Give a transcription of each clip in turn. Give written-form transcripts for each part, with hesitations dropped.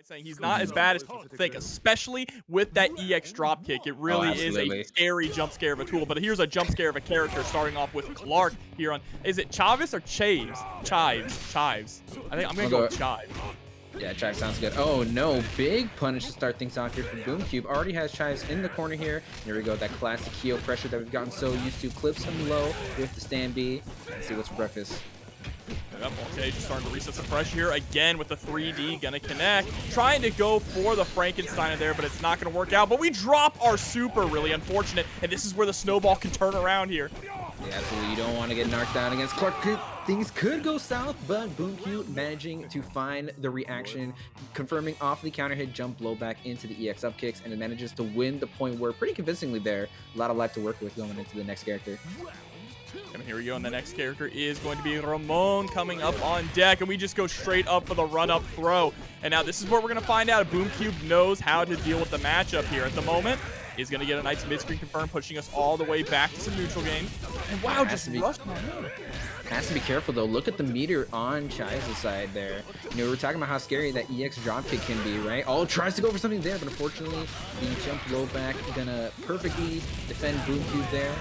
Saying he's not as bad as people think, especially with that EX dropkick. It really is a scary jump scare of a tool. But here's a jump scare of a character starting off with Clark here on. Is it Chavis or Chaivs? Chives. I think I'm gonna go with Chives. Yeah, Chaivs sounds good. Oh no, big punish to start things off here for Boomcube. Already has Chaivs in the corner here. Here we go, that classic Kyo pressure that we've gotten so used to. Clips him low with the stand B. Let's see what's for breakfast. Yep, okay, just starting to reset some pressure here. Again with the 3D, gonna connect. Trying to go for the Frankenstein there, but it's not gonna work out. But we drop our super, really unfortunate. And this is where the snowball can turn around here. Yeah, absolutely. You don't want to get knocked down against Clark. Things could go south, but Boomcube managing to find the reaction, confirming off the counter hit, jump blow back into the EX up kicks, and it manages to win the point where pretty convincingly there. A lot of life to work with going into the next character. And here we go, and the next character is going to be Ramon coming up on deck, and we just go straight up for the run-up throw. And now this is where we're going to find out if Boomcube knows how to deal with the matchup here. At the moment, is going to get a nice mid-screen confirm, pushing us all the way back to some neutral game. And wow, just rushed my head. Has to be careful though. Look at the meter on Chaivs' side there. You know, we were talking about how scary that EX dropkick can be, right? Oh, tries to go for something there, but unfortunately, the jump low back gonna perfectly defend Boomcube there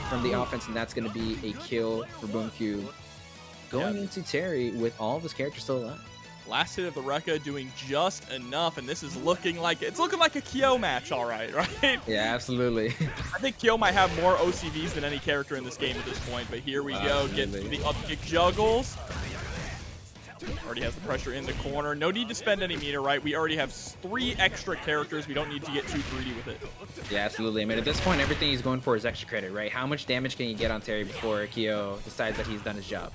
from the offense, and that's gonna be a kill for Boomcube. Going into Terry with all of his characters still alive. Last hit of the Rekka doing just enough, and this is looking like a Kyo match, all right? Yeah, absolutely. I think Kyo might have more OCVs than any character in this game at this point, but here we go. Get the up kick juggles. Already has the pressure in the corner. No need to spend any meter, right? We already have 3 extra characters. We don't need to get too greedy with it. Yeah, absolutely. I mean, at this point, everything he's going for is extra credit, right? How much damage can you get on Terry before Kyo decides that he's done his job?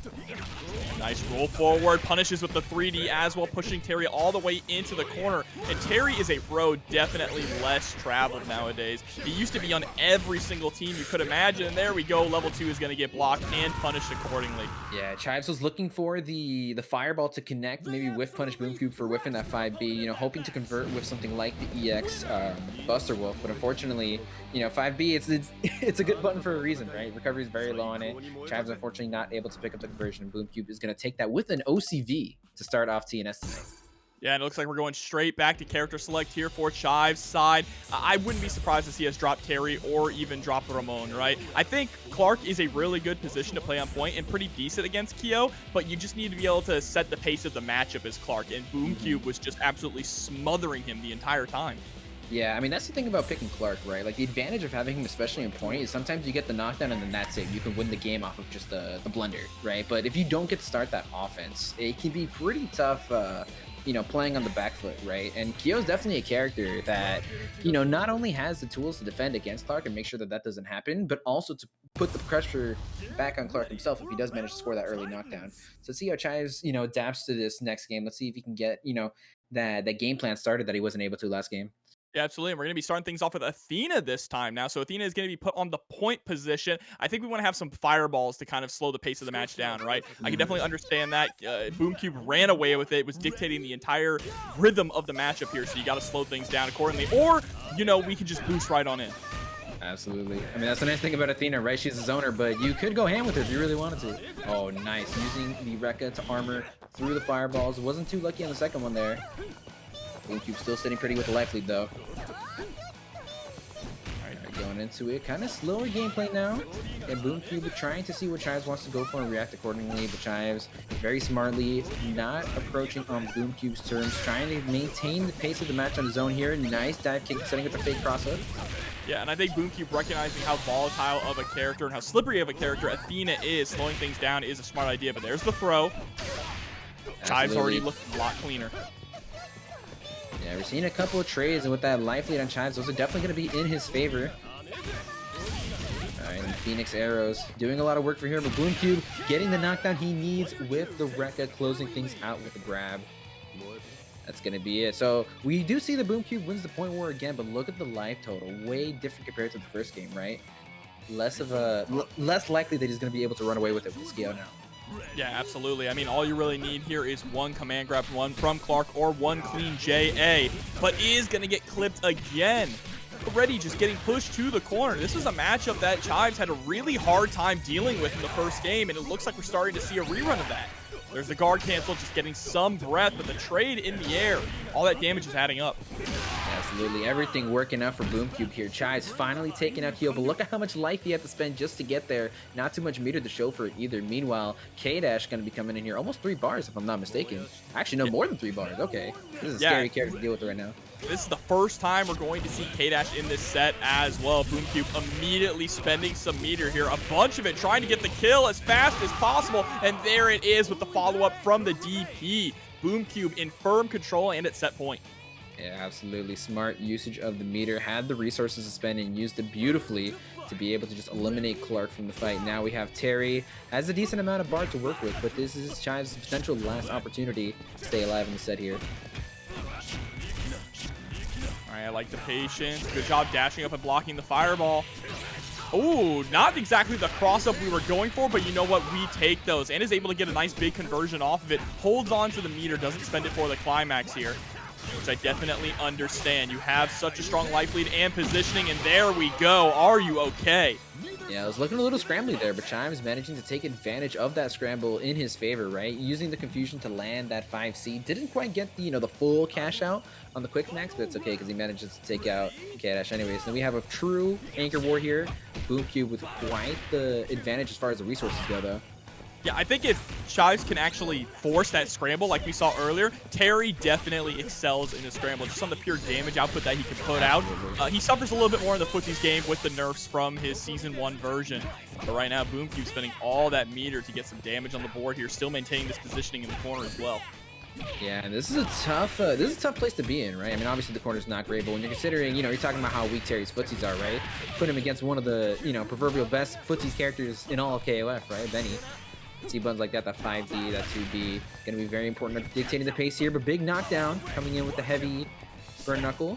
Nice roll forward. Punishes with the 3D as well, pushing Terry all the way into the corner. And Terry is a road definitely less traveled nowadays. He used to be on every single team you could imagine. And there we go. Level 2 is going to get blocked and punished accordingly. Yeah, Chaivs was looking for the fireball to connect, maybe whiff punish Boomcube for whiffing that 5B, you know, hoping to convert with something like the EX Buster Wolf, but unfortunately, you know, 5B, it's a good button for a reason, right? Recovery is very low on it. Chaivs unfortunately not able to pick up the conversion, and Boomcube is going to take that with an OCV to start off TNS tonight. Yeah, and it looks like we're going straight back to character select here for Chaivs' side. I wouldn't be surprised to see us drop Terry or even drop Ramon, right? I think Clark is a really good position to play on point and pretty decent against Kyo, but you just need to be able to set the pace of the matchup as Clark, and Boomcube was just absolutely smothering him the entire time. Yeah, I mean, that's the thing about picking Clark, right? Like, the advantage of having him, especially in point, is sometimes you get the knockdown and then that's it. You can win the game off of just the blunder, right? But if you don't get to start that offense, it can be pretty tough, you know, playing on the back foot, right? And Kyo's definitely a character that, you know, not only has the tools to defend against Clark and make sure that that doesn't happen, but also to put the pressure back on Clark himself if he does manage to score that early knockdown. So let's see how Chaivs, you know, adapts to this next game. Let's see if he can get, you know, that game plan started that he wasn't able to last game. Yeah, absolutely. And we're going to be starting things off with Athena this time now. So Athena is going to be put on the point position. I think we want to have some fireballs to kind of slow the pace of the match down, right? I can definitely understand that. Boomcube ran away with it. It was dictating the entire rhythm of the matchup here. So you got to slow things down accordingly. Or, you know, we could just boost right on in. Absolutely. I mean, that's the nice thing about Athena, right? She's a zoner, but you could go ham with her if you really wanted to. Oh, nice. Using the Rekka to armor through the fireballs. Wasn't too lucky on the second one there. Boomcube still sitting pretty with the life lead, though. Alright, going into it. Kind of slower gameplay now. And Boomcube trying to see what Chaivs wants to go for and react accordingly. But Chaivs, very smartly, not approaching on Boomcube's terms. Trying to maintain the pace of the match on his own here. Nice dive kick, setting up a fake cross-up. Yeah, and I think Boomcube recognizing how volatile of a character and how slippery of a character Athena is, slowing things down is a smart idea. But there's the throw. Chaivs already looking a lot cleaner. Yeah, we're seeing a couple of trades, and with that life lead on Chaivs, those are definitely going to be in his favor. Alright, and Phoenix Arrows doing a lot of work for here, but Boomcube getting the knockdown he needs with the Rekka, closing things out with the grab. That's going to be it. So we do see the Boomcube wins the point war again, but look at the life total. Way different compared to the first game, right? Less likely that he's going to be able to run away with it with Skio now. Yeah, absolutely. I mean, all you really need here is one command grab, one from Clark, or one clean JA, but is going to get clipped again. Already just getting pushed to the corner. This was a matchup that Chaivs had a really hard time dealing with in the first game, and it looks like we're starting to see a rerun of that. There's the guard cancel, just getting some breath, but the trade in the air, all that damage is adding up. Absolutely, everything working out for Boomcube here. Chaivs finally taking out Kyo, but look at how much life he had to spend just to get there. Not too much meter to show for it either. Meanwhile, K-Dash going to be coming in here. Almost 3 bars, if I'm not mistaken. Actually, no, more than 3 bars. Okay. This is a scary character to deal with right now. This is the first time we're going to see K-Dash in this set as well. Boomcube immediately spending some meter here. A bunch of it trying to get the kill as fast as possible. And there it is with the follow-up from the DP. Boomcube in firm control and at set point. Yeah, absolutely. Smart usage of the meter. Had the resources to spend and used it beautifully to be able to just eliminate Clark from the fight. Now we have Terry. Has a decent amount of bar to work with, but this is Chaivs' potential last opportunity to stay alive in the set here. I like the patience. Good job dashing up and blocking the fireball. Oh, not exactly the cross-up we were going for, but you know what? We take those. And is able to get a nice big conversion off of it. Holds on to the meter, doesn't spend it for the climax here, which I definitely understand. You have such a strong life lead and positioning, and there we go. Are you okay? Yeah, I was looking a little scrambly there, but Chaivs managing to take advantage of that scramble in his favor, right? Using the confusion to land that 5C. Didn't quite get the, the full cash out on the quick max, but it's okay because he manages to take out K-Dash anyways. Then we have a true anchor war here. Boomcube with quite the advantage as far as the resources go, though. Yeah, I think if Chaivs can actually force that scramble like we saw earlier, Terry definitely excels in the scramble, just on the pure damage output that he can put out. He suffers a little bit more in the footsies game with the nerfs from his Season 1 version. But right now, Boomcube spending all that meter to get some damage on the board here, still maintaining this positioning in the corner as well. Yeah, and this is a tough place to be in, right? I mean, obviously the corner's not great, but when you're considering, you're talking about how weak Terry's footsies are, right? Put him against one of the, proverbial best footsies characters in all of KOF, right? Benny. See buttons like that 5D, that 2B, gonna be very important at dictating the pace here, but big knockdown coming in with the heavy burn knuckle.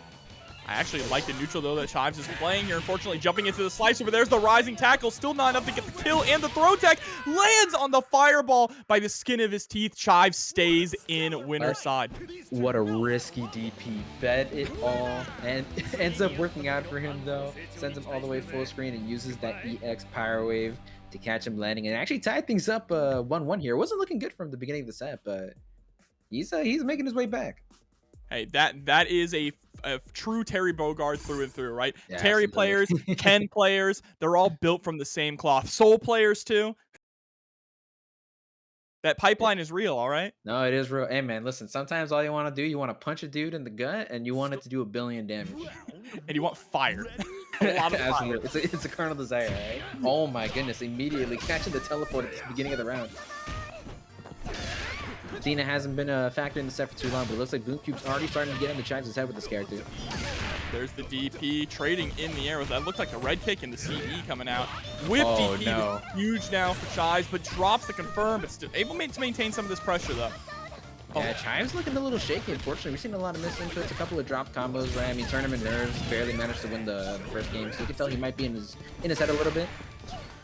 I actually like the neutral though that Chaivs is playing here. Unfortunately, jumping into the slice over there's the rising tackle, still not enough to get the kill, and the throw tech lands on the fireball by the skin of his teeth. Chaivs stays in winner's side. What a risky DP. Bet it all, and ends up working out for him though. Sends him all the way full screen and uses that EX Power Wave to catch him landing and actually tie things up 1-1 here. Wasn't looking good from the beginning of the set, but he's making his way back. Hey, that is a true Terry Bogard through and through, right? Yeah, Terry absolutely. players, Ken players, they're all built from the same cloth. Soul players too. That pipeline is real, all right? No, it is real. Hey man, listen, sometimes all you want to do, you want to punch a dude in the gut and you want it to do 1 billion damage. And you want fire. A lot of fire. It's a carnal desire, right? Oh my goodness, immediately catching the teleport at the beginning of the round. Dina hasn't been a factor in the set for too long, but it looks like Boomcube's already starting to get into Chaivs' head with this character. There's the DP trading in the air with that. Looked like the red kick and the CE coming out. Whip Oh, DP, no. huge now for Chaivs, but drops the confirm, but still able to maintain some of this pressure though. Yeah, Chaivs looking a little shaky, unfortunately. We've seen a lot of misinputs, a couple of drop combos, right? I mean, tournament nerves, barely managed to win the first game, so you can tell he might be in his head a little bit.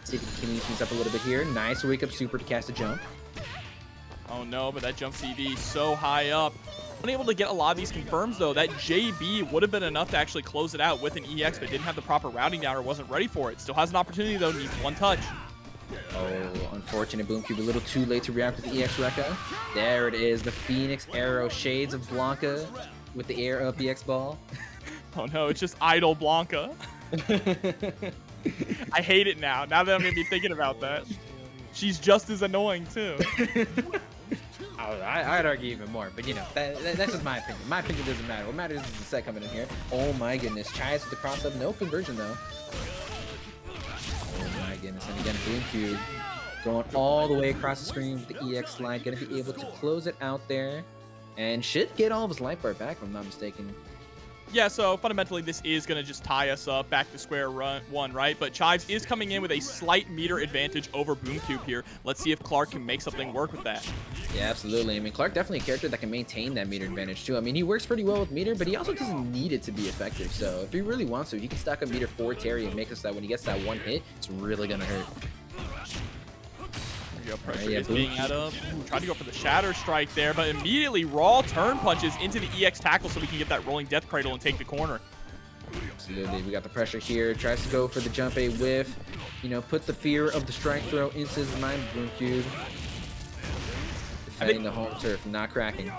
See if he can clean things up a little bit here. Nice wake up super to cast a jump. Oh no, but that jump CD so high up. Unable to get a lot of these confirms though. That JB would have been enough to actually close it out with an EX, but didn't have the proper routing down or wasn't ready for it. Still has an opportunity though, needs 1 touch. Oh, unfortunate. Boomcube a little too late to react with the EX Rekka. There it is, the Phoenix Arrow, shades of Blanca with the air up EX ball. Oh no, it's just idle Blanca. I hate it now that I'm gonna be thinking about that. She's just as annoying too. I'd argue even more, but that's just my opinion. My opinion doesn't matter. What matters is the set coming in here. Oh my goodness, Chaivs with the cross up, no conversion though. Oh my goodness, and again Boomcube going all the way across the screen with the EX slide, gonna be able to close it out there, and should get all of his life bar back if I'm not mistaken. Yeah, so fundamentally this is going to just tie us up back to square one, right? But Chaivs is coming in with a slight meter advantage over Boomcube here. Let's see if Clark can make something work with that. Yeah, absolutely. I mean, Clark definitely a character that can maintain that meter advantage too. I mean, he works pretty well with meter, but he also doesn't need it to be effective. So if he really wants to, he can stack up meter for Terry and make us that when he gets that 1 hit, it's really going to hurt. Pressure is being out of. Tried to go for the Shatter Strike there, but immediately raw turn punches into the EX tackle so we can get that rolling death cradle and take the corner. Absolutely. We got the pressure here. Tries to go for the jump A whiff. Put the fear of the strike throw into his mind, Boomcube. defending the home turf, not cracking.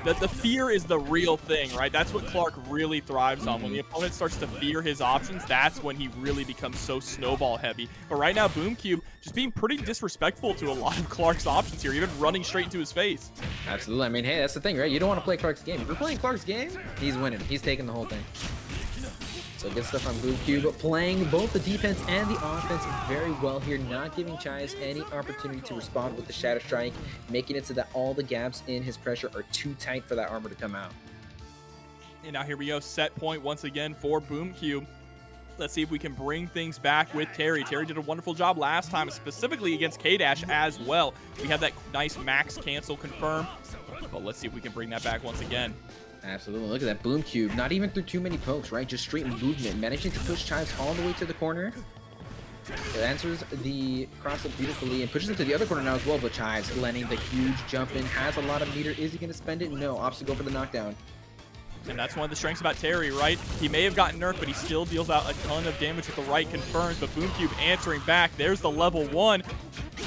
The fear is the real thing, right? That's what Clark really thrives on. When the opponent starts to fear his options, that's when he really becomes so snowball heavy. But right now, Boomcube just being pretty disrespectful to a lot of Clark's options here, even running straight into his face. Absolutely. I mean, hey, that's the thing, right? You don't want to play Clark's game. If you're playing Clark's game, he's winning. He's taking the whole thing. So good stuff on Boomcube, playing both the defense and the offense very well here, not giving Chaivs any opportunity to respond with the Shadow Strike, making it so that all the gaps in his pressure are too tight for that armor to come out. And now here we go, set point once again for Boomcube. Let's see if we can bring things back with Terry. Terry did a wonderful job last time, specifically against K-Dash as well. We have that nice max cancel confirm, but let's see if we can bring that back once again. Absolutely. Look at that Boomcube. Not even through too many pokes, right? Just straight movement. Managing to push Chaivs all the way to the corner. It answers the cross-up beautifully and pushes him to the other corner now as well, but Chaivs landing the huge jump in. Has a lot of meter. Is he going to spend it? No. Opts to go for the knockdown. And that's one of the strengths about Terry, right? He may have gotten nerfed, but he still deals out a ton of damage with the right confirms. But Boomcube answering back. There's the level 1.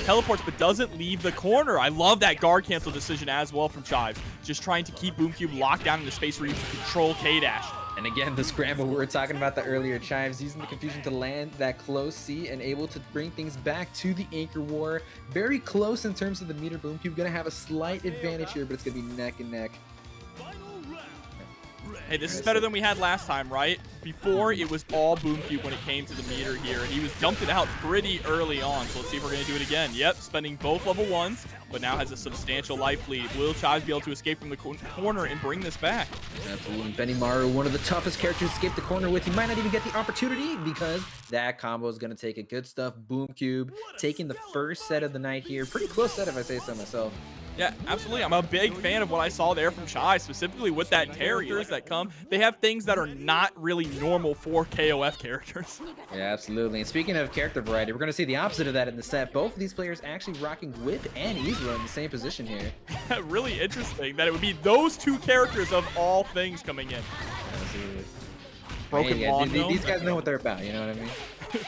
Teleports, but doesn't leave the corner. I love that guard cancel decision as well from Chaivs. Just trying to keep Boomcube locked down in the space where you can control K-Dash. And again, the scramble we were talking about that earlier. Chaivs using the confusion to land that close C and able to bring things back to the Anchor War. Very close in terms of the meter. Boomcube going to have a slight advantage here, but it's going to be neck and neck. Hey, this is better than we had last time, right? Before, it was all Boomcube when it came to the meter here, and he was dumped it out pretty early on. So let's see if we're going to do it again. Yep, spending both level 1s, but now has a substantial life lead. Will Chaivs be able to escape from the corner and bring this back? Absolutely. Benimaru, one of the toughest characters to escape the corner with. He might not even get the opportunity because that combo is going to take it. Good stuff. Boomcube taking the first set of the night here. Pretty close set if I say so myself. Yeah, absolutely. I'm a big fan of what I saw there from Chaivs, specifically with that characters that come. They have things that are not really normal for KOF characters. Yeah, absolutely. And speaking of character variety, we're going to see the opposite of that in the set. Both of these players actually rocking Whip and Isla in the same position here. Really interesting that it would be those two characters of all things coming in. Absolutely. BrokenLawnGnome. These guys know what they're about, you know what I mean?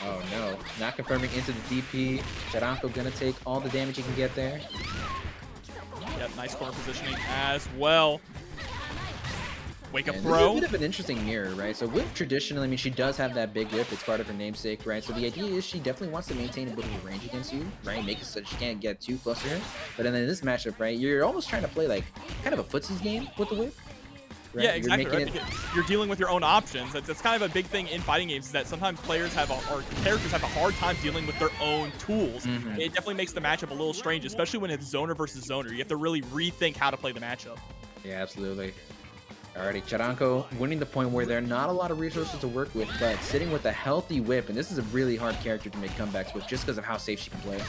Oh no, not confirming into the DP. Charanko going to take all the damage he can get there. Yep, nice corner positioning as well. Wake up This throw. is a bit of an interesting mirror, right? So Whip traditionally, I mean, she does have that big whip. It's part of her namesake, right? So the idea is she definitely wants to maintain a bit of a range against you, right? Make it so she can't get too close to her. But then in this matchup, right, you're almost trying to play like kind of a footsies game with the whip. Right? Yeah, exactly. Right? You're dealing with your own options. That's kind of a big thing in fighting games, is that sometimes players have or characters have a hard time dealing with their own tools. It definitely makes the matchup a little strange, especially when it's zoner versus zoner. You have to really rethink how to play the matchup. Yeah, absolutely. Alrighty, Charanko winning the point where there are not a lot of resources to work with, but sitting with a healthy whip, and this is a really hard character to make comebacks with just because of how safe she can play.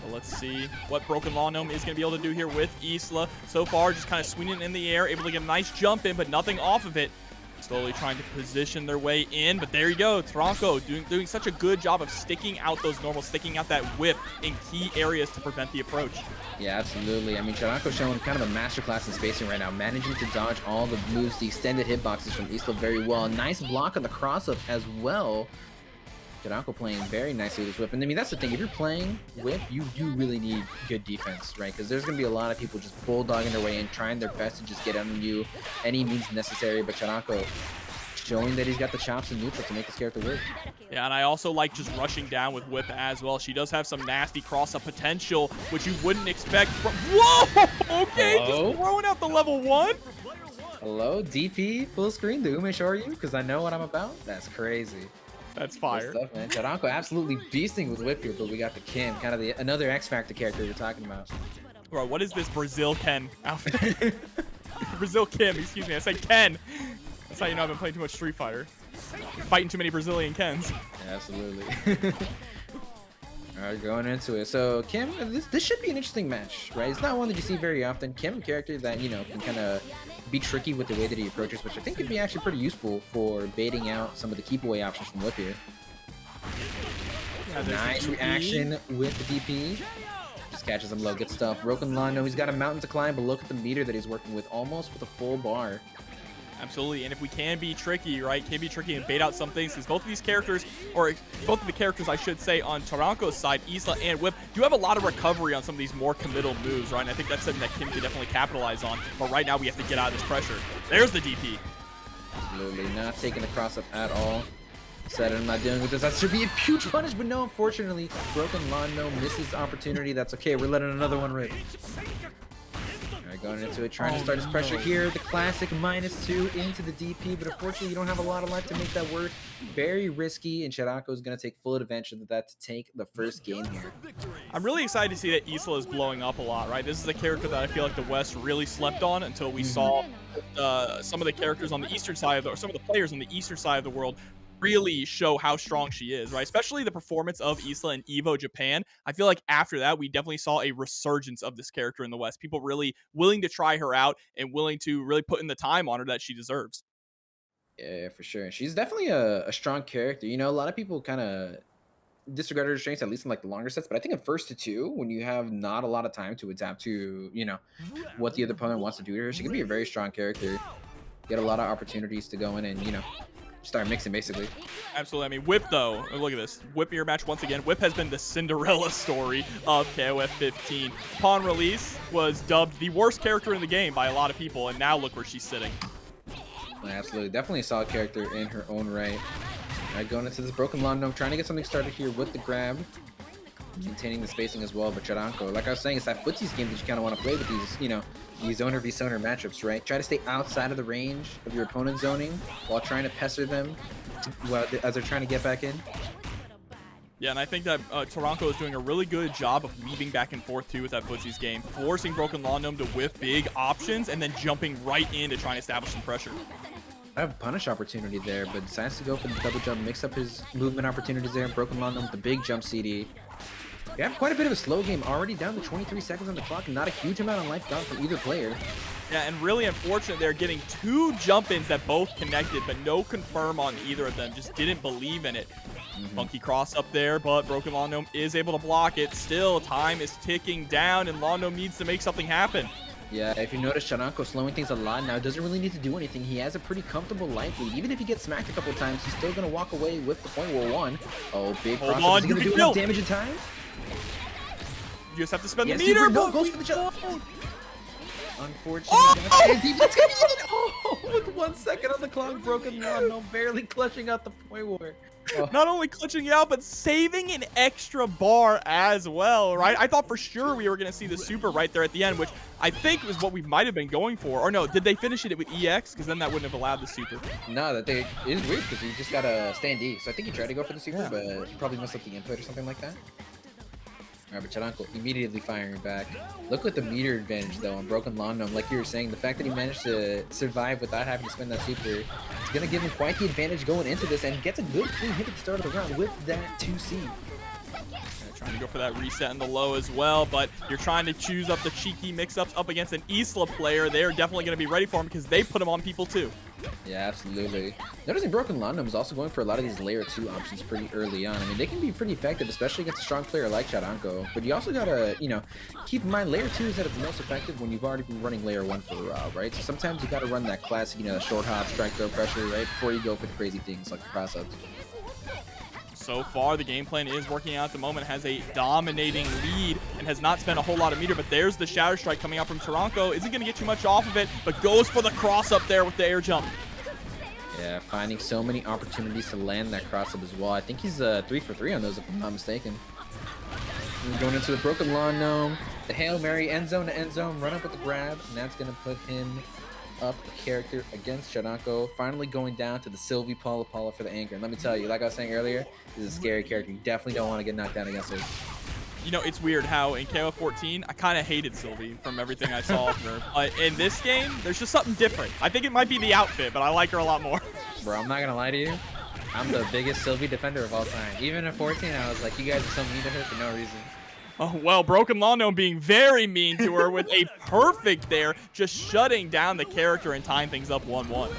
Well, let's see what BrokenLawnGnome is going to be able to do here with Isla. So far, just kind of swinging in the air, able to get a nice jump in, but nothing off of it. Slowly trying to position their way in, but there you go. Charanko doing such a good job of sticking out those normals, sticking out that whip in key areas to prevent the approach. Yeah, absolutely. I mean, Charanko showing kind of a masterclass in spacing right now, managing to dodge all the moves, the extended hitboxes from Isla very well. Nice block on the cross-up as well. Charanko playing very nicely with his whip. And I mean, that's the thing. If you're playing whip, you do really need good defense, right? Because there's going to be a lot of people just bulldogging their way in, trying their best to just get on you any means necessary. But Charanko showing that he's got the chops in neutral to make his character work. Yeah, and I also like just rushing down with whip as well. She does have some nasty cross-up potential, which you wouldn't expect from... Whoa! Okay, Hello? just throwing out the level 1. Hello, DP, full screen, the Ume show you? Because I know what I'm about. That's crazy. That's fire. Good stuff, man. Charanko absolutely beasting with whip here, but we got the Kim, kind of another X Factor character we're talking about. Bro, what is this Brazil Ken outfit? Brazil Kim, excuse me. I said Ken. That's how you know I've been playing too much Street Fighter. Fighting too many Brazilian Kens. Yeah, absolutely. All right, going into it. So Kim, this should be an interesting match, right? It's not one that you see very often. Kim, a character that, you know, can kind of be tricky with the way that he approaches, which I think could be actually pretty useful for baiting out some of the keep away options from Whip here. Yeah, nice reaction with the DP. Just catches him low. Good stuff. BrokenLawnGnome, he's got a mountain to climb, but look at the meter that he's working with, almost with a full bar. Absolutely, and if we can be tricky, right, can be tricky and bait out some things, because both of these characters, or both of the characters, I should say, on Charanko's side, Isla and Whip, do have a lot of recovery on some of these more committal moves, right, and I think that's something that Kim can definitely capitalize on, but right now we have to get out of this pressure. There's the DP. Absolutely, not taking the cross-up at all. Said I'm not dealing with this. That should be a huge punish, but no, unfortunately, BrokenLawnGnome misses opportunity. That's okay, we're letting another one rip. Alright, going into it, trying to start his pressure here. The classic -2 into the DP, but unfortunately you don't have a lot of life to make that work. Very risky, and Charanko is going to take full advantage of that to take the first game here. I'm really excited to see that Isla is blowing up a lot, right? This is a character that I feel like the West really slept on until we saw some of the characters on the eastern side, or some of the players on the eastern side of the world really show how strong she is, right? Especially the performance of Isla in EVO Japan. I feel like after that, we definitely saw a resurgence of this character in the West. People really willing to try her out and willing to really put in the time on her that she deserves. Yeah, for sure. She's definitely a strong character. You know, a lot of people kind of disregard her strengths, at least in like the longer sets. But I think in first to two, when you have not a lot of time to adapt to, you know, what the other opponent wants to do to her, she can be a very strong character. Get a lot of opportunities to go in and, you know, start mixing basically. Absolutely. I mean, Whip, though, look at this. Whip mirror match once again. Whip has been the Cinderella story of KOF 15. Upon release, was dubbed the worst character in the game by a lot of people, and now look where she's sitting. Absolutely. Definitely a solid character in her own right. All right, going into this BrokenLawnGnome, trying to get something started here with the grab. Maintaining the spacing as well, but Charanko, like I was saying, it's that footsies game that you kind of want to play with these, you know, these zoner v zoner matchups, right? Try to stay outside of the range of your opponent's zoning while trying to pester them as they're trying to get back in. Yeah, and I think that Charanko is doing a really good job of weaving back and forth, too, with that footsies game, forcing BrokenLawnGnome to whiff big options and then jumping right in to try and establish some pressure. I have a punish opportunity there, but decides to go for the double jump, mix up his movement opportunities there. BrokenLawnGnome with the big jump CD. We have quite a bit of a slow game already, down to 23 seconds on the clock, and not a huge amount of life gone from either player. Yeah, and really unfortunate they're getting two jump-ins that both connected, but no confirm on either of them. Just didn't believe in it. Funky cross up there, but BrokenLawnGnome is able to block it. Still, time is ticking down, and LawnGnome needs to make something happen. Yeah, if you notice, Charanko slowing things a lot now, doesn't really need to do anything. He has a pretty comfortable life lead. Even if he gets smacked a couple times, he's still going to walk away with the point war one. Oh, big cross. Is he going to do enough damage in time? You just have to spend the meter. No, goes for the jump. Unfortunately, that's gonna be it. Oh, with 1 second on the clock, BrokenLawnGnome barely clutching out the point war. Oh. Not only clutching it out, but saving an extra bar as well, right? I thought for sure we were going to see the super right there at the end, which I think was what we might have been going for. Or no, did they finish it with EX? Because then that wouldn't have allowed the super. No, it is weird because he just got a stand D. So I think he tried to go for the super, but he probably messed up the input or something like that. Alright, but Charanko immediately firing back. Look at the meter advantage, though, on BrokenLawnGnome. Like you were saying, the fact that he managed to survive without having to spend that super is going to give him quite the advantage going into this, and gets a good clean hit at the start of the round with that 2C. Trying to go for that reset in the low as well, but you're trying to choose up the cheeky mix-ups up against an Isla player. They're definitely going to be ready for him because they put him on people too. Yeah, absolutely. Noticing BrokenLawnGnome is also going for a lot of these layer 2 options pretty early on. I mean, they can be pretty effective, especially against a strong player like Charanko. But you also gotta, you know, keep in mind layer 2 is at its most effective when you've already been running layer 1 for a while, right? So sometimes you gotta run that classic, you know, short hop, strike throw pressure, right? Before you go for the crazy things like the cross-ups. So far, the game plan is working out at the moment, has a dominating lead and has not spent a whole lot of meter, but there's the Shadow Strike coming out from Charanko. Isn't going to get too much off of it, but goes for the cross up there with the air jump. Yeah, finding so many opportunities to land that cross up as well. I think he's 3 for 3 on those, if I'm not mistaken. And going into the BrokenLawnGnome, the Hail Mary end zone to end zone, run up with the grab, and that's going to put him up a character against Charanko. Finally going down to the Sylvie Paula for the anchor. And let me tell you, like I was saying earlier, this is a scary character. You definitely don't want to get knocked down against her. You know, it's weird how in KOF 14, I kind of hated Sylvie from everything I saw of her. But in this game, there's just something different. I think it might be the outfit, but I like her a lot more. Bro, I'm not going to lie to you. I'm the biggest Sylvie defender of all time. Even at 14, I was like, you guys are so mean to her for no reason. Oh, well, BrokenLawnGnome being very mean to her with a perfect there, just shutting down the character and tying things up 1-1.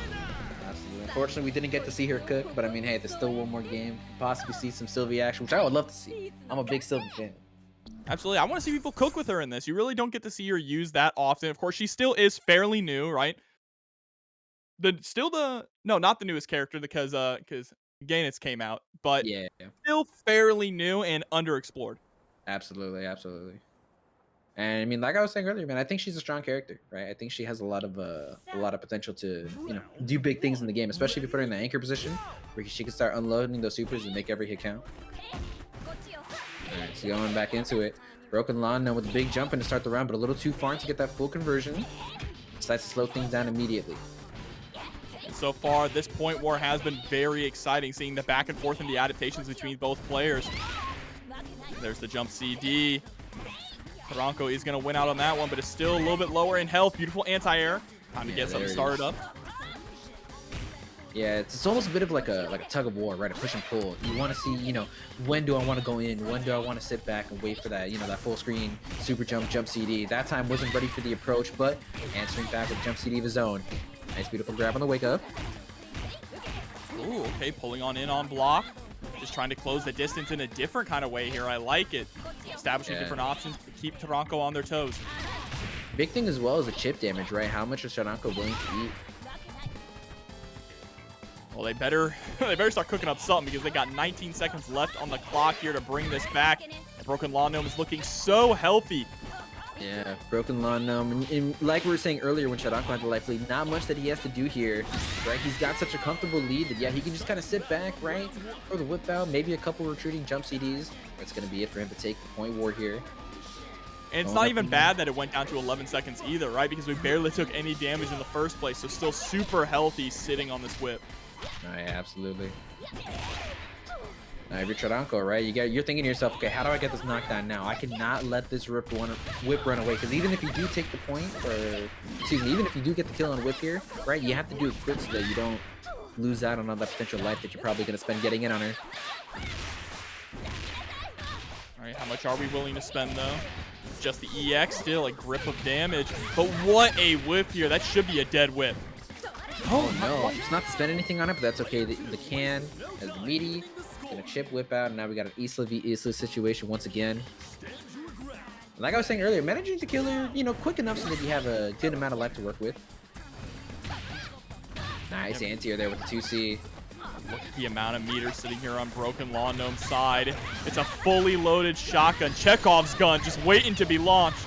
Absolutely. Unfortunately, we didn't get to see her cook, but I mean, hey, there's still one more game. Could possibly see some Sylvie action, which I would love to see. I'm a big Sylvie fan. Absolutely. I want to see people cook with her in this. You really don't get to see her use that often. Of course, she still is fairly new, right? No, not the newest character because Gainitz came out, but Yeah, still fairly new and underexplored. absolutely, absolutely. And I mean, like I was saying earlier, man, I think she's a strong character, right? I think she has a lot of potential to, do big things in the game, especially if you put her in the anchor position, where she can start unloading those supers and make every hit count. All right, so going back into it, BrokenLawnGnome with a big jump in to start the round, but a little too far to get that full conversion. Decides to slow things down immediately. So far, this point war has been very exciting, seeing the back and forth and the adaptations between both players. There's the jump CD. Charanko is going to win out on that one, but it's still a little bit lower in health. Beautiful anti-air. Time to get something started up. Yeah, it's almost a bit of like a tug of war, right? A push and pull. You want to see, when do I want to go in? When do I want to sit back and wait for that, that full screen super jump CD? That time wasn't ready for the approach, but answering back with jump CD of his own. Nice, beautiful grab on the wake up. Ooh, okay, pulling on block. Just trying to close the distance in a different kind of way here. I like it. Establishing different options to keep Charanko on their toes. Big thing as well is the chip damage, right? How much is Charanko willing to eat? Well, they better start cooking up something because they got 19 seconds left on the clock here to bring this back. And BrokenLawnGnome is looking so healthy. Yeah, BrokenLawnGnome, and like we were saying earlier when Charanko had the life lead, not much that he has to do here, right? He's got such a comfortable lead that, yeah, he can just kind of sit back, right? Throw the whip out, maybe a couple retreating jump CDs. That's going to be it for him to take the point war here. And it's not even bad that it went down to 11 seconds either, right? Because we barely took any damage in the first place, so still super healthy sitting on this whip. Oh, yeah, absolutely. Now, if you're Charanko, right, you're thinking to yourself, okay, how do I get this knockdown now? I cannot let this whip run away, because even if you do take the point, or excuse me, even if you do get the kill on whip here, right, you have to do it quick so that you don't lose out on all that potential life that you're probably going to spend getting in on her. All right, how much are we willing to spend though? Just the EX, still a grip of damage, but what a whip here. That should be a dead whip. Oh no, it's not to spend anything on it, but that's okay. The can has the meaty, gonna chip whip out, and now we got an Isla v Isla situation once again. Like I was saying earlier, managing to kill her, quick enough so that you have a good amount of life to work with. Nice anti-air there with the 2C. Look at the amount of meters sitting here on BrokenLawnGnome's side. It's a fully loaded shotgun. Chekhov's gun just waiting to be launched.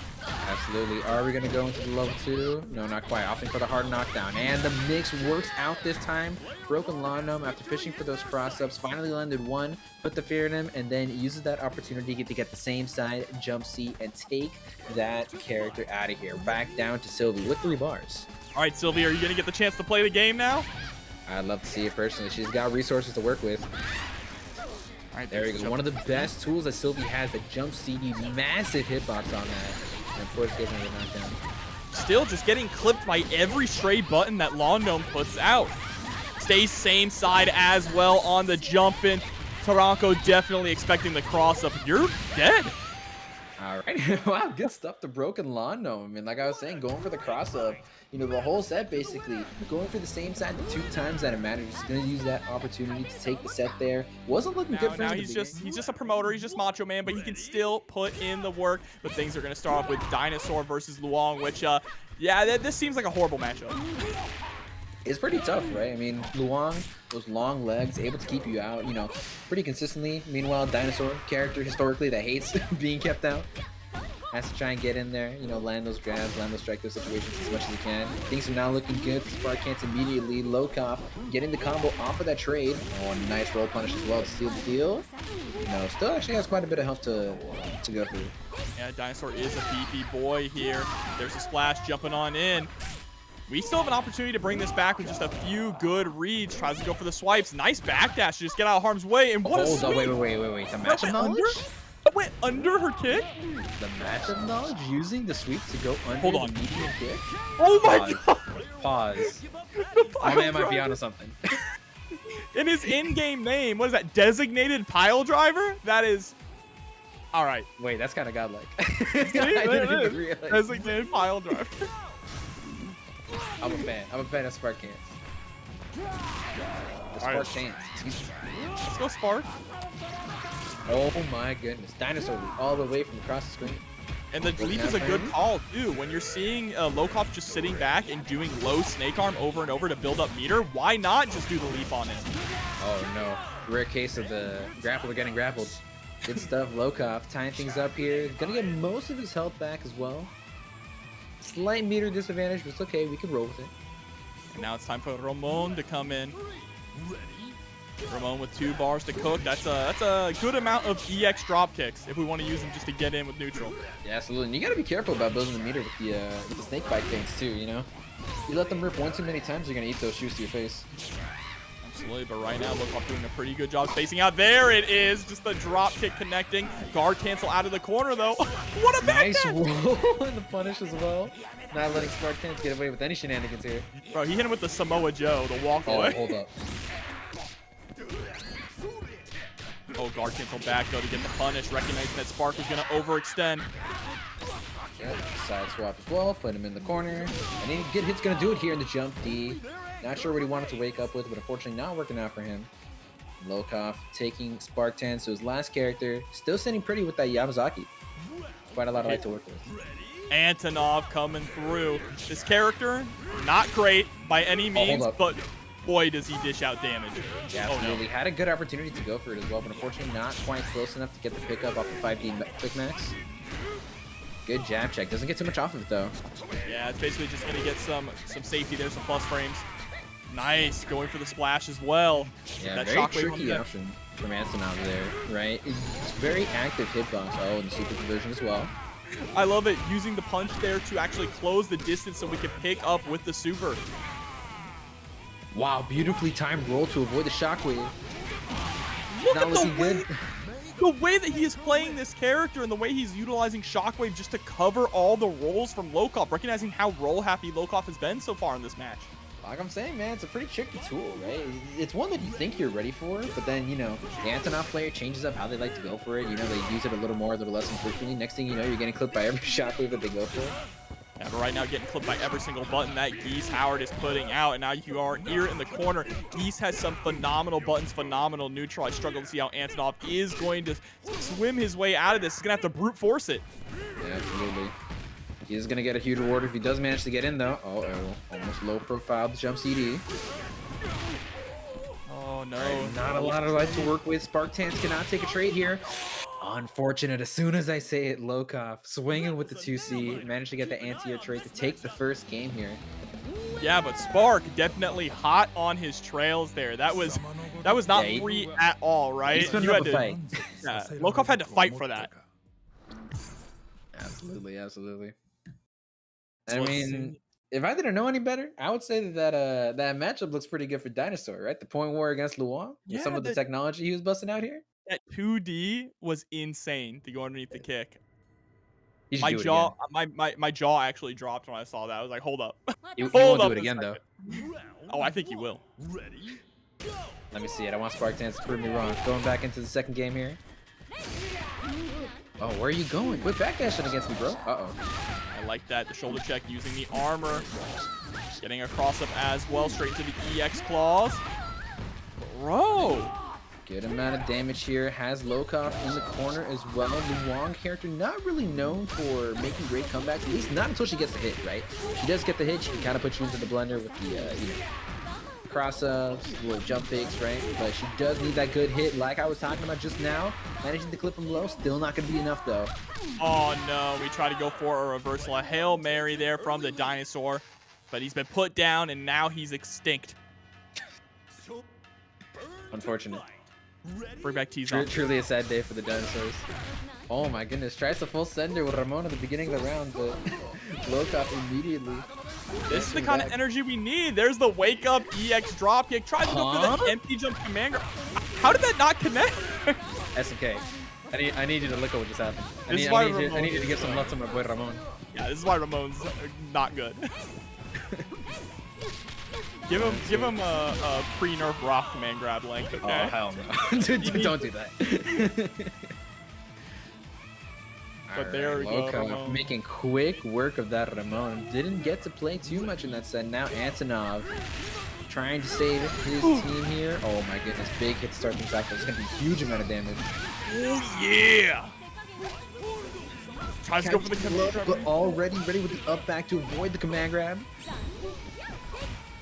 Absolutely. Are we going to go into the level 2? No, not quite. Opting for the hard knockdown. And the mix works out this time. BrokenLawnGnome, after fishing for those cross-ups, finally landed one, put the fear in him, and then uses that opportunity to get the same side, jump C, and take that character out of here. Back down to Sylvie with 3 bars. All right, Sylvie, are you going to get the chance to play the game now? I'd love to see it personally. She's got resources to work with. All right, there we go. One of the best tools that Sylvie has, the jump CD, massive hitbox on that. And of course, getting a knockdown. Still just getting clipped by every stray button that LawnGnome puts out. Stays same side as well on the jump in. Charanko definitely expecting the cross up. You're dead. All right. Wow, good stuff to BrokenLawnGnome. I mean, like I was saying, going for the cross up. The whole set basically going for the same side the 2 times that it mattered. He's going to use that opportunity to take the set there. Wasn't looking good for him. Now he's just a promoter. He's just Macho Man, but he can still put in the work. But things are going to start off with Dinosaur versus Luong, which, yeah, this seems like a horrible matchup. It's pretty tough, right? I mean, Luong, those long legs, able to keep you out, pretty consistently. Meanwhile, Dinosaur, character historically that hates being kept out. Has to try and get in there, land those grabs, land those strike those situations as much as he can. Things are now looking good for SparktanZX immediately. Lokof getting the combo off of that trade. Oh, nice roll punish as well to seal the deal. Still actually has quite a bit of health to go through. Yeah, Dinosaur is a beefy boy here. There's a splash jumping on in. We still have an opportunity to bring this back with just a few good reads. Tries to go for the swipes. Nice backdash to just get out of harm's way. And what a sweep. Wait. The matchup knowledge? That went under her kick? The matchup knowledge using the sweep to go under the medium kick? Oh my god! Pause. My man might be onto something. In his in-game name, what is that? Designated pile driver? That is... Alright. Wait, that's kind of godlike. I didn't even realize. Designated pile driver. I'm a fan. I'm a fan of SparktanZX. SparktanZX. Let's go Spark. Oh my goodness. Dinosaur all the way from across the screen. And the leap is a good call, too. When you're seeing Lokof just sitting back and doing low snake arm over and over to build up meter, why not just do the leap on him? Oh, no. Rare case of the grappler getting grappled. Good stuff, Lokof tying things up here. Gonna get most of his health back as well. Slight meter disadvantage, but it's okay. We can roll with it. And now it's time for Ramon to come in. Ramon with 2 bars to cook. That's a good amount of EX drop kicks if we want to use them just to get in with neutral. Yeah, absolutely. And you gotta be careful about building the meter with the snake bite things too. You know, you let them rip one too many times, you're gonna eat those shoes to your face. Absolutely, but right now Lokof doing a pretty good job spacing out. There it is, just the drop kick connecting. Guard cancel out of the corner though. What a nice roll in the punish as well. Not letting SparktanZ get away with any shenanigans here. Bro, he hit him with the Samoa Joe, the walk away. Oh, hold up. Oh, guard cancel back though to get the punish, recognizing that Spark was gonna overextend. Yep, side swap as well, put him in the corner. And any good hit's gonna do it here in the jump D. Not sure what he wanted to wake up with, but unfortunately not working out for him. Lokof taking SparktanZ to his last character. Still sitting pretty with that Yamazaki. Quite a lot of light to work with. Antonov coming through. This character, not great by any means, but boy does he dish out damage. Yeah, absolutely. Had a good opportunity to go for it as well, but unfortunately not quite close enough to get the pickup off the 5D quick max. Good jab check. Doesn't get too much off of it though. Yeah, it's basically just gonna get some safety there, some plus frames. Nice, going for the splash as well. Yeah, that very tricky option from Antonov there, right? It's very active hitbox. Oh, and the super conversion as well. I love it, using the punch there to actually close the distance so we can pick up with the super. Wow, beautifully timed roll to avoid the shockwave. Look at the way that he is playing this character and the way he's utilizing shockwave just to cover all the rolls from Lokof, recognizing how roll happy Lokof has been so far in this match. Like I'm saying, man, it's a pretty tricky tool, right? It's one that you think you're ready for, but then, you know, the Antonov player changes up how they like to go for it. You know, they use it a little more, a little less frequently. Next thing you know, you're getting clipped by every shockwave that they go for. Yeah, but right now getting clipped by every single button that Geese Howard is putting out, and now you are here in the corner. Geese has some phenomenal buttons, phenomenal neutral. I struggle to see how Antonov is going to swim his way out of this. He's going to have to brute force it. Yeah, absolutely. He is going to get a huge reward if he does manage to get in, though. Oh, almost low profile jump CD. Oh, no. Right, not a lot of life to work with. SparktanZ cannot take a trade here. Unfortunate. As soon as I say it, Lokof swinging with the 2C. Managed to get the anti-air trade to take the first game here. Yeah, but Spark definitely hot on his trails there. That was not free at all, right? You had to fight. Yeah, Lokof had to fight for that. Absolutely, absolutely. I mean, if I didn't know any better, I would say that that matchup looks pretty good for Dinosaur, right? The point war against Luong, with some of the technology he was busting out here. That 2D was insane to go underneath the kick. My jaw actually dropped when I saw that. I was like, hold up. You won't do it again, though. Oh, I think he will. Let me see it. I want SparktanZ to prove me wrong. Going back into the second game here. Oh, where are you going? Quit backdashing against me, bro. Uh-oh. I like that. The shoulder check using the armor. Getting a cross-up as well. Straight into the EX claws. Bro. Good amount of damage here. Has Lokof in the corner as well. Luong character not really known for making great comebacks. At least not until she gets the hit, right? She does get the hit. She can kind of put you into the blender with the, you know, cross-ups, little jump fakes, right? But she does need that good hit like I was talking about just now. Managing to clip him low. Still not going to be enough, though. Oh, no. We try to go for a reversal. A Hail Mary there from the Dinosaur. But he's been put down, and now he's extinct. Unfortunate. Bring back T-Zone. Truly a sad day for the Dinosaurs. Oh my goodness. Tries a full sender with Ramon at the beginning of the round, but Lokof immediately. This is the kind of energy we need. There's the wake up EX drop kick. Tries to go for the MP jump command. How did that not connect? SNK. I need you to look at what just happened. I need you to give some love to my boy Ramon. Yeah, this is why Ramon's not good. Give him a pre-nerf rock command grab length, okay? Oh, hell no. Don't do that. But there we go, Ramon. Making quick work of that Ramon. Didn't get to play too much in that set. Now Antonov trying to save his team here. Oh my goodness, big hit to start things off. There's going to be a huge amount of damage. Oh yeah! Tries to go for the command grab. But already ready with the up back to avoid the command grab.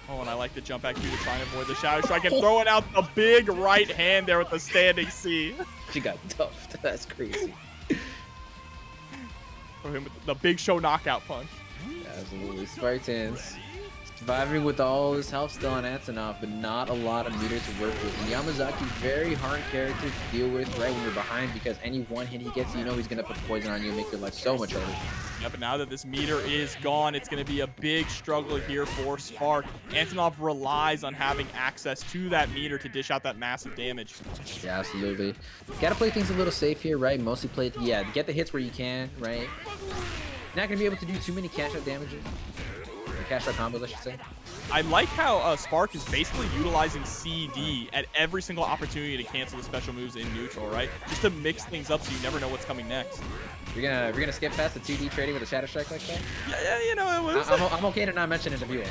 Oh, and I like the jump back to try and avoid the shadow strike and throwing out the big right hand there with the standing C. She got duffed. That's crazy. For him with the big show knockout punch. Absolutely. Spartans surviving with all this health still on Antonov, but not a lot of meter to work with. And Yamazaki, very hard character to deal with right when you're behind, because any one hit he gets, you know he's going to put poison on you and make your life so much harder. Yeah, but now that this meter is gone, it's going to be a big struggle here for Spark. Antonov relies on having access to that meter to dish out that massive damage. Yeah, absolutely. Gotta play things a little safe here, right? Mostly play, yeah, get the hits where you can, right? Not gonna be able to do too many cash out damages. Or cash out combos, I should say. I like how Spark is basically utilizing CD at every single opportunity to cancel the special moves in neutral, right? Just to mix things up so you never know what's coming next. We're gonna skip past the 2D trading with a Shadow Strike like that? Yeah, you know, it was... I'm okay to not mention it to viewers.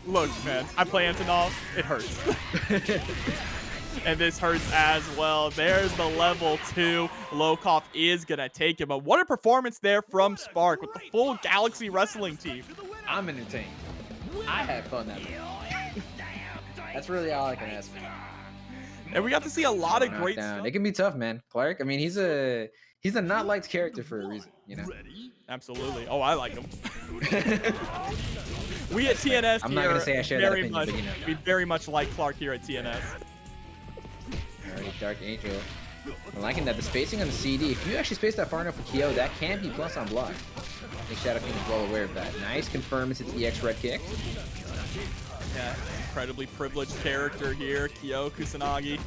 Look, man, I play Antonov. It hurts. And this hurts as well. There's the level 2. Lokof is going to take it. But what a performance there from Spark with the full Galaxy Wrestling team. I'm entertained. I had fun that day. That's really all I can ask for. And we got to see a lot of great stuff. It can be tough, man. Clark, I mean, he's a not liked character for a reason, you know? Absolutely. Oh, I like him. We at TNS I'm not going to say I share that opinion, but you know. We very much like Clark here at TNS. Alright, DarkAngel. I'm liking that. The spacing on the CD, if you actually space that far enough for Kyo, that can be plus on block. I think ShadowKing is well aware of that. Nice, confirm it's an EX red kick. Yeah, incredibly privileged character here, Kyo Kusanagi.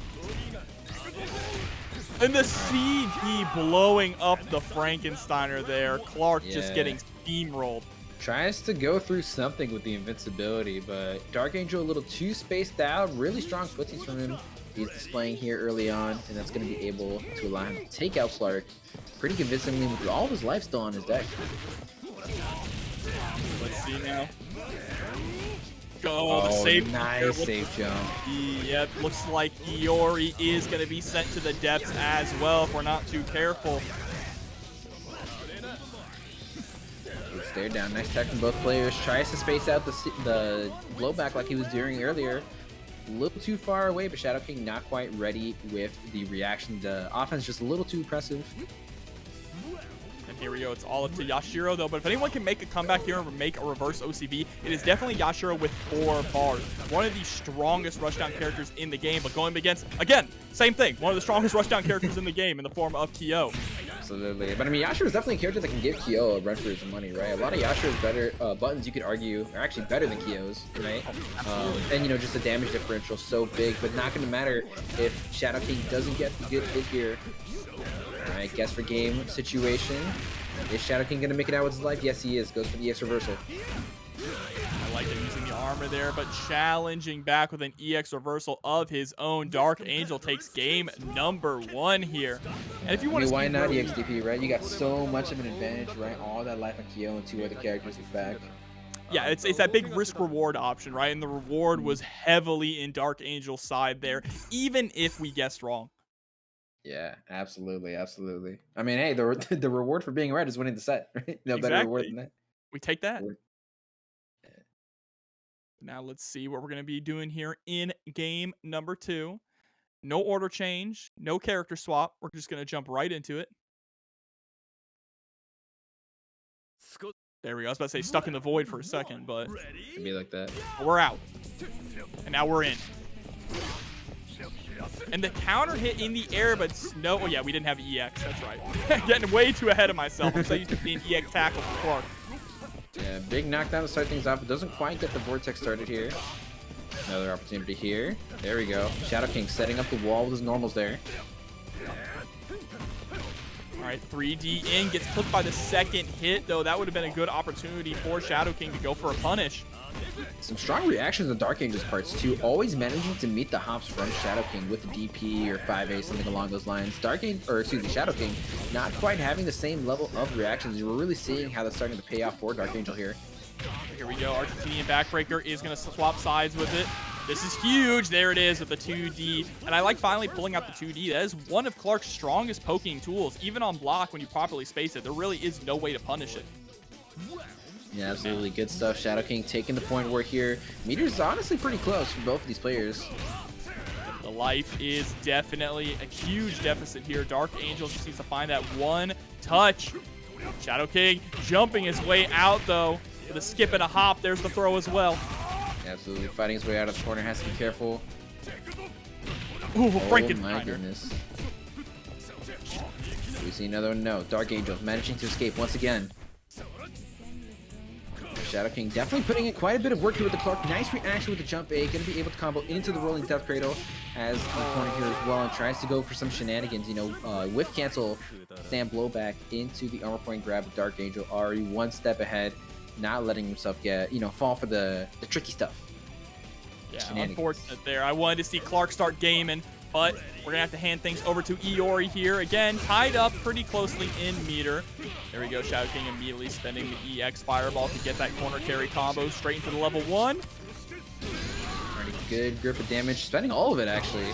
And the CD blowing up the Frankensteiner there. Clark just getting steamrolled. Tries to go through something with the invincibility, but DarkAngel a little too spaced out. Really strong footsies from him. He's displaying here early on, and that's going to be able to allow him to take out Clark pretty convincingly with all of his life still on his deck. Let's see now. Go, the safe. Nice safe jump. Yep, looks like Iori is going to be sent to the depths as well if we're not too careful. Stare down. Nice tech from both players. Tries to space out the blowback like he was doing earlier. A little too far away, but ShadowKing not quite ready with the reaction. The offense just a little too impressive. And here we go. It's all up to Yashiro, though. But if anyone can make a comeback here and make a reverse OCB, it is definitely Yashiro with 4 bars. One of the strongest rushdown characters in the game, but going against, again, same thing. One of the strongest rushdown characters in the game in the form of Kyo. Absolutely. But I mean, Yashiro is definitely a character that can give Kyo a run for his money, right? A lot of Yashiro's better buttons, you could argue, are actually better than Kyo's, right? And, you know, just the damage differential so big, but not going to matter if ShadowKing doesn't get the good hit here. All right, guess for game situation. Is ShadowKing going to make it out with his life? Yes, he is. Goes for the EX reversal. I like him using the armor there, but challenging back with an EX reversal of his own. DarkAngel takes game number 1 here. And if you want to, why not EXDP, right? You got so much of an advantage, right? All that life on Kyo and 2 other characters in fact. Yeah, it's that big risk-reward option, right? And the reward was heavily in DarkAngel's side there, even if we guessed wrong. Yeah, absolutely, absolutely. I mean, hey, the reward for being right is winning the set, right? No better reward than that. We take that. Now let's see what we're going to be doing here in game number 2. No order change, no character swap. We're just going to jump right into it. There we go. I was about to say stuck in the void for a second, but it'd be like that. We're out. And now we're in. And the counter hit in the air, but no. Oh, yeah, we didn't have EX. That's right. Getting way too ahead of myself. I'm so used to seeing EX tackle from Clark. Yeah, big knockdown to start things off. It doesn't quite get the vortex started here. Another opportunity here. There we go. ShadowKing setting up the wall with his normals there. All right, 3D in. Gets clipped by the second hit, though. That would have been a good opportunity for ShadowKing to go for a punish. Some strong reactions on DarkAngel's parts, too. Always managing to meet the hops from ShadowKing with the DP or 5A, something along those lines. ShadowKing not quite having the same level of reactions. We're really seeing how that's starting to pay off for DarkAngel here. Here we go. Argentinian backbreaker is going to swap sides with it. This is huge. There it is with the 2D. And I like finally pulling out the 2D. That is one of Clark's strongest poking tools. Even on block, when you properly space it, there really is no way to punish it. Yeah, absolutely. Good stuff. ShadowKing taking the point where here. Meter's honestly pretty close for both of these players. The life is definitely a huge deficit here. DarkAngel just needs to find that one touch. ShadowKing jumping his way out, though. With a skip and a hop, there's the throw as well. Absolutely. Fighting his way out of the corner. Has to be careful. Ooh, oh my goodness. Do we see another one? No. DarkAngel managing to escape once again. ShadowKing definitely putting in quite a bit of work here with the Clark. Nice reaction with the jump A. Going to be able to combo into the rolling death cradle as the corner here as well, and tries to go for some shenanigans. You know, whiff cancel, stand blowback into the armor point grab with DarkAngel. Already one step ahead, not letting himself get, you know, fall for the tricky stuff. Yeah, unfortunate there. I wanted to see Clark start gaming, but we're going to have to hand things over to Iori here. Again, tied up pretty closely in meter. There we go. ShadowKing immediately spending the EX Fireball to get that corner carry combo straight into the level 1. Pretty good grip of damage. Spending all of it, actually.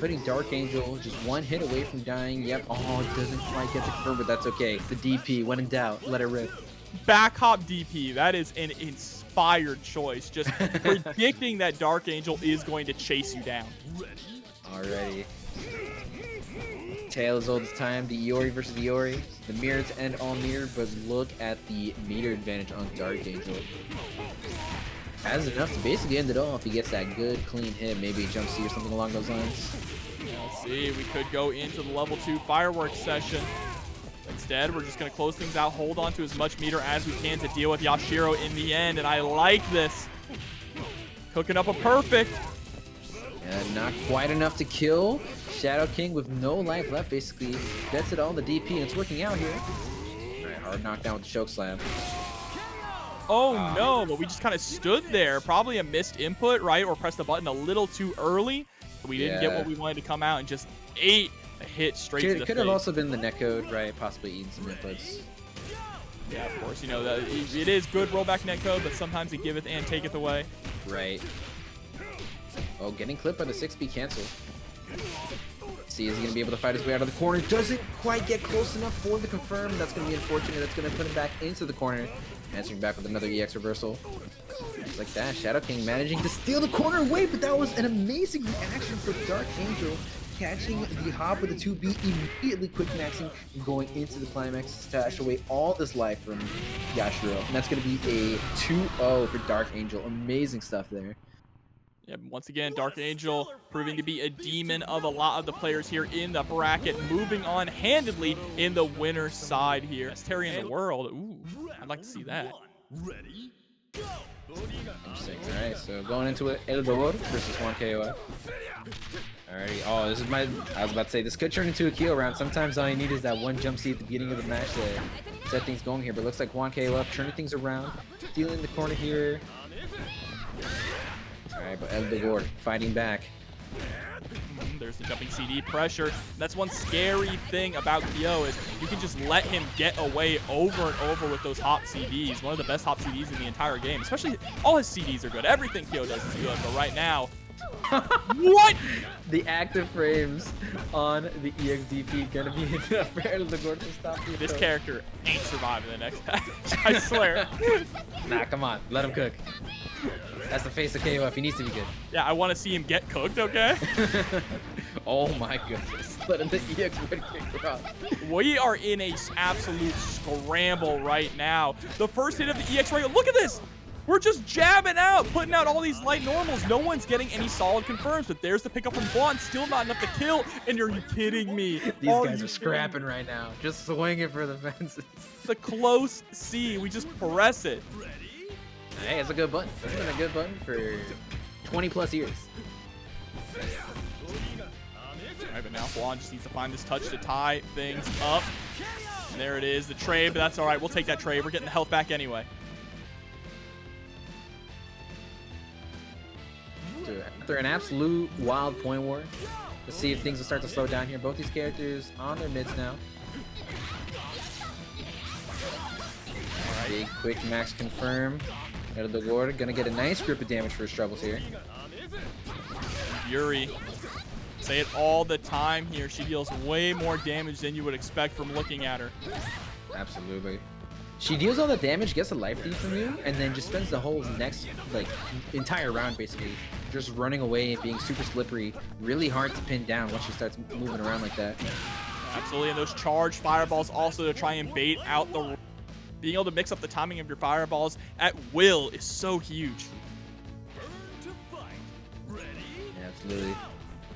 Putting DarkAngel just one hit away from dying. Yep. Oh, it doesn't quite get the confirm, but that's okay. The DP, when in doubt, let it rip. Back hop DP. That is an inspired choice. Just predicting that DarkAngel is going to chase you down. Alrighty. Tale as old as time. The Iori versus Iori. The mirror to end all mirror, but look at the meter advantage on DarkAngel. Has enough to basically end it off. He gets that good, clean hit. Maybe a jump C or something along those lines. Let's see. We could go into the level 2 fireworks session. Instead, we're just going to close things out, hold on to as much meter as we can to deal with Yashiro in the end, and I like this. Cooking up a perfect. And not quite enough to kill. ShadowKing with no life left, basically gets it all in the DP, and it's working out here. Alright, hard knockdown with the choke slam. Oh no, but we just kind of stood there. Probably a missed input, right? Or pressed the button a little too early. We didn't get what we wanted to come out, and just ate a hit straight to the face. Could have also been the netcode, right? Possibly eating some inputs. Yeah, of course. You know, it is good rollback netcode, but sometimes they giveth and taketh away. Right. Oh, getting clipped by the 6B cancel. See, is he going to be able to fight his way out of the corner? Doesn't quite get close enough for the confirm. That's going to be unfortunate. That's going to put him back into the corner. Answering back with another EX reversal. Just like that, ShadowKing managing to steal the corner away, but that was an amazing reaction for DarkAngel. Catching the hop with the 2B, immediately quick maxing and going into the climax to stash away all this life from Yashiro. And that's going to be a 2-0 for DarkAngel. Amazing stuff there. Yeah, once again, DarkAngel proving to be a demon of a lot of the players here in the bracket, moving on handedly in the winner's side here. Best Terry in the world. Ooh, I'd like to see that. Interesting. All right, so going into it, Dogor versus Juan KOF. Alrighty. Oh, this is my. I was about to say this could turn into a KO round. Sometimes all you need is that one jump seat at the beginning of the match to set things going here. But it looks like Juan KOF turning things around, stealing the corner here. Alright, but Dogor fighting back. There's the jumping CD pressure. That's one scary thing about Kyo is you can just let him get away over and over with those hop CDs. One of the best hop CDs in the entire game. Especially all his CDs are good. Everything Kyo does is good. But right now, what? The active frames on the EXDP gonna be enough for Dogor to stop the This character ain't surviving the next patch. I swear. Nah, come on. Let him cook. That's the face of KOF. He needs to be good. Yeah, I want to see him get cooked, okay? Oh my goodness. Let him the EX red kick rock. We are in a absolute scramble right now. The first hit of the EX ray. Look at this. We're just jabbing out, putting out all these light normals. No one's getting any solid confirms, but there's the pickup from Vaughn. Still not enough to kill. And are you kidding me? These guys are scrapping right now. Just swinging for the fences. The close C. We just press it. Hey, it's a good button. It's been a good button for 20 plus years. Alright, but now Juan just needs to find this touch to tie things up. And there it is, the trade, but that's alright. We'll take that trade. We're getting the health back anyway. After an absolute wild point war, let's see if things will start to slow down here. Both these characters on their mids now. Big quick max confirm. Dogor gonna get a nice grip of damage for his troubles here. Yuri, say it all the time here. She deals way more damage than you would expect from looking at her. Absolutely. She deals all the damage, gets a life lead from you, and then just spends the whole next, like, entire round, basically, just running away and being super slippery. Really hard to pin down once she starts moving around like that. Absolutely, and those charged fireballs also to try and bait out the... Being able to mix up the timing of your fireballs at will is so huge. Yeah, absolutely.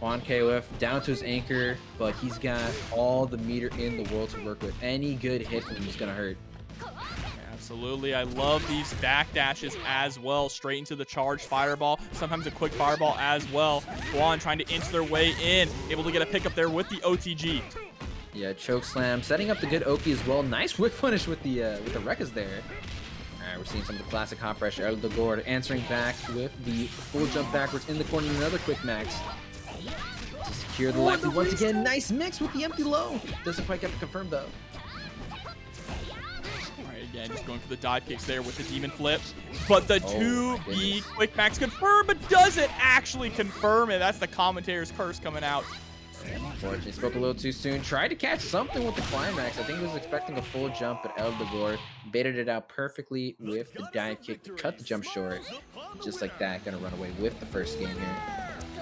Juan KOF down to his anchor, but he's got all the meter in the world to work with. Any good hit from him is going to hurt. Absolutely. I love these backdashes as well. Straight into the charged fireball. Sometimes a quick fireball as well. Juan trying to inch their way in. Able to get a pickup there with the OTG. Yeah, choke slam. Setting up the good Oki as well. Nice whip punish with the Rekkas there. Alright, we're seeing some of the classic hot pressure. Dogor answering back with the full jump backwards in the corner. Another quick max. To secure the life lead once again. Nice mix with the empty low. Doesn't quite get to confirm though. Again, just going for the dive kicks there with the demon flip. But the 2B quick max confirm, but does it actually confirm it? That's the commentator's curse coming out. Unfortunately, spoke a little too soon. Tried to catch something with the climax. I think he was expecting a full jump, but Dogor baited it out perfectly with the dive kick to cut the jump short. Just like that, gonna run away with the first game here.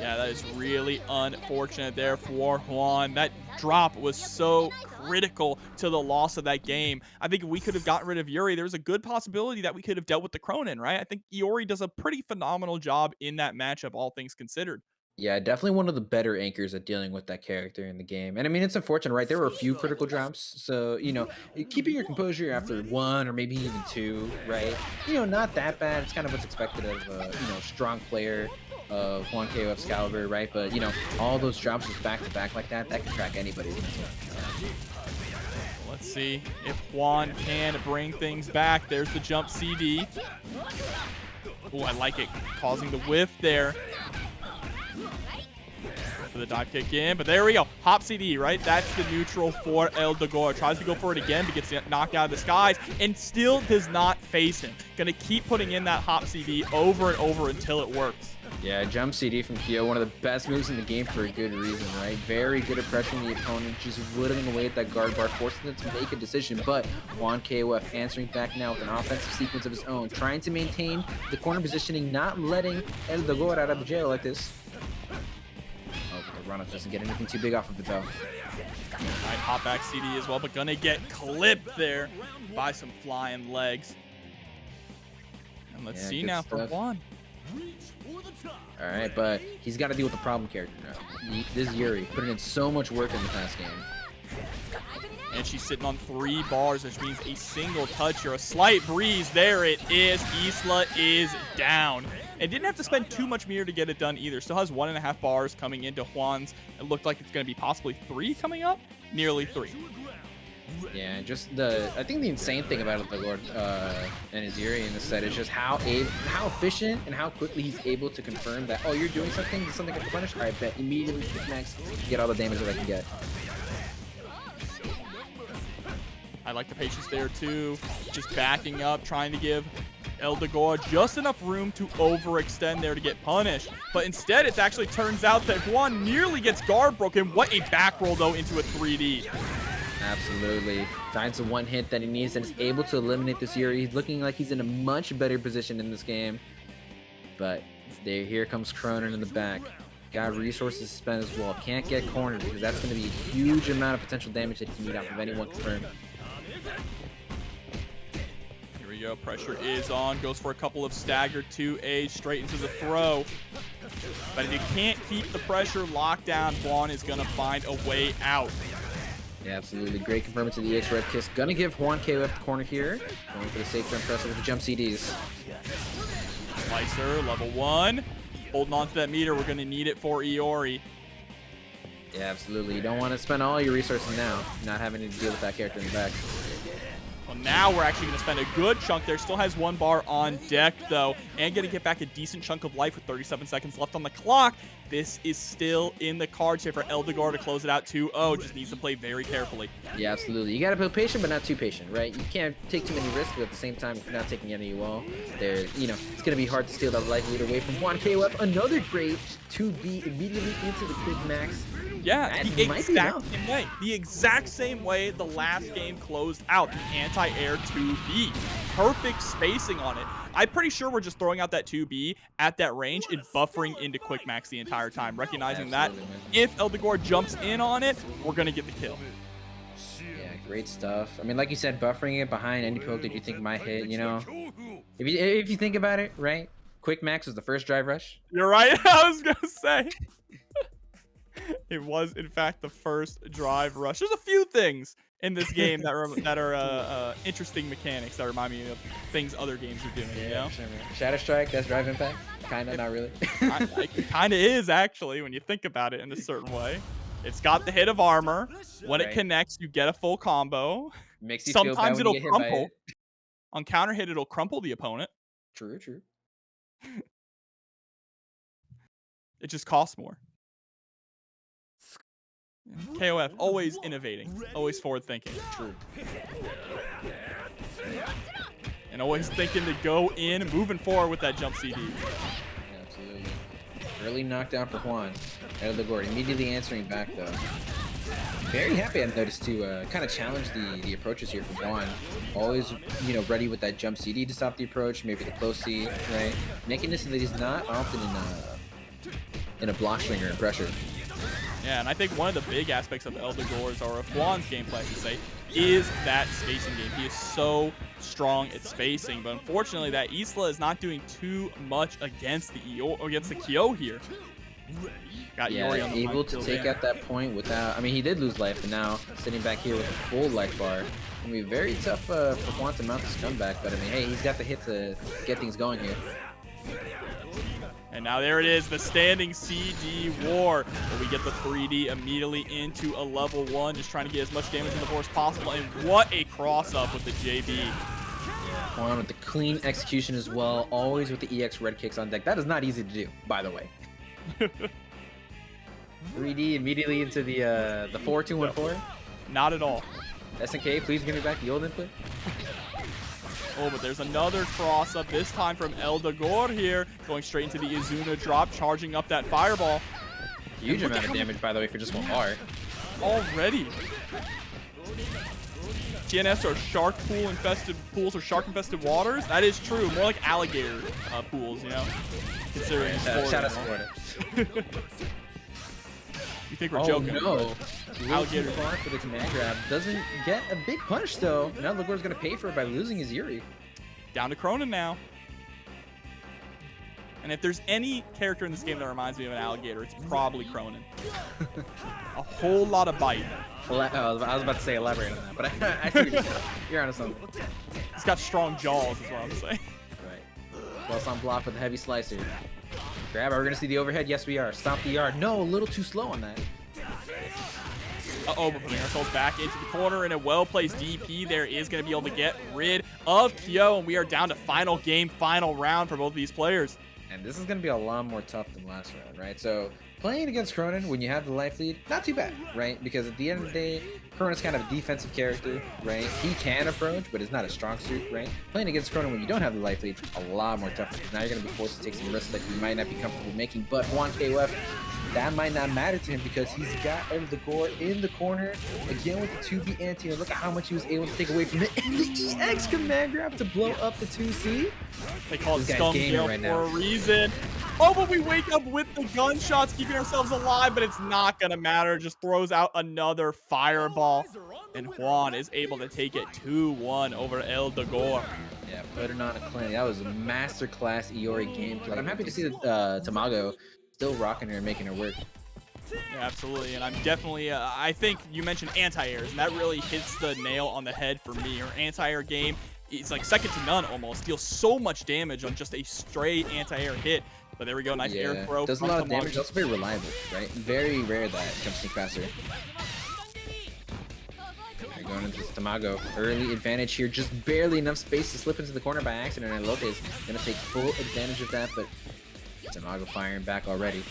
Yeah, that is really unfortunate there for Juan. That drop was so critical to the loss of that game. I think if we could have gotten rid of Yuri, there's a good possibility that we could have dealt with the Krohnen, right? I think Iori does a pretty phenomenal job in that matchup, all things considered. Yeah, definitely one of the better anchors at dealing with that character in the game. And I mean, it's unfortunate, right? There were a few critical drops. So, you know, keeping your composure after one or maybe even two, right? You know, not that bad. It's kind of what's expected of a, you know, strong player of Juan KOF's caliber, right? But, you know, all those drops just back to back like that, that can crack anybody. Let's see if Juan can bring things back. There's the jump CD. Oh, I like it. Causing the whiff there. For the dive kick in, but there we go. Hop CD, right? That's the neutral for Dogor. Tries to go for it again, but gets knocked out of the skies and still does not face him. Gonna keep putting in that hop CD over and over until it works. Yeah, jump CD from Kyo, one of the best moves in the game for a good reason, right? Very good at pressuring the opponent, just whittling away at that guard bar, forcing them to make a decision. But Juan KOF answering back now with an offensive sequence of his own, trying to maintain the corner positioning, not letting Dogor out of the jail like this. Oh, the run-up doesn't get anything too big off of it, though. Alright, hop back CD as well, but gonna get clipped there by some flying legs. And let's see now for Juan. All right, but he's got to deal with the problem character now. This Yuri putting in so much work in the past game. And she's sitting on 3 bars, which means a single touch or a slight breeze. There it is. Isla is down. And didn't have to spend too much meter to get it done either. Still has 1.5 bars coming into Juan's. It looked like it's going to be possibly 3 coming up. Nearly 3. Yeah, just I think the insane thing about Dogor and his Yuri in this set is just how efficient and how quickly he's able to confirm that, oh, you're doing something, something gets punished, I bet immediately next get all the damage that I can get. I like the patience there too. Just backing up, trying to give Dogor just enough room to overextend there to get punished. But instead, it actually turns out that Juan nearly gets guard broken. What a back roll, though, into a 3D. Absolutely. Finds the one hit that he needs and is able to eliminate this Yuri. He's looking like he's in a much better position in this game. But here comes Krohnen in the back. Got resources to spend as well. Can't get cornered because that's going to be a huge amount of potential damage that he can meet off of anyone confirmed. Here we go. Pressure is on. Goes for a couple of staggered 2As straight into the throw. But if you can't keep the pressure locked down, Juan is going to find a way out. Yeah, absolutely. Great confirmation to the EX Red Kiss. Gonna give Juan KOF the corner here. Going for the safe jump presser with the jump CDs. Slicer, level 1. Holding on to that meter. We're going to need it for Iori. Yeah, absolutely. You don't want to spend all your resources now, not having to deal with that character in the back. Well, now we're actually going to spend a good chunk there. Still has 1 bar on deck, though, and going to get back a decent chunk of life with 37 seconds left on the clock. This is still in the cards here for Dogor to close it out 2-0. Just needs to play very carefully. Yeah, absolutely. You got to be patient, but not too patient, right? You can't take too many risks, but at the same time, if you're not taking any, you will. There, you know, it's going to be hard to steal that life lead away from Juan KOF. Another great 2B immediately into the quick max. Yeah, That the might be exact enough. same way. The exact same way the last game closed out. The anti-air 2B. Perfect spacing on it. I'm pretty sure we're just throwing out that 2B at that range and buffering into quick max the entire time, recognizing that if Dogor jumps in on it, we're going to get the kill. Yeah, great stuff. I mean, like you said, buffering it behind any poke that you think might hit, you know. If you think about it, right? Quick max was the first drive rush. You're right. I was going to say. It was, in fact, the first drive rush. There's a few things in this game that are interesting mechanics that remind me of things other games are doing, you know? Sure, man. Shadow Strike, that's drive impact? Kinda, not really. It kind of is, actually, when you think about it in a certain way. It's got the hit of armor. When it connects, you get a full combo. Makes you feel bad Sometimes when you it'll get hit by crumple. it. On counter hit, it'll crumple the opponent. True, true. It just costs more. KOF, always innovating, always forward thinking. True. And always thinking to go in, moving forward with that jump CD. Yeah, absolutely. Early knockdown for Juan. Dogor immediately answering back though. Very happy, I've noticed, to kind of challenge the approaches here from Juan. Always, you know, ready with that jump CD to stop the approach, maybe the close C, right? Making this so that he's not often in a block stringer and pressure. Yeah, and I think one of the big aspects of Dogor's, or of Juan's gameplay, I should say, is that spacing game. He is so strong at spacing, but unfortunately, that Isla is not doing too much against the Kyo here. Got Iori on the able to take out that point without. I mean, he did lose life, but now sitting back here with a full life bar. It's gonna be very tough for Juan to mount this comeback, but I mean, hey, he's got the hit to get things going here. And now there it is, the standing CD war, where we get the 3D immediately into a level 1, just trying to get as much damage in the board as possible. And what a cross-up with the JB. Juan with the clean execution as well, always with the EX red kicks on deck. That is not easy to do, by the way. 3D immediately into the 4-2-1-4. Not at all. SNK, please give me back the old input. Oh, but there's another cross-up, this time from Dogor here, going straight into the Izuna drop, charging up that fireball. Huge amount of damage, by the way, for just 1 bar. Already. TNS are shark pool-infested pools or shark-infested waters? That is true. More like alligator pools, you know? Considering Shout out Florida. You think we're joking? No. Alligator far for the command grab. Doesn't get a big punish though. Now Dogor's gonna pay for it by losing his Yuri. Down to Krohnen now. And if there's any character in this game that reminds me of an alligator, it's probably Krohnen. A whole lot of bite. I was about to say elaborate on that, but I see what you're saying. You're onto something. He's got strong jaws, is what I'm saying. Right. Well, on block with a heavy slicer. Grab, are we gonna see the overhead? Yes, we are. Stomp the yard. No, a little too slow on that. Uh-oh, we're putting ourselves back into the corner, and a well-placed DP there is going to be able to get rid of Kyo, and we are down to final game, final round for both of these players. And this is going to be a lot more tough than last round, right? So playing against Krohnen when you have the life lead, not too bad, right? Because at the end of the day, Krohnen's kind of a defensive character, right? He can approach, but it's not a strong suit, right? Playing against Krohnen when you don't have the life lead, a lot more tough, because now you're going to be forced to take some risks that you might not be comfortable making. But Juan KOF, that might not matter to him because he's got Dogor in the corner again with the 2B anti. And look at how much he was able to take away from it. And the EX command grab to blow up the 2C. They call it Scum Gale for a reason. Oh, but we wake up with the gunshots, keeping ourselves alive, but it's not going to matter. Just throws out another fireball. And Juan is able to take it 2-1 over Dogor. Yeah, put it on a clinic. That was a masterclass Iori gameplay. But I'm happy to see that Tamago still rocking her and making her work. Yeah, absolutely. And I'm definitely, I think you mentioned anti-airs, and that really hits the nail on the head for me. Her anti-air game, it's like second to none almost. Deals so much damage on just a straight anti-air hit. But there we go, nice air throw. Does a lot of damage, also very reliable, right? Very rare that it comes to faster. There Alright, going into Tamago. Early advantage here, just barely enough space to slip into the corner by accident, and Elotes gonna take full advantage of that, but Tamago firing back already.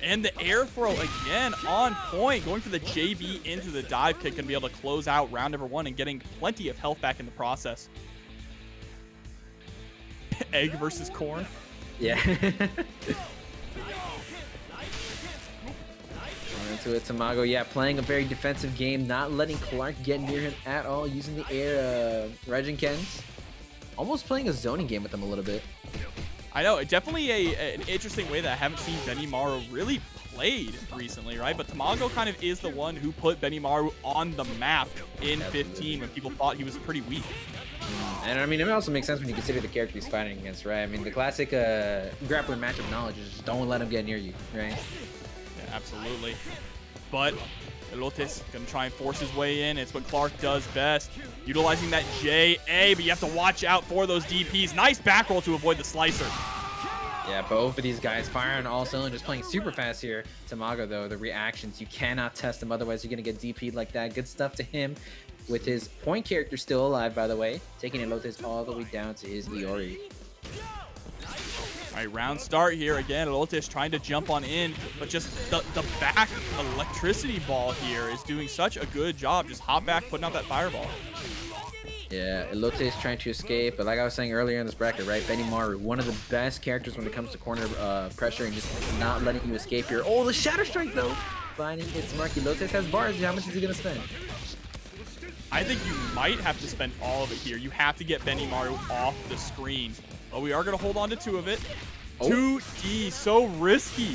And the air throw again on point, going for the JV into the dive kick, and be able to close out round number 1 and getting plenty of health back in the process. Egg versus corn. Yeah. Into it, Tamago, yeah, playing a very defensive game, not letting Clark get near him at all, using the air Ragenkens. Almost playing a zoning game with him a little bit. I know, definitely an interesting way that I haven't seen Benimaru really played recently, right? But Tamago kind of is the one who put Benimaru on the map in 15 when people thought he was pretty weak. And I mean, it also makes sense when you consider the character he's fighting against, right? I mean, the classic grappler matchup knowledge is just don't let him get near you, right? Yeah, absolutely. But Elotes gonna try and force his way in. It's what Clark does best, utilizing that JA, but you have to watch out for those DPs. Nice back roll to avoid the slicer. Yeah, both of these guys firing all cylinders, playing super fast here. Tamago, though, the reactions, you cannot test them, otherwise you're gonna get DP'd like that. Good stuff to him. With his point character still alive, by the way, taking Elotes all the way down to his Iori. All right, round start here again. Elotes trying to jump on in, but just the back electricity ball here is doing such a good job. Just hop back, putting out that fireball. Yeah, Elotes trying to escape, but like I was saying earlier in this bracket, right? Benimaru, one of the best characters when it comes to corner pressure and just not letting you escape here. Oh, the Shatter Strike, though! Finding its mark. Elotes has bars. How much is he going to spend? I think you might have to spend all of it here. You have to get Benimaru off the screen. But we are going to hold on to 2 of it. Oh. 2D, so risky.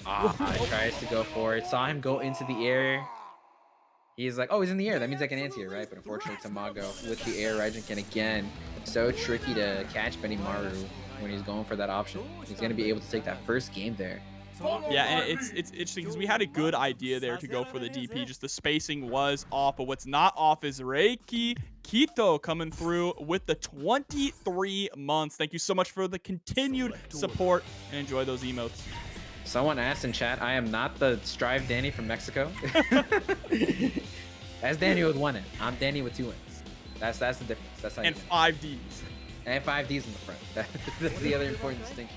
Tries to go for it. Saw him go into the air. He's like, oh, he's in the air. That means I can anti-air, right? But unfortunately, Tamago with the air Ragenkens again. So tricky to catch Benimaru when he's going for that option. He's going to be able to take that first game there. Yeah, and it's interesting because we had a good idea there to go for the DP. Just the spacing was off, but what's not off is Reiki Kito coming through with the 23 months. Thank you so much for the continued support, and enjoy those emotes. Someone asked in chat, I am not the Strive Danny from Mexico. That's Danny with 1 N. I'm Danny with 2 N's. That's the difference. That's how. And 5 Ds. And 5 Ds in the front. That's the other important distinction.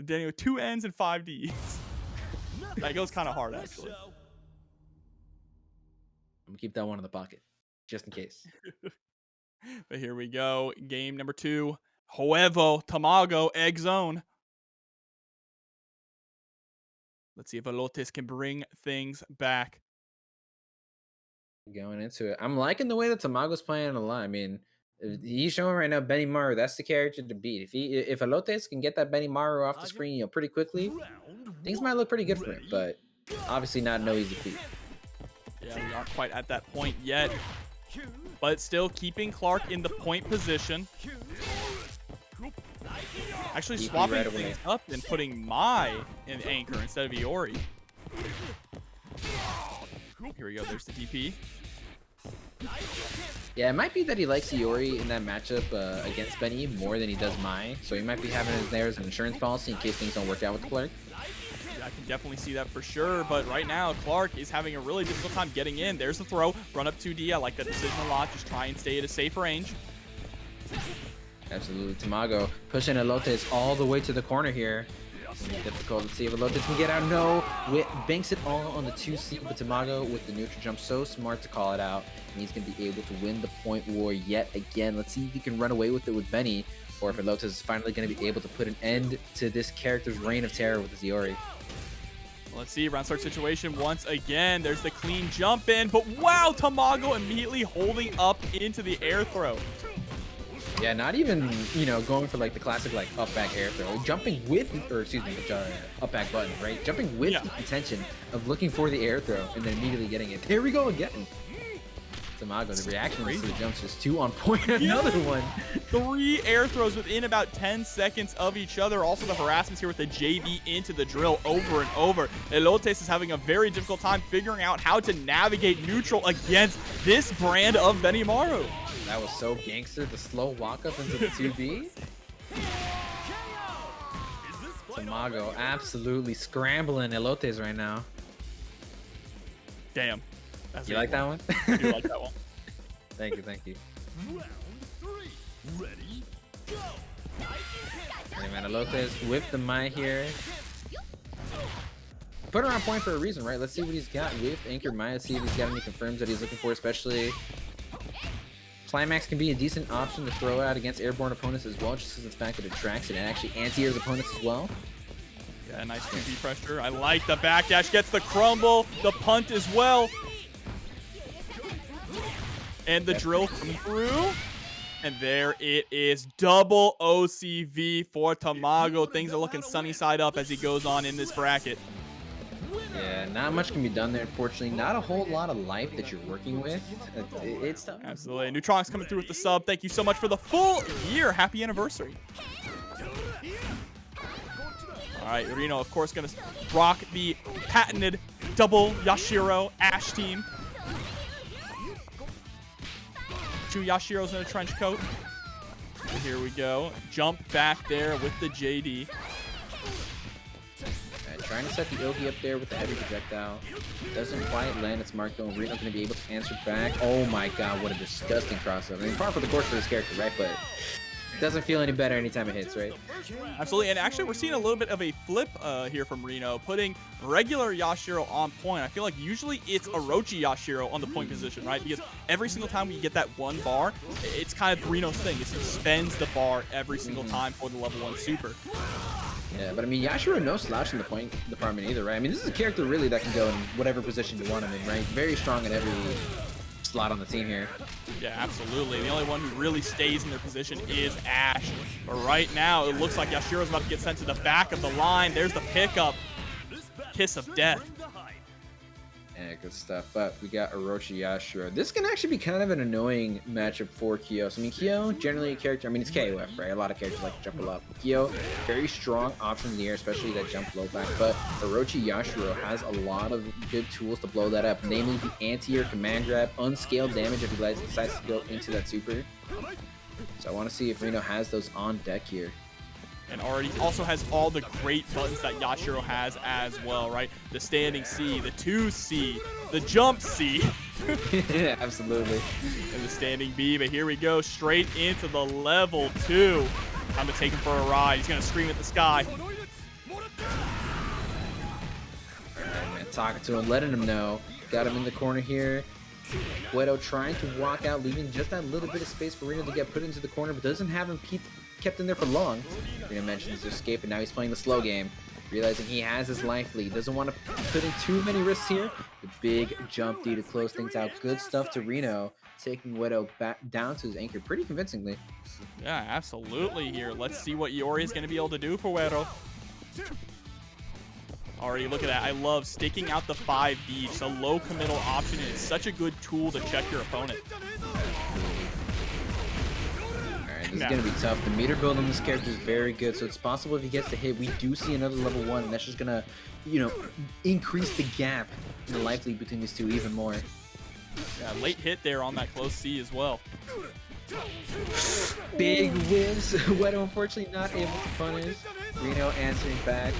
Danny with 2 N's and 5 Ds. That goes kind of hard, actually. I'm gonna keep that one in the pocket, just in case. But here we go. Game number 2. Huevo, Tamago, Egg Zone. Let's see if Elotes can bring things back. Going into it. I'm liking the way that Tamago's playing a lot. I mean, he's showing right now Benimaru, that's the character to beat. If Elotes can get that Benimaru off the screen, pretty quickly, things might look pretty good for him, but obviously not no easy feat. Yeah, we aren't quite at that point yet, but still keeping Clark in the point position. Actually swapping things up and putting Mai in anchor instead of Iori. Here we go, there's the DP. Yeah, it might be that he likes Iori in that matchup against Benny more than he does Mai, so he might be having it there as an insurance policy in case things don't work out with Clark. Yeah, I can definitely see that for sure, but right now Clark is having a really difficult time getting in. There's the throw, run up 2D. I like that decision a lot. Just try and stay at a safe range. Absolutely. Tamago pushing Elotes all the way to the corner here. Difficult to see if Elotes can get out. No, banks it all on the 2C, but Tamago with the neutral jump, so smart to call it out. And he's going to be able to win the point war yet again. Let's see if he can run away with it with Benny, or if Elotes is finally going to be able to put an end to this character's reign of terror with his Iori. Let's see, round start situation once again. There's the clean jump in, but wow, Tamago immediately holding up into the air throw. Yeah, not even, going for like the classic like up back air throw. Jumping with, or excuse me, up back button, right? Jumping with the intention of looking for the air throw and then immediately getting it. There we go again. Tamago, the reaction to the jumps is 2 on point. Another one. 3 air throws within about 10 seconds of each other. Also the harassments here with the JV into the drill over and over. Elotes is having a very difficult time figuring out how to navigate neutral against this brand of Benimaru. That was so gangster, the slow walk up into the 2B. Tamago absolutely scrambling Elotes right now. Damn. That's You like that one? I do like that one. Thank you, thank you. Alright, man, Elotes with the Mai here. Put her on point for a reason, right? Let's see what he's got with Anchor Maya, see if he's got any confirms that he's looking for, especially Climax can be a decent option to throw out against airborne opponents as well, just because of the fact that it tracks and actually anti-airs opponents as well. Yeah, nice 2B pressure. I like the backdash. Gets the crumble, the punt as well. And the drill come through. And there it is. Double OCV for Tamago. Things are looking sunny side up as he goes on in this bracket. Yeah, not much can be done there, unfortunately. Not a whole lot of life that you're working with. It's tough. Absolutely. Neutronix coming through with the sub. Thank you so much for the full year. Happy anniversary. All right, Rino, of course, going to rock the patented double Yashiro Ash team. Two Yashiros in a trench coat. So here we go. Jump back there with the JD. Trying to set the Ilgi up there with the heavy projectile. Doesn't quite land its mark though. Rino going to be able to answer back. Oh my god, what a disgusting crossover. I mean, par for the course for this character, right? But it doesn't feel any better anytime it hits, right? Absolutely, and actually we're seeing a little bit of a flip here from Rino, putting regular Yashiro on point. I feel like usually it's Orochi Yashiro on the point position, right? Because every single time you get that one bar, it's kind of Rino's thing. He spends the bar every single time for the level 1 super. Yeah, but I mean, Yashiro no slouch in the point department either, right? I mean, this is a character really that can go in whatever position you want him in, right? Very strong in every slot on the team here. Yeah, absolutely. The only one who really stays in their position is Ash. But right now, it looks like Yashiro's about to get sent to the back of the line. There's the pickup. Kiss of death. Yeah, good stuff. But we got Orochi Yashiro. This can actually be kind of an annoying matchup for Kyo. So, I mean, Kyo, generally a character, I mean, it's KOF, right? A lot of characters like to jump a lot. Kyo, very strong option in the air, especially that jump blow back. But Orochi Yashiro has a lot of good tools to blow that up, namely the anti-air command grab, unscaled damage if he decides to go into that super. So I want to see if Rino has those on deck here. And already also has all the great buttons that Yashiro has as well, right? The standing C, the 2C, the jump C. Yeah, absolutely. And the standing B, but here we go, straight into the level 2. Time to take him for a ride. He's going to scream at the sky. Alright, man, talking to him, letting him know. Got him in the corner here. Wero trying to walk out, leaving just that little bit of space for Rino to get put into the corner, but doesn't have him kept in there for long. Rino mentions his escape, and now he's playing the slow game, realizing he has his life lead. Doesn't want to put in too many risks here. The big jump D to close things out. Good stuff to Rino, taking Wero back down to his anchor pretty convincingly. Yeah, absolutely here. Let's see what Iori is going to be able to do for Wero. Already, look at that. I love sticking out the 5B. Just a low committal option, and it's such a good tool to check your opponent. This is going to be tough. The meter build on this character is very good, so it's possible if he gets the hit, we do see another level 1, and that's just going to, you know, increase the gap in the life lead between these two even more. Yeah, late hit there on that close C as well. Big whiffs. Wero unfortunately not able to punish. Rino answering back.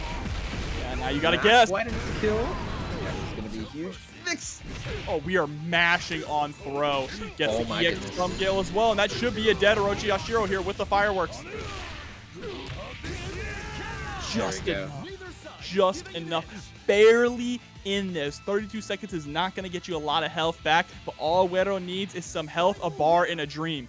Yeah, now you got to guess. Why did it kill? Yeah, this is going to be a huge fix. Oh, we are mashing on throw. Gets the EX goodness. from Gale as well, and that should be a dead Orochi Yashiro here with the fireworks. Just enough. Just enough. Barely in this. 32 seconds is not going to get you a lot of health back, but all Wero needs is some health, a bar, and a dream.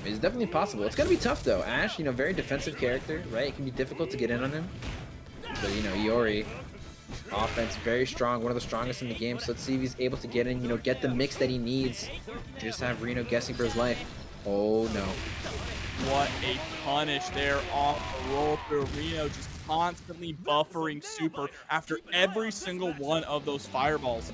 It's definitely possible. It's going to be tough, though. Ash, you know, very defensive character, right? It can be difficult to get in on him. But, you know, Iori, offense, very strong, one of the strongest in the game. So let's see if he's able to get in, you know, get the mix that he needs. Just have Rino guessing for his life. Oh, no. What a punish there off the roll for Rino, just constantly buffering super after every single one of those fireballs.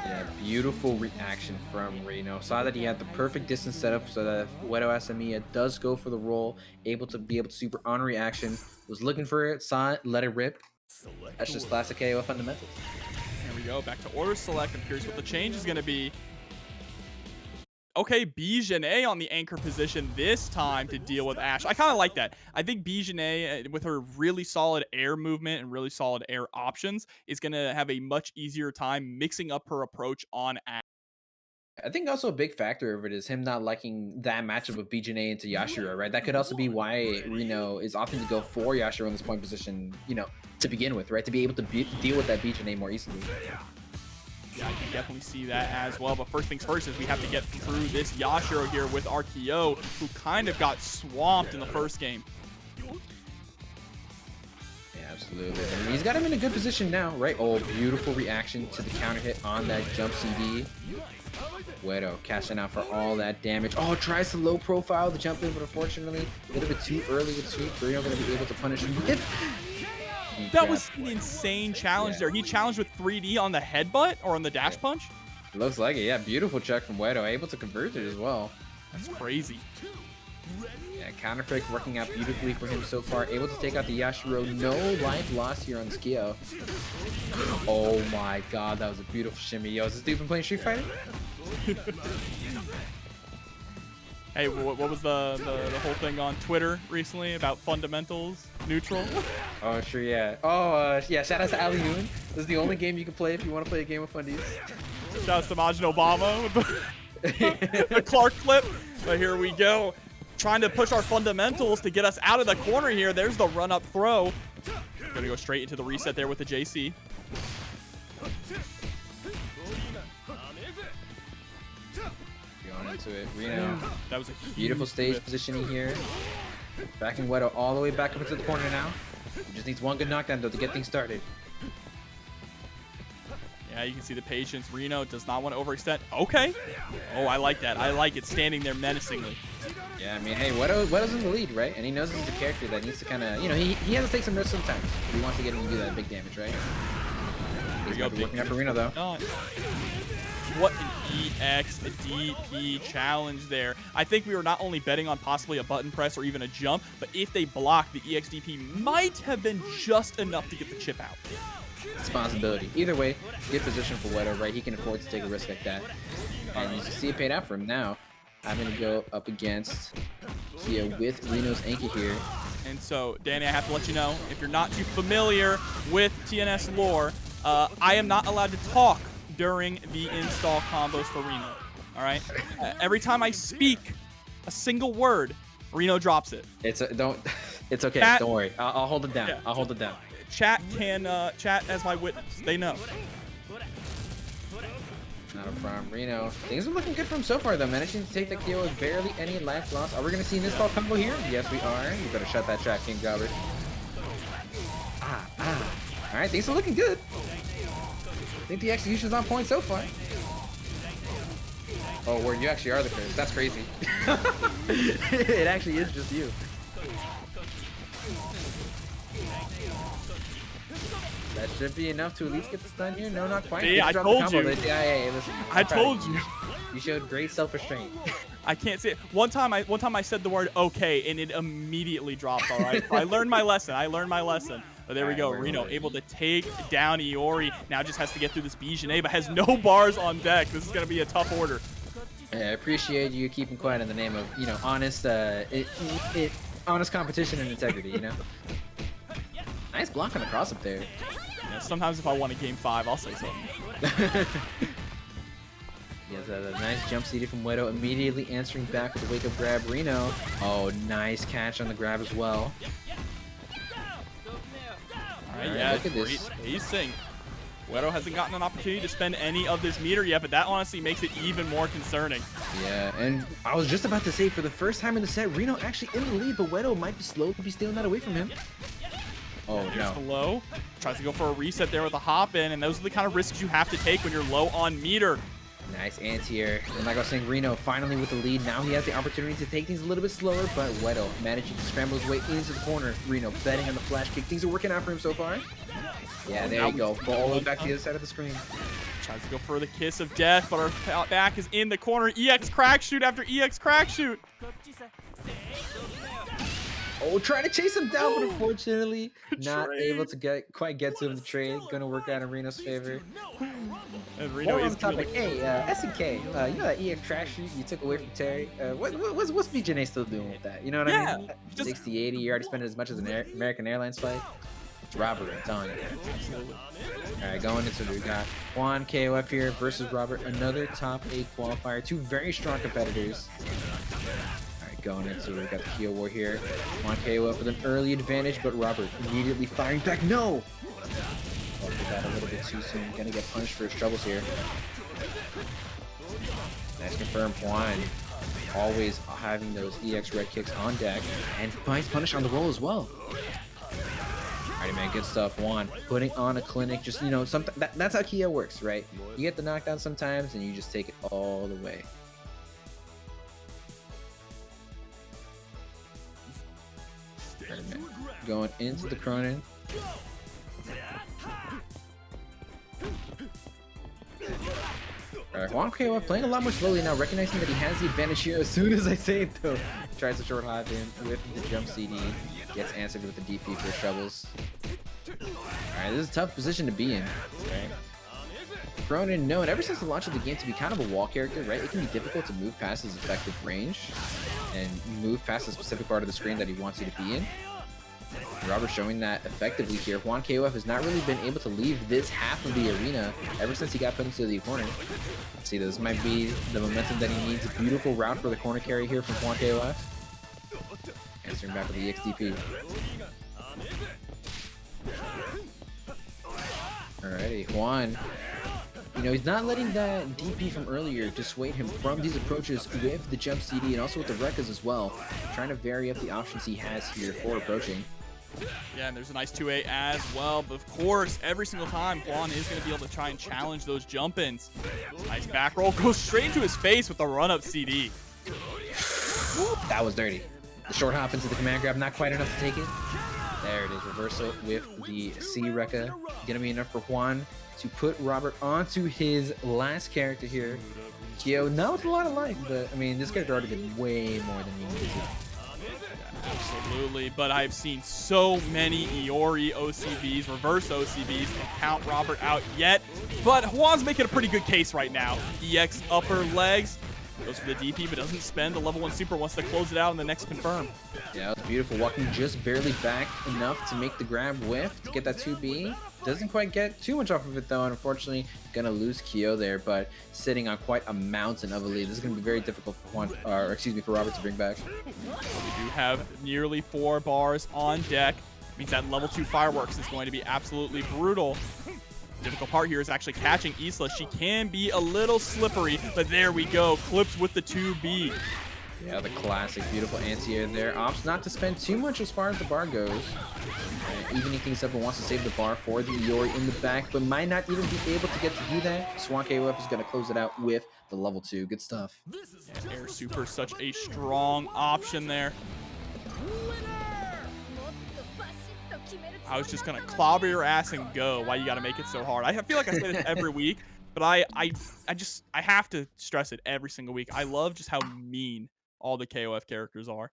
Yeah, beautiful reaction from Rino. Saw that he had the perfect distance setup so that if Wero Asamiya does go for the roll, able to super on reaction, was looking for it, saw it, let it rip. That's just classic KOF fundamentals. Here we go, back to order select. I'm curious what the change is going to be. Okay, B.Jenet on the anchor position this time to deal with Ashe. I kind of like that. I think B.Jenet, with her really solid air movement and really solid air options, is going to have a much easier time mixing up her approach on Ashe. I think also a big factor of it is him not liking that matchup of B.Jenet into Yashiro, right? That could also be why Rino is opting to go for Yashiro in this point position, you know, to begin with, right? To be able to deal with that B.Jenet more easily. Yeah, I can definitely see that as well. But first things first is we have to get through this Yashiro here with RKO, who kind of got swamped in the first game. Yeah, absolutely. I mean, he's got him in a good position now, right? Oh, beautiful reaction to the counter hit on that jump CD. Wero cashing out for all that damage. Oh, tries to low profile the jump in, but unfortunately, a little bit too early with sweep. Rino going to be able to punish him with. That was an insane challenge there. He challenged with 3D on the headbutt or on the dash punch. Looks like it. Yeah, beautiful check from Wero, able to convert it as well. That's crazy. Yeah, counter pick working out beautifully for him so far. Able to take out the Yashiro. No life lost here on Skio. Oh my god, that was a beautiful shimmy. Yo, is this dude been playing Street Fighter? Hey, what was the whole thing on Twitter recently about fundamentals, neutral? Oh, sure, yeah. Oh, yeah, shout out to Ali Yoon. This is the only game you can play if you want to play a game of fundies. Shout out to Majin Obama with the Clark clip. But here we go. Trying to push our fundamentals to get us out of the corner here. There's the run-up throw. Gonna go straight into the reset there with the JC. Going into it. Rino. That was a Beautiful stage positioning here. Backing Wero all the way back up into the corner now. He just needs one good knockdown, though, to get things started. Yeah, you can see the patience. Rino does not want to overextend. Okay. Oh, I like that. I like it standing there menacingly. Yeah, I mean, hey, Wedo's in the lead, right? And he knows he's a character that needs to kind of, you know, he has to take some risks sometimes. He wants to get him to do that big damage, right? He's going to be looking out for Rino, though. What an EX DP challenge there. I think we were not only betting on possibly a button press or even a jump, but if they block, the EX DP might have been just enough to get the chip out. Responsibility. Either way, good position for Wero, right? He can afford to take a risk like that. And you can see it paid out for him now. I'm going to go up against here with Rino's Anki here. And so, Danny, I have to let you know, if you're not too familiar with TNS lore, I am not allowed to talk during the install combos for Rino. All right? Every time I speak a single word, Rino drops it. It's okay. Chat, don't worry. I'll hold it down. Yeah. I'll hold it down. Chat can chat as my witness. They know. Not a problem. Rino. Things are looking good for him so far, though. Managing to take the KO with barely any life loss. Are we going to see an install combo here? Yes, we are. You better shut that trap, King Jobber. All right, things are looking good. I think the execution's on point so far. Oh, where you actually are the first. That's crazy. It actually is just you. That should be enough to at least get the stun here. No, not quite. See, I told you. Yeah, listen. I told you. You showed great self-restraint. I can't say it. One time I said the word okay, and it immediately dropped, all right? So I learned my lesson. But there we go. Rino able to take down Iori. Now just has to get through this B.Jenet, but has no bars on deck. This is going to be a tough order. Yeah, I appreciate you keeping quiet in the name of, you know, honest competition and integrity, you know? Nice block on the cross up there. Yeah, sometimes if I want a game 5, I'll say something. Yes, a nice jump CD from Wero, immediately answering back with a wake-up grab. Rino. Oh, nice catch on the grab as well. All right, yeah, look at great spacing. Wero hasn't gotten an opportunity to spend any of this meter yet, but that honestly makes it even more concerning. Yeah, and I was just about to say, for the first time in the set, Rino actually in the lead, but Wero might be slow to be stealing that away from him. Oh, Here's no. the low. Tries to go for a reset there with a hop in, and those are the kind of risks you have to take when you're low on meter. Nice anti-air. And like I was saying, Rino finally with the lead. Now he has the opportunity to take things a little bit slower, but Wero managing to scramble his way into the corner. Rino betting on the flash kick. Things are working out for him so far. Yeah, there you go. Ball all the way back to the other side of the screen. Tries to go for the kiss of death, but our back is in the corner. EX crack shoot after EX crack shoot. Oh, trying to chase him down, but unfortunately not Trade. able to quite get to him. The trade gonna work out in Reno's favor. And Rino While on is the topic, hey, SNK, you know that EX trash shoot you took away from Terry? What's B.Jenet still doing with that? You know what I mean? just- 60, 80, you already spent as much as an American Airlines flight. It's Robert, I'm telling you. All right, going into it, we got Juan KOF here versus Robert, another top 8 qualifier. Two very strong competitors. All right, going into it, we got the Kyo War here. Juan KOF with an early advantage, but Robert immediately firing back. No! Oh, did that a little bit too soon. Gonna get punished for his troubles here. Nice confirm, Juan. Always having those EX red kicks on deck, and finds punish on the roll as well. Alrighty, man, good stuff. Juan putting on a clinic, just, you know, that's how Kyo works, right? You get the knockdown sometimes, and you just take it all the way. Alright, man. Going into the Krohnen. Alright, Juan KOF playing a lot more slowly now, recognizing that he has the advantage here. As soon as I say it, though, tries to short hop in with the jump CD. Gets answered with the DP for his troubles. Alright, this is a tough position to be in. Right? Krohnen, known ever since the launch of the game to be kind of a wall character, right? It can be difficult to move past his effective range and move past a specific part of the screen that he wants you to be in. Robert showing that effectively here. Juan KOF has not really been able to leave this half of the arena ever since he got put into the corner. See, this might be the momentum that he needs. A beautiful route for the corner carry here from Juan KOF. Answering back with the XDP. Alrighty, Juan. You know, he's not letting that DP from earlier dissuade him from these approaches with the jump CD and also with the Rekkas as well. Trying to vary up the options he has here for approaching. Yeah, and there's a nice 2-8 as well. But of course, every single time, Juan is going to be able to try and challenge those jump-ins. Nice back roll. Goes straight into his face with the run-up CD. That was dirty. The short hop into the command grab, not quite enough to take it. There it is. Reversal with the C Rekka. Gonna be enough for Juan to put Robert onto his last character here. Kyo, not with a lot of life, but I mean, this character already did way more than he needed to. Absolutely, but I've seen so many Iori OCBs, reverse OCBs, and count Robert out yet. But Juan's making a pretty good case right now. EX upper legs, goes for the DP, but doesn't spend the level 1 super, wants to close it out in the next confirm. Yeah, that was beautiful. Walking just barely back enough to make the grab whiff to get that 2B. Doesn't quite get too much off of it though, and unfortunately gonna lose Kyo there, but sitting on quite a mountain of a lead. This is gonna be very difficult for for Robert to bring back. So we do have nearly 4 bars on deck. Means that level 2 fireworks is going to be absolutely brutal. Difficult part here is actually catching Isla. She can be a little slippery, but there we go. Clips with the 2B. Yeah, the classic, beautiful anti-air there. Opts not to spend too much as far as the bar goes. Evening things up and wants to save the bar for the Iori in the back, but might not even be able to get to do that. Juan KOF is going to close it out with the level 2. Good stuff. Yeah, air super, such a strong option there. I was just going to clobber your ass and go. Why you got to make it so hard? I feel like I say this every week, but I have to stress it every single week. I love just how mean all the KOF characters are.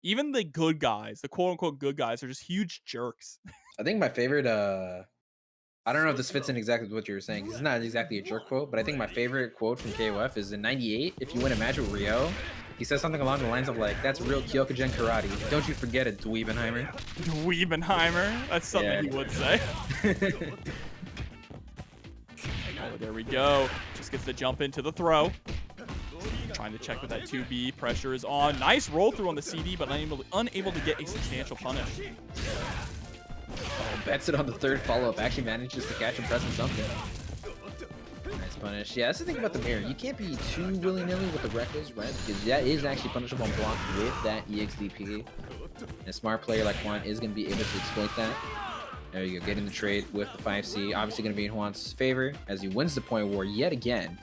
Even the good guys, the quote-unquote good guys, are just huge jerks. I think my favorite, I don't know if this fits in exactly what you were saying. It's not exactly a jerk quote, but I think my favorite quote from KOF is in '98, if you win a match with Ryo, he says something along the lines of like, "That's real Kyokugen karate. Don't you forget it, Dweebenheimer." Dweebenheimer? That's something Yeah. he would say. Oh, there we go. Just gets the jump into the throw. Trying to check with that 2B. Pressure is on. Nice roll through on the CD, but unable to get a substantial punish. Oh, bets it on the third follow-up. Actually manages to catch him pressing something. Nice punish. Yeah, that's the thing about the mirror. You can't be too willy-nilly with the Rekkas, right? Because that is actually punishable on block with that EXDP. And a smart player like Juan is going to be able to exploit that. There you go, getting the trade with the 5C. Obviously going to be in Juan's favor as he wins the point war yet again.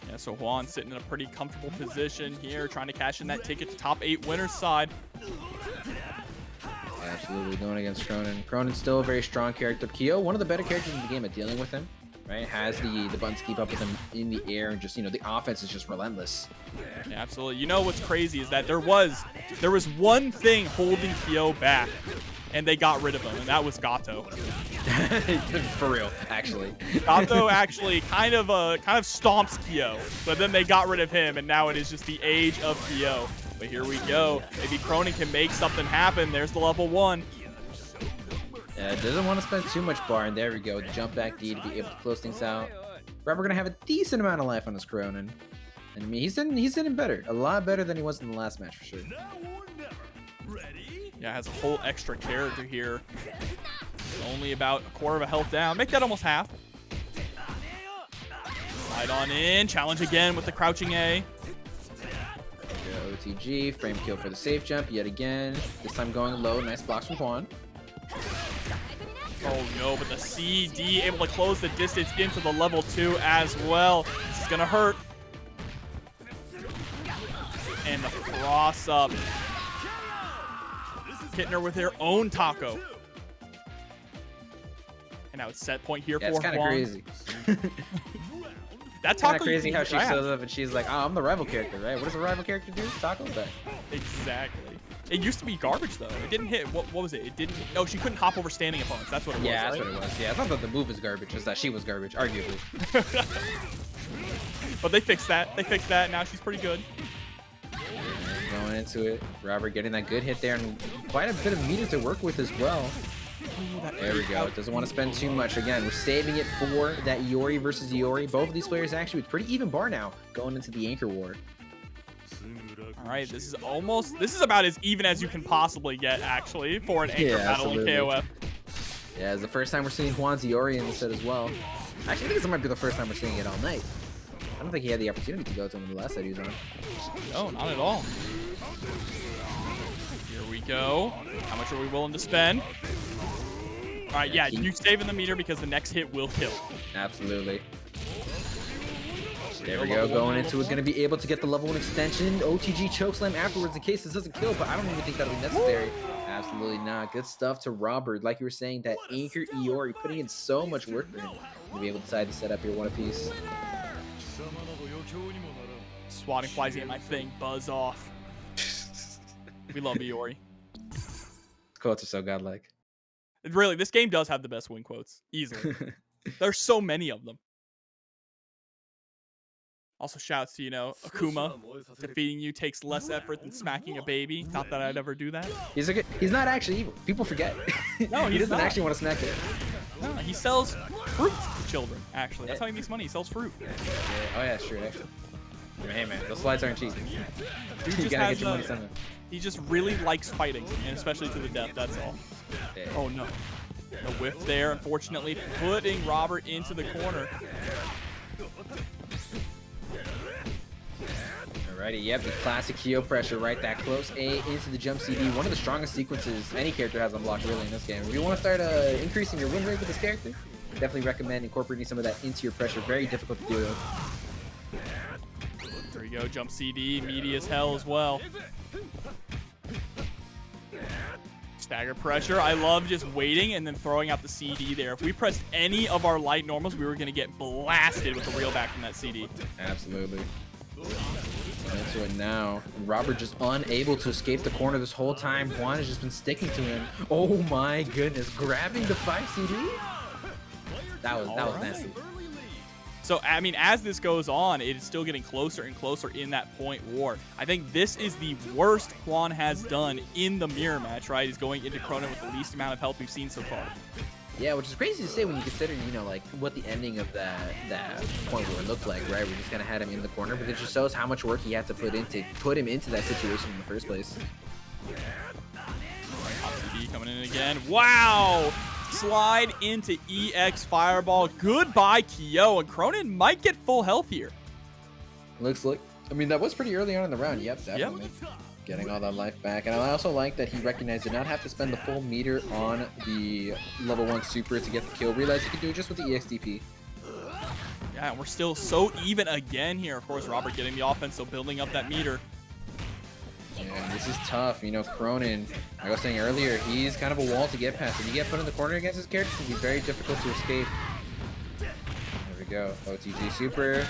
Yeah, so Juan sitting in a pretty comfortable position here, trying to cash in that ticket to top 8 winner's side. Absolutely, going against Krohnen. Krohnen's still a very strong character. Kyo, one of the better characters in the game at dealing with him. right? Has the buttons keep up with him in the air, and just, you know, the offense is just relentless. Yeah, absolutely. You know what's crazy is that there was one thing holding Kyo back, and they got rid of him, and that was Gato. For real, actually. Gato actually kind of stomps Kyo, but then they got rid of him, and now it is just the age of Kyo. But here we go. Maybe Krohnen can make something happen. There's the level 1. Yeah, doesn't want to spend too much bar, and there we go. The jump back D to be able to close things out. Robert gonna have a decent amount of life on his Krohnen. And I mean, he's hitting better. A lot better than he was in the last match, for sure. Yeah, has a whole extra character here. Only about a quarter of a health down. Make that almost half. Slide on in. Challenge again with the crouching A. OTG, frame kill for the safe jump yet again. This time going low. Nice blocks from Juan. Oh no, but the CD able to close the distance into the level 2 as well. This is gonna hurt. And the cross up. Hitting her with their own taco. And now it's set point here for it's kind of crazy. That kind taco of crazy how she shows up and she's like, "Oh, I'm the rival character, right? What does a rival character do? Taco back." Exactly. It used to be garbage though. It didn't hit. What was it? It didn't. Oh, she couldn't hop over standing opponents. That's what it was. Yeah, right? that's what it was. Yeah, it's not that the move is garbage. It's that she was garbage, arguably. But they fixed that. They fixed that. Now she's pretty good. Going into it. Robert getting that good hit there, and quite a bit of meter to work with as well. There we go. Doesn't want to spend too much. Again, we're saving it for that Iori versus Iori. Both of these players actually with pretty even bar now going into the Anchor War. All right, this is about as even as you can possibly get, actually, for an Anchor battle in KOF. Yeah, it's the first time we're seeing Juan's Iori in the set as well. Actually, I think this might be the first time we're seeing it all night. I don't think he had the opportunity to go to him in the last set he was on. No, not at all. Here we go. How much are we willing to spend? All right, yeah, you save in the meter because the next hit will kill. Absolutely. There we go, going into it, going to be able to get the level 1 extension. OTG chokeslam afterwards in case this doesn't kill, but I don't even think that'll be necessary. Absolutely not. Good stuff to Robert. Like you were saying, that Anchor Iori putting in so much work for him to be able to decide to set up here one apiece. Swatting flies ain't my thing. Buzz off. We love Iori. Quotes are so godlike. Really, this game does have the best win quotes. Easily. There's so many of them. Also shouts to, you know, Akuma. Defeating you takes less effort than smacking a baby. Not that I'd ever do that. He's not actually evil. People forget. No, he doesn't actually want to smack it. No, he sells fruit to children, actually. That's how he makes money. He sells fruit. Yeah. Oh, yeah, sure. Actually. Hey, man, those slides aren't cheap. You gotta get your money somehow. He just really likes fighting, and especially to the death, that's all. Yeah. Oh, no. The whiff there, unfortunately, putting Robert into the corner. Alrighty, yep, the classic Kyo pressure, right? That close A into the jump CD. One of the strongest sequences any character has unblocked really in this game. If you want to start increasing your win rate with this character, definitely recommend incorporating some of that into your pressure. Very difficult to deal with. There we go, jump CD, meaty as hell as well. Stagger pressure. I love just waiting and then throwing out the CD there. If we pressed any of our light normals, we were going to get blasted with the reel back from that CD. Absolutely. Into it now. Robert just unable to escape the corner this whole time. Juan has just been sticking to him. Oh my goodness. Grabbing the 5 CD? That was nasty. So, I mean, as this goes on, it is still getting closer and closer in that point war. I think this is the worst Juan has done in the mirror match, right? He's going into Krohnen with the least amount of health we've seen so far. Yeah, which is crazy to say when you consider, you know, like what the ending of that point war looked like, right? We just kind of had him in the corner, but it just shows how much work he had to put him into that situation in the first place. CD coming in again. Wow! Slide into EX Fireball. Goodbye, Kyo. And Krohnen might get full health here. Looks like, I mean, that was pretty early on in the round. Yep, definitely. Yep. Getting all that life back. And I also like that he recognized did not have to spend the full meter on the level 1 super to get the kill. Realized he could do it just with the EXDP. Yeah, and we're still so even again here. Of course, Robert getting the offense, so building up that meter. Yeah, this is tough. You know, Krohnen, like I was saying earlier, he's kind of a wall to get past. If you get put in the corner against his character, it can be very difficult to escape. go. OTG super.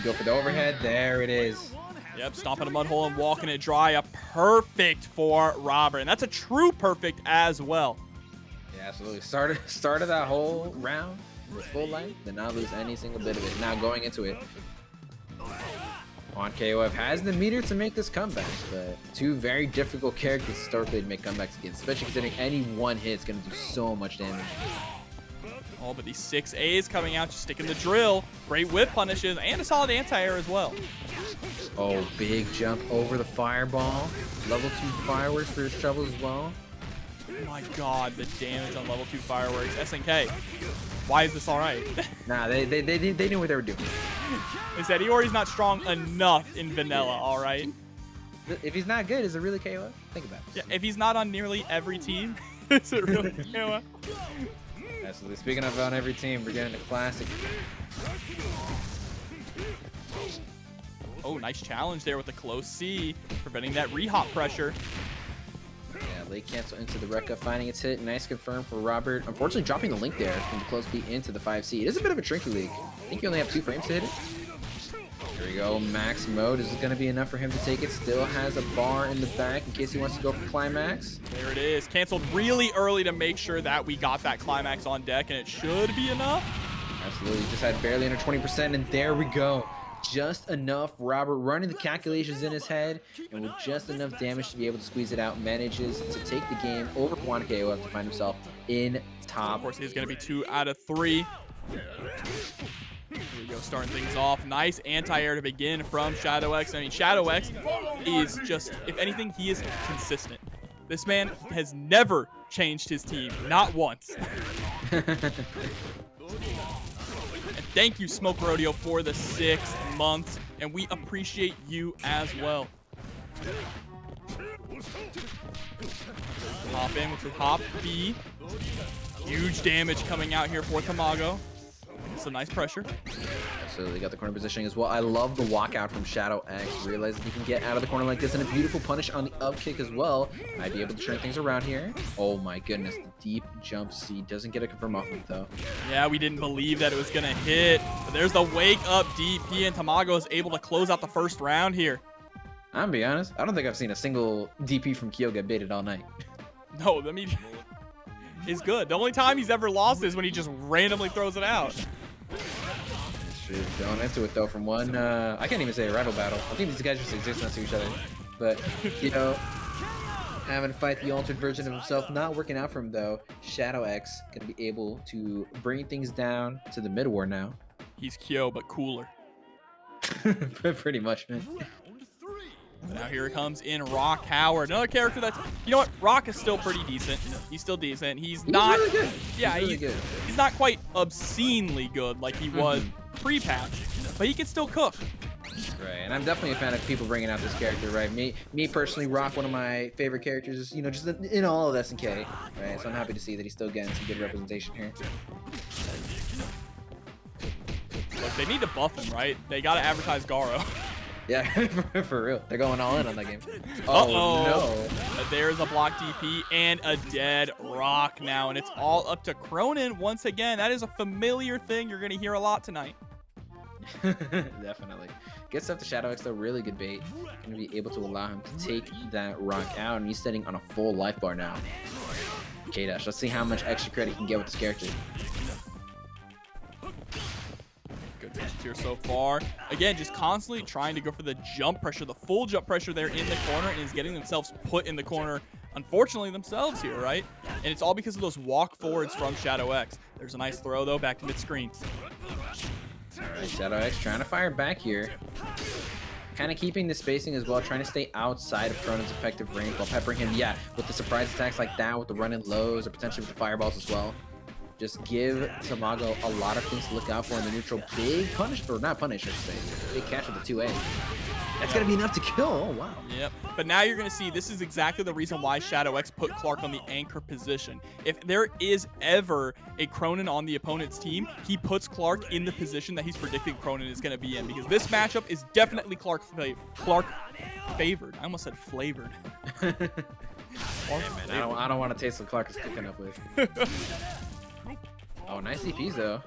Go for the overhead. There it is. Yep, stomping a mud hole and walking it dry. A perfect for Robert. And that's a true perfect as well. Yeah, absolutely. Started that whole round with full life, did not lose any single bit of it. Now going into it, Juan KOF has the meter to make this comeback, but two very difficult characters historically to make comebacks against, especially considering any one hit is going to do so much damage. Oh, but these 6As coming out, just sticking the drill. Great whip punishes and a solid anti-air as well. Oh, big jump over the fireball. Level 2 fireworks for his trouble as well. Oh my god, the damage on level 2 fireworks. SNK, why is this alright? Nah, they knew what they were doing. They said Iori's not strong enough in vanilla, alright? If he's not good, is it really KOF? Think about it. Yeah, if he's not on nearly every team, is it really KOF? Absolutely. Speaking of on every team, we're getting a classic. Oh, nice challenge there with the close C, preventing that rehop pressure. Yeah, late cancel into the Rekka, finding its hit. Nice confirm for Robert. Unfortunately, dropping the link there from the close B into the 5C. It is a bit of a tricky leak. I think you only have 2 frames to hit it. Here we go. Max mode. Is it going to be enough for him to take it? Still has a bar in the back in case he wants to go for climax. There it is. Canceled really early to make sure that we got that climax on deck, and it should be enough. Absolutely. Just had barely under 20%, and there we go. Just enough. Robert running the calculations in his head, and with just enough damage to be able to squeeze it out, manages to take the game over Juan KOF to find himself in top. Of course, he's going to be 2 out of 3. Here we go, starting things off. Nice anti-air to begin from ShadowX. I mean, ShadowX is just, if anything, he is consistent. This man has never changed his team, not once. And thank you, Smoke Rodeo, for the 6 months, and we appreciate you as well. Hop in with the hop B. Huge damage coming out here for Tamago. Some nice pressure. So they got the corner positioning as well. I love the walkout from ShadowX. Realizes he can get out of the corner like this, and a beautiful punish on the up kick as well. Might be able to turn things around here. Oh my goodness, the deep jump C doesn't get a confirm off of it though. Yeah, we didn't believe that it was gonna hit. But there's the wake up DP, and Tamago is able to close out the first round here. I'm gonna be honest, I don't think I've seen a single DP from Kyo get baited all night. No, I mean, he's good. The only time he's ever lost is when he just randomly throws it out. Going into it though from one, I can't even say a rival battle. I think these guys just exist next to each other. But, you know, having to fight the altered version of himself, not working out for him though. ShadowX gonna be able to bring things down to the mid war now. He's Kyo, but cooler. Pretty much, man. But now here it comes in Rock Howard, another character that's, you know what, Rock is still pretty decent. He's still decent. He's not really good. Yeah, he's really good. He's not quite obscenely good like he was pre-patch, but he can still cook. Right, and I'm definitely a fan of people bringing out this character, right? Me personally, Rock, one of my favorite characters, you know, just in all of SNK, right? So I'm happy to see that he's still getting some good representation here. Look, they need to buff him, right? They gotta advertise Garo. Yeah, for real. They're going all in on that game. Oh, no. There's a block DP and a dead Rock now, and it's all up to Krohnen once again. That is a familiar thing you're going to hear a lot tonight. Definitely. Good stuff to ShadowX, though. Really good bait. Going to be able to allow him to take that Rock out, and he's sitting on a full life bar now. K-Dash, let's see how much extra credit he can get with this character. Good matches here so far. Again, just constantly trying to go for the jump pressure, the full jump pressure there in the corner, and is getting themselves put in the corner, unfortunately themselves here, right? And it's all because of those walk forwards from ShadowX. There's a nice throw, though, back to mid-screen. All right, ShadowX trying to fire back here. Kind of keeping the spacing as well, trying to stay outside of Krohnen's effective range while peppering him, yeah, with the surprise attacks like that, with the run-in lows, or potentially with the fireballs as well. Just give Tamago a lot of things to look out for in the neutral. Big punish, or not punish, I should say. Big catch with the 2A. That's going to be enough to kill. Oh, wow. Yep. But now you're going to see this is exactly the reason why ShadowX put Clark on the anchor position. If there is ever a Krohnen on the opponent's team, he puts Clark in the position that he's predicting Krohnen is going to be in, because this matchup is definitely Clark favored. I almost said flavored. Yeah, man, I don't want to taste what Clark is cooking up with. Oh, nice DPs though.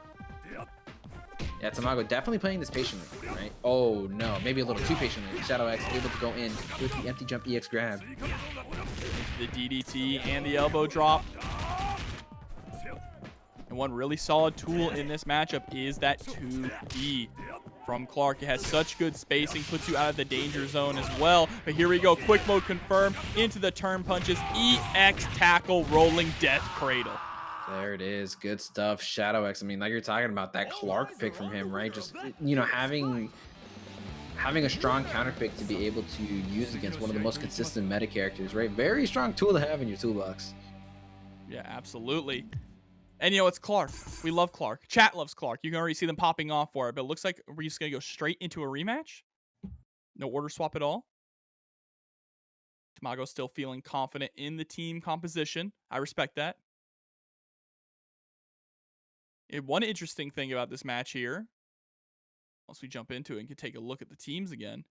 Yeah, Tamago definitely playing this patiently, right? Oh no, maybe a little too patiently. ShadowX able to go in with the empty jump EX grab. The DDT and the elbow drop. And one really solid tool in this matchup is that 2B from Clark. It has such good spacing, puts you out of the danger zone as well. But here we go, quick mode confirmed into the turn punches, EX tackle, rolling death cradle. There it is, good stuff. ShadowX, I mean, like you're talking about that Clark pick from him, right? Just, you know, having a strong counter pick to be able to use against one of the most consistent meta characters, right? Very strong tool to have in your toolbox. Yeah, absolutely. And, you know, it's Clark. We love Clark. Chat loves Clark. You can already see them popping off for it, but it looks like we're just going to go straight into a rematch. No order swap at all. Tamago still feeling confident in the team composition. I respect that. One interesting thing about this match here, once we jump into it and can take a look at the teams again,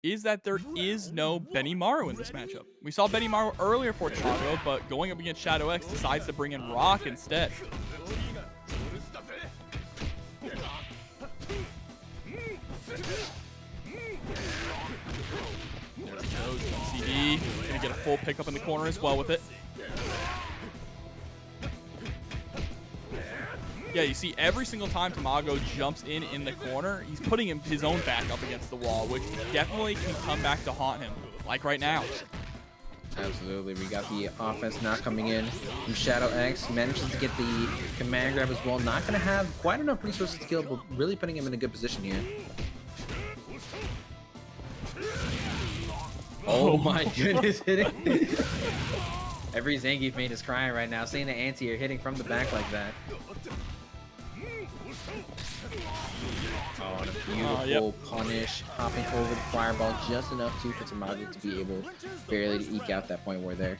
is that there is no Benimaru in this matchup. We saw Benimaru earlier for Tamago, but going up against ShadowX decides to bring in Rock instead. There he goes, CD. Gonna get a full pickup in the corner as well with it. Yeah, you see every single time Tamago jumps in the corner, he's putting his own back up against the wall, which definitely can come back to haunt him, like right now. Absolutely, we got the offense now coming in from ShadowX, manages to get the command grab as well. Not going to have quite enough resources to kill, but really putting him in a good position here. Oh my goodness, hitting. Every Zangief mate is crying right now, seeing the anti-air hitting from the back like that. Oh, and a beautiful punish, hopping over the fireball just enough for Tamago to be able barely to eke out that point war there.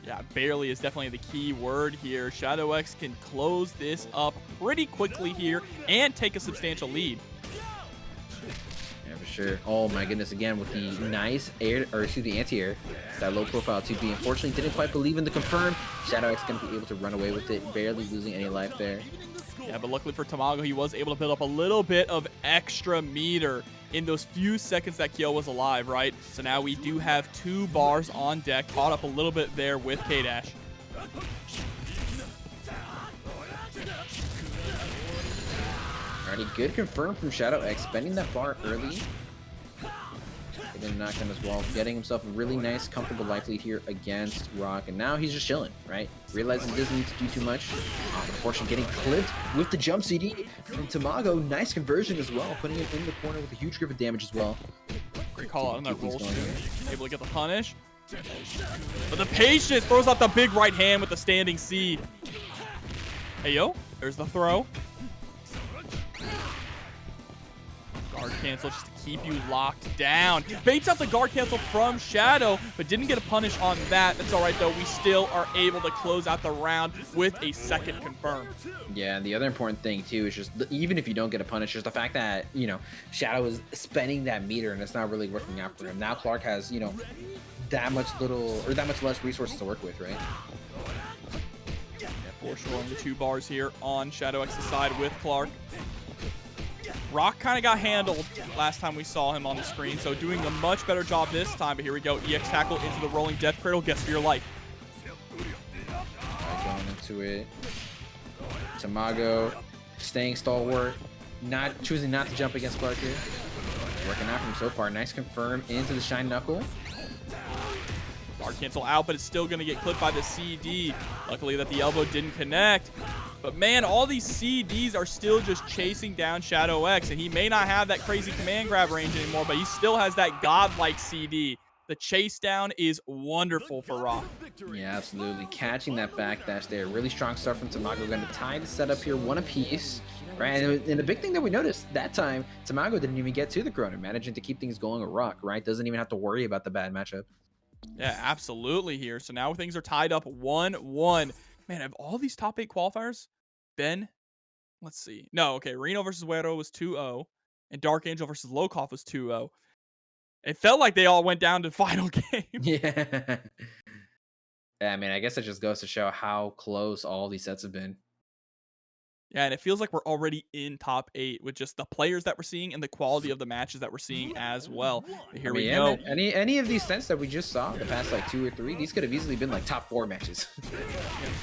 Yeah, barely is definitely the key word here. ShadowX can close this up pretty quickly here and take a substantial lead. Yeah, for sure. Oh my goodness, again with the nice air, or excuse me, anti-air. That low profile 2B unfortunately didn't quite believe in the confirm. ShadowX going to be able to run away with it, barely losing any life there. Yeah, but luckily for Tamago, he was able to build up a little bit of extra meter in those few seconds that Kyo was alive, right? So now we do have 2 bars on deck, caught up a little bit there with K-Dash. Alrighty, good confirm from ShadowX, spending that bar early. Getting knocked down as well, getting himself a really nice, comfortable life lead here against Rock, and now he's just chilling, right? Realizing he doesn't need to do too much. Unfortunately, getting clipped with the jump CD from Tamago. Nice conversion as well, putting him in the corner with a huge grip of damage as well. Great call out on that roll stream. Able to get the punish. But the patience throws out the big right hand with the standing C. Hey, yo, there's the throw. Guard cancel just to keep you locked down. Baits out the guard cancel from Shadow, but didn't get a punish on that. That's all right, though. We still are able to close out the round with a second confirm. Yeah, and the other important thing, too, is just even if you don't get a punish, just the fact that, you know, Shadow is spending that meter and it's not really working out for him. Now Clark has, you know, that much less resources to work with, right? Yeah, for sure. The 2 bars here on ShadowX's side with Clark. Rock kind of got handled last time we saw him on the screen, so doing a much better job this time. But here we go, EX tackle into the rolling death cradle, guess for your life. Alright, going into it. Tamago staying stalwart, choosing not to jump against Clark here. Working out for him so far. Nice confirm into the Shine Knuckle. Guard cancel out, but it's still going to get clipped by the CD. Luckily that the elbow didn't connect. But man, all these CDs are still just chasing down ShadowX, and he may not have that crazy command grab range anymore, but he still has that godlike CD. The chase down is wonderful for Rock. Yeah, absolutely. Catching that backdash there. Really strong start from Tamago. Going to tie the setup here, one apiece. Right, and the big thing that we noticed that time, Tamago didn't even get to the Krohnen, managing to keep things going with Rock, right? Doesn't even have to worry about the bad matchup. Yeah, absolutely here. So now things are tied up 1-1. Man, have all these top 8 qualifiers been, let's see. No, okay, Rino versus Wero was 2-0, and DarkAngel versus Lokof was 2-0. It felt like they all went down to final game. Yeah. Yeah, I mean, I guess it just goes to show how close all these sets have been. Yeah, and it feels like we're already in top 8 with just the players that we're seeing and the quality of the matches that we're seeing as well. But I here mean, we yeah, go. man. Any of these sets that we just saw the past like 2 or 3, these could have easily been like top 4 matches. Yeah,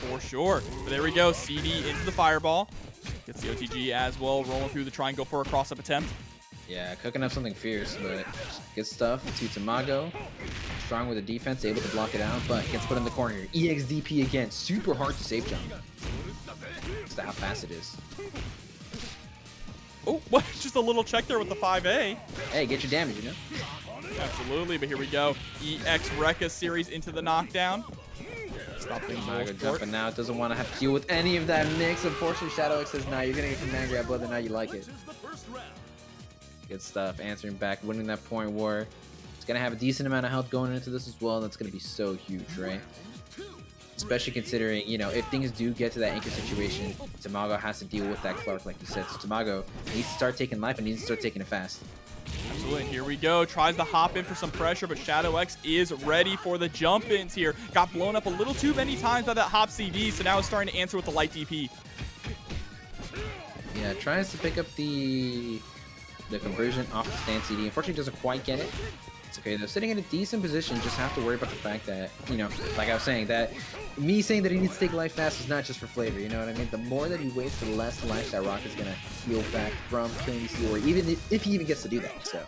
for sure. But there we go. CD into the fireball. Gets the OTG as well, rolling through the try and go for a cross-up attempt. Yeah, cooking up something fierce, but good stuff to Tamago. Strong with the defense, able to block it out, but gets put in the corner here. EXDP again, super hard to save jump. Just how fast it is. Oh, what? Just a little check there with the 5A. Hey, get your damage, you know? Absolutely, but here we go. EX Rekka series into the knockdown. Stop things Tamago jumping out, doesn't want to have to deal with any of that mix. Unfortunately, ShadowKing says, nah, you're going to get command grab, whether or not you like it. Good stuff, answering back, winning that point war. It's going to have a decent amount of health going into this as well. That's going to be so huge, right? Especially considering, you know, if things do get to that anchor situation, Tamago has to deal with that Clark, like you said. So Tamago needs to start taking life and needs to start taking it fast. Absolutely, and here we go. Tries to hop in for some pressure, but ShadowKing is ready for the jump-ins here. Got blown up a little too many times by that hop CD, so now it's starting to answer with the light DP. Yeah, tries to pick up the conversion off the stand CD. Unfortunately, doesn't quite get it. It's okay though. Sitting in a decent position, just have to worry about the fact that, you know, like I was saying, that me saying that he needs to take life fast is not just for flavor, you know what I mean? The more that he waits, the less life that Rock is going to heal back from killing these Iori, even if he even gets to do that, so.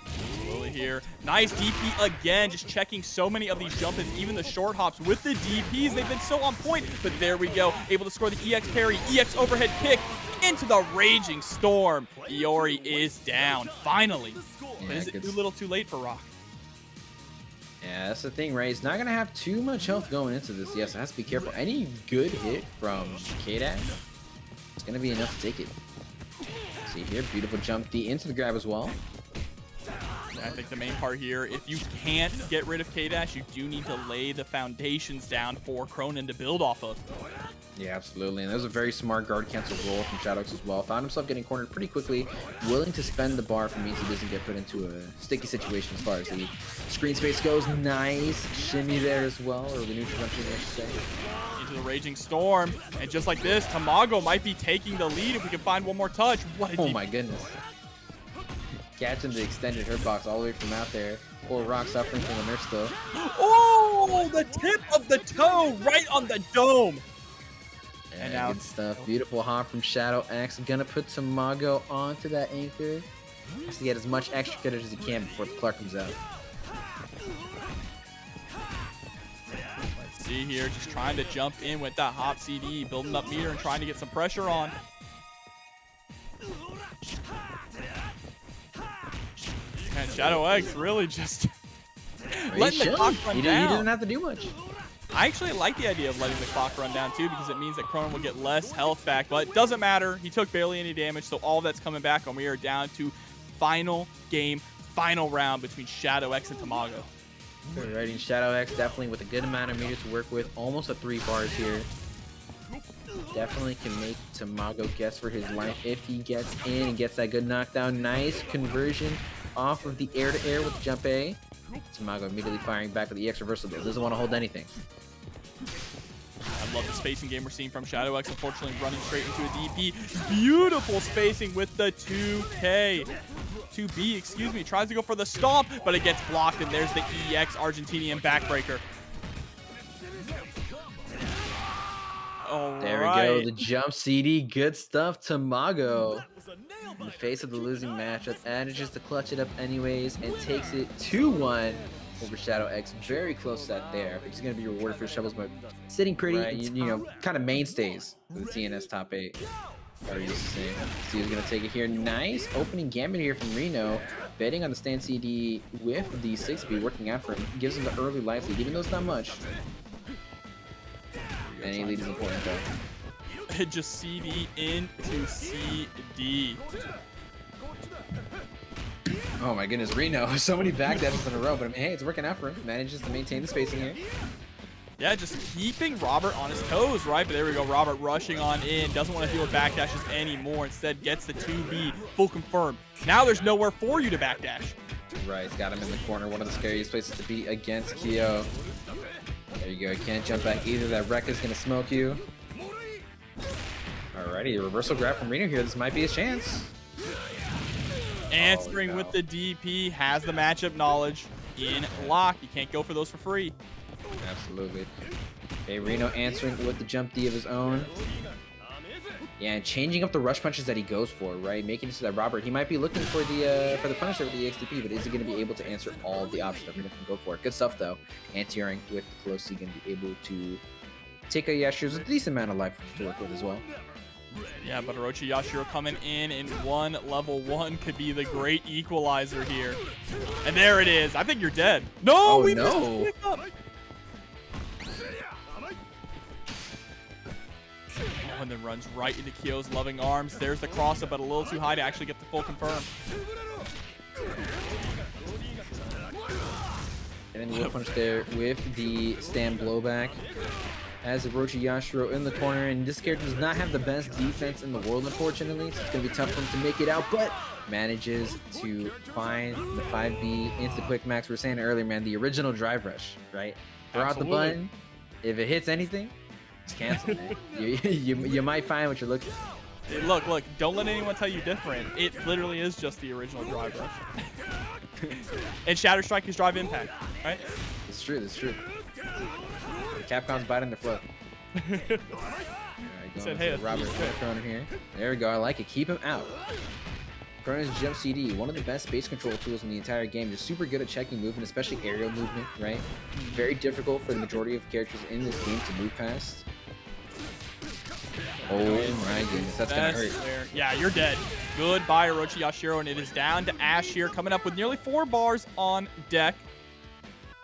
Absolutely here. Nice DP again, just checking so many of these jump-ins, even the short hops with the DPs. They've been so on point, but there we go. Able to score the EX parry, EX overhead kick into the Raging Storm. Iori is down, finally. But is it too little too late for Rock? Yeah, that's the thing, right? He's not going to have too much health going into this. Yes, it has to be careful. Any good hit from K-Dash, it's going to be enough to take it. See here, beautiful jump D into the grab as well. I think the main part here, if you can't get rid of K-Dash, you do need to lay the foundations down for Krohnen to build off of. Yeah, absolutely. And that was a very smart guard cancel roll from ShadowKing as well. Found himself getting cornered pretty quickly, willing to spend the bar for me so he doesn't get put into a sticky situation as far as the screen space goes. Nice shimmy there as well, or the neutral jump shimmy, I should say. Into the Raging Storm, and just like this, Tamago might be taking the lead if we can find one more touch. What a Oh deep... my goodness. Catching the extended hurt box all the way from out there. Poor Rock suffering from the nerf still. Oh, the tip of the toe right on the dome. Yeah, and now good stuff. Beautiful hop from ShadowKing. Gonna put Tamago onto that anchor. Has to get as much extra credit as he can before the Clark comes out. Let's see here, just trying to jump in with that hop CD, building up meter and trying to get some pressure on. And ShadowKing really just letting the clock run down. He didn't have to do much. I actually like the idea of letting the clock run down too, because it means that Krohnen will get less health back, but it doesn't matter. He took barely any damage, so all that's coming back, and we are down to final game, final round between ShadowKing and Tamago. Alrighty, ShadowKing definitely with a good amount of meter to work with, almost at 3 bars here. Definitely can make Tamago guess for his life if he gets in and gets that good knockdown. Nice conversion off of the air-to-air with the jump A. Tamago immediately firing back with the EX reversal there. Doesn't want to hold anything. I love the spacing game we're seeing from ShadowKing, unfortunately running straight into a DP. Beautiful spacing with the 2K. 2B, excuse me. Tries to go for the stomp, but it gets blocked, and there's the EX Argentinian backbreaker. All there right. we go, the jump CD, good stuff, Tamago. In the face of the losing matchup, manages to clutch it up anyways and takes it 2-1 over ShadowKing. Very close set there. He's going to be rewarded for shovels, but sitting pretty, right, you know, kind of mainstays for the TNS top 8. So he's going to take it here. Nice opening gambit here from Rino. Betting on the stand CD with the 6B working out for him. Gives him the early life lead, even though it's not much. Any lead is important though. Just CD into CD. Oh my goodness, Rino. So many backdashes in a row, but I mean, hey, it's working out for him. Manages to maintain the spacing here. Yeah, just keeping Robert on his toes, right? But there we go, Robert rushing on in. Doesn't want to deal with backdashes anymore. Instead, gets the 2B, full confirm. Now there's nowhere for you to backdash. Right, he's got him in the corner. One of the scariest places to be against Kyo. There you go, you can't jump back either. That Rekka's gonna smoke you. Alrighty, a reversal grab from Rino here. This might be his chance. Answering no. with the DP, has the matchup knowledge in lock. You can't go for those for free. Absolutely. Okay, Rino answering with the jump D of his own. Yeah, and changing up the rush punches that he goes for, right? Making it so that Robert, he might be looking for the punisher with the EXDP, but is he going to be able to answer all of the options that Rino can go for? Good stuff, though. Anti-airing with the close, he going to be able to take O.Yashiro's a decent amount of life to work with as well. Yeah, but O.Yashiro coming in one level 1 could be the great equalizer here. And there it is. I think you're dead. No, Oh, we no. missed the pickup. Oh, and then runs right into Kyo's loving arms. There's the cross up, but a little too high to actually get the full confirm. And then we'll punch there with the stand blowback. As O.Yashiro in the corner, and this character does not have the best defense in the world, unfortunately, so it's going to be tough for him to make it out, but manages to find the 5B into the quick max. We were saying earlier, man, the original drive rush, right? Throw out the button. If it hits anything, it's canceled, man. You might find what you're looking for. Hey, look, don't let anyone tell you different. It literally is just the original drive rush. And Shatter Strike is drive impact, right? It's true, that's true. Capcom's biting the flow. Alright, going hey, to Robert Krohnen here. There we go, I like it. Keep him out. Krohnen's Jump CD, one of the best base control tools in the entire game. Just super good at checking movement, especially aerial movement, right? Very difficult for the majority of characters in this game to move past. Oh my goodness, that's gonna hurt. Yeah, you're dead. Goodbye, O.Yashiro, and it is down to Ash here, coming up with nearly 4 bars on deck.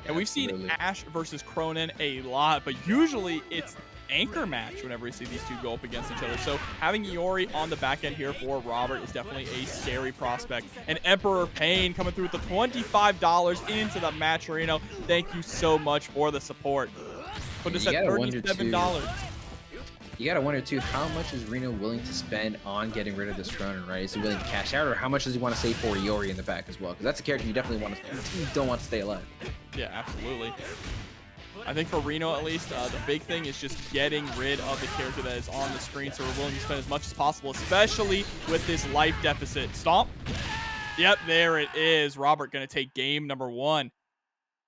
And we've seen Ash versus Krohnen a lot, but usually it's anchor match whenever we see these two go up against each other. So having Iori on the back end here for Robert is definitely a scary prospect. And Emperor Pain coming through with the $25 into the match, Rino. Thank you so much for the support. Put us at $37. You gotta wonder too, how much is Rino willing to spend on getting rid of this Krohnen, right? Is he willing to cash out, or how much does he want to save for Iori in the back as well? Because that's a character you definitely want to, don't want to stay alive. Yeah, absolutely. I think for Rino, at least, the big thing is just getting rid of the character that is on the screen, so we're willing to spend as much as possible, especially with this life deficit. Stomp. Yep, there it is. Robert going to take game number 1.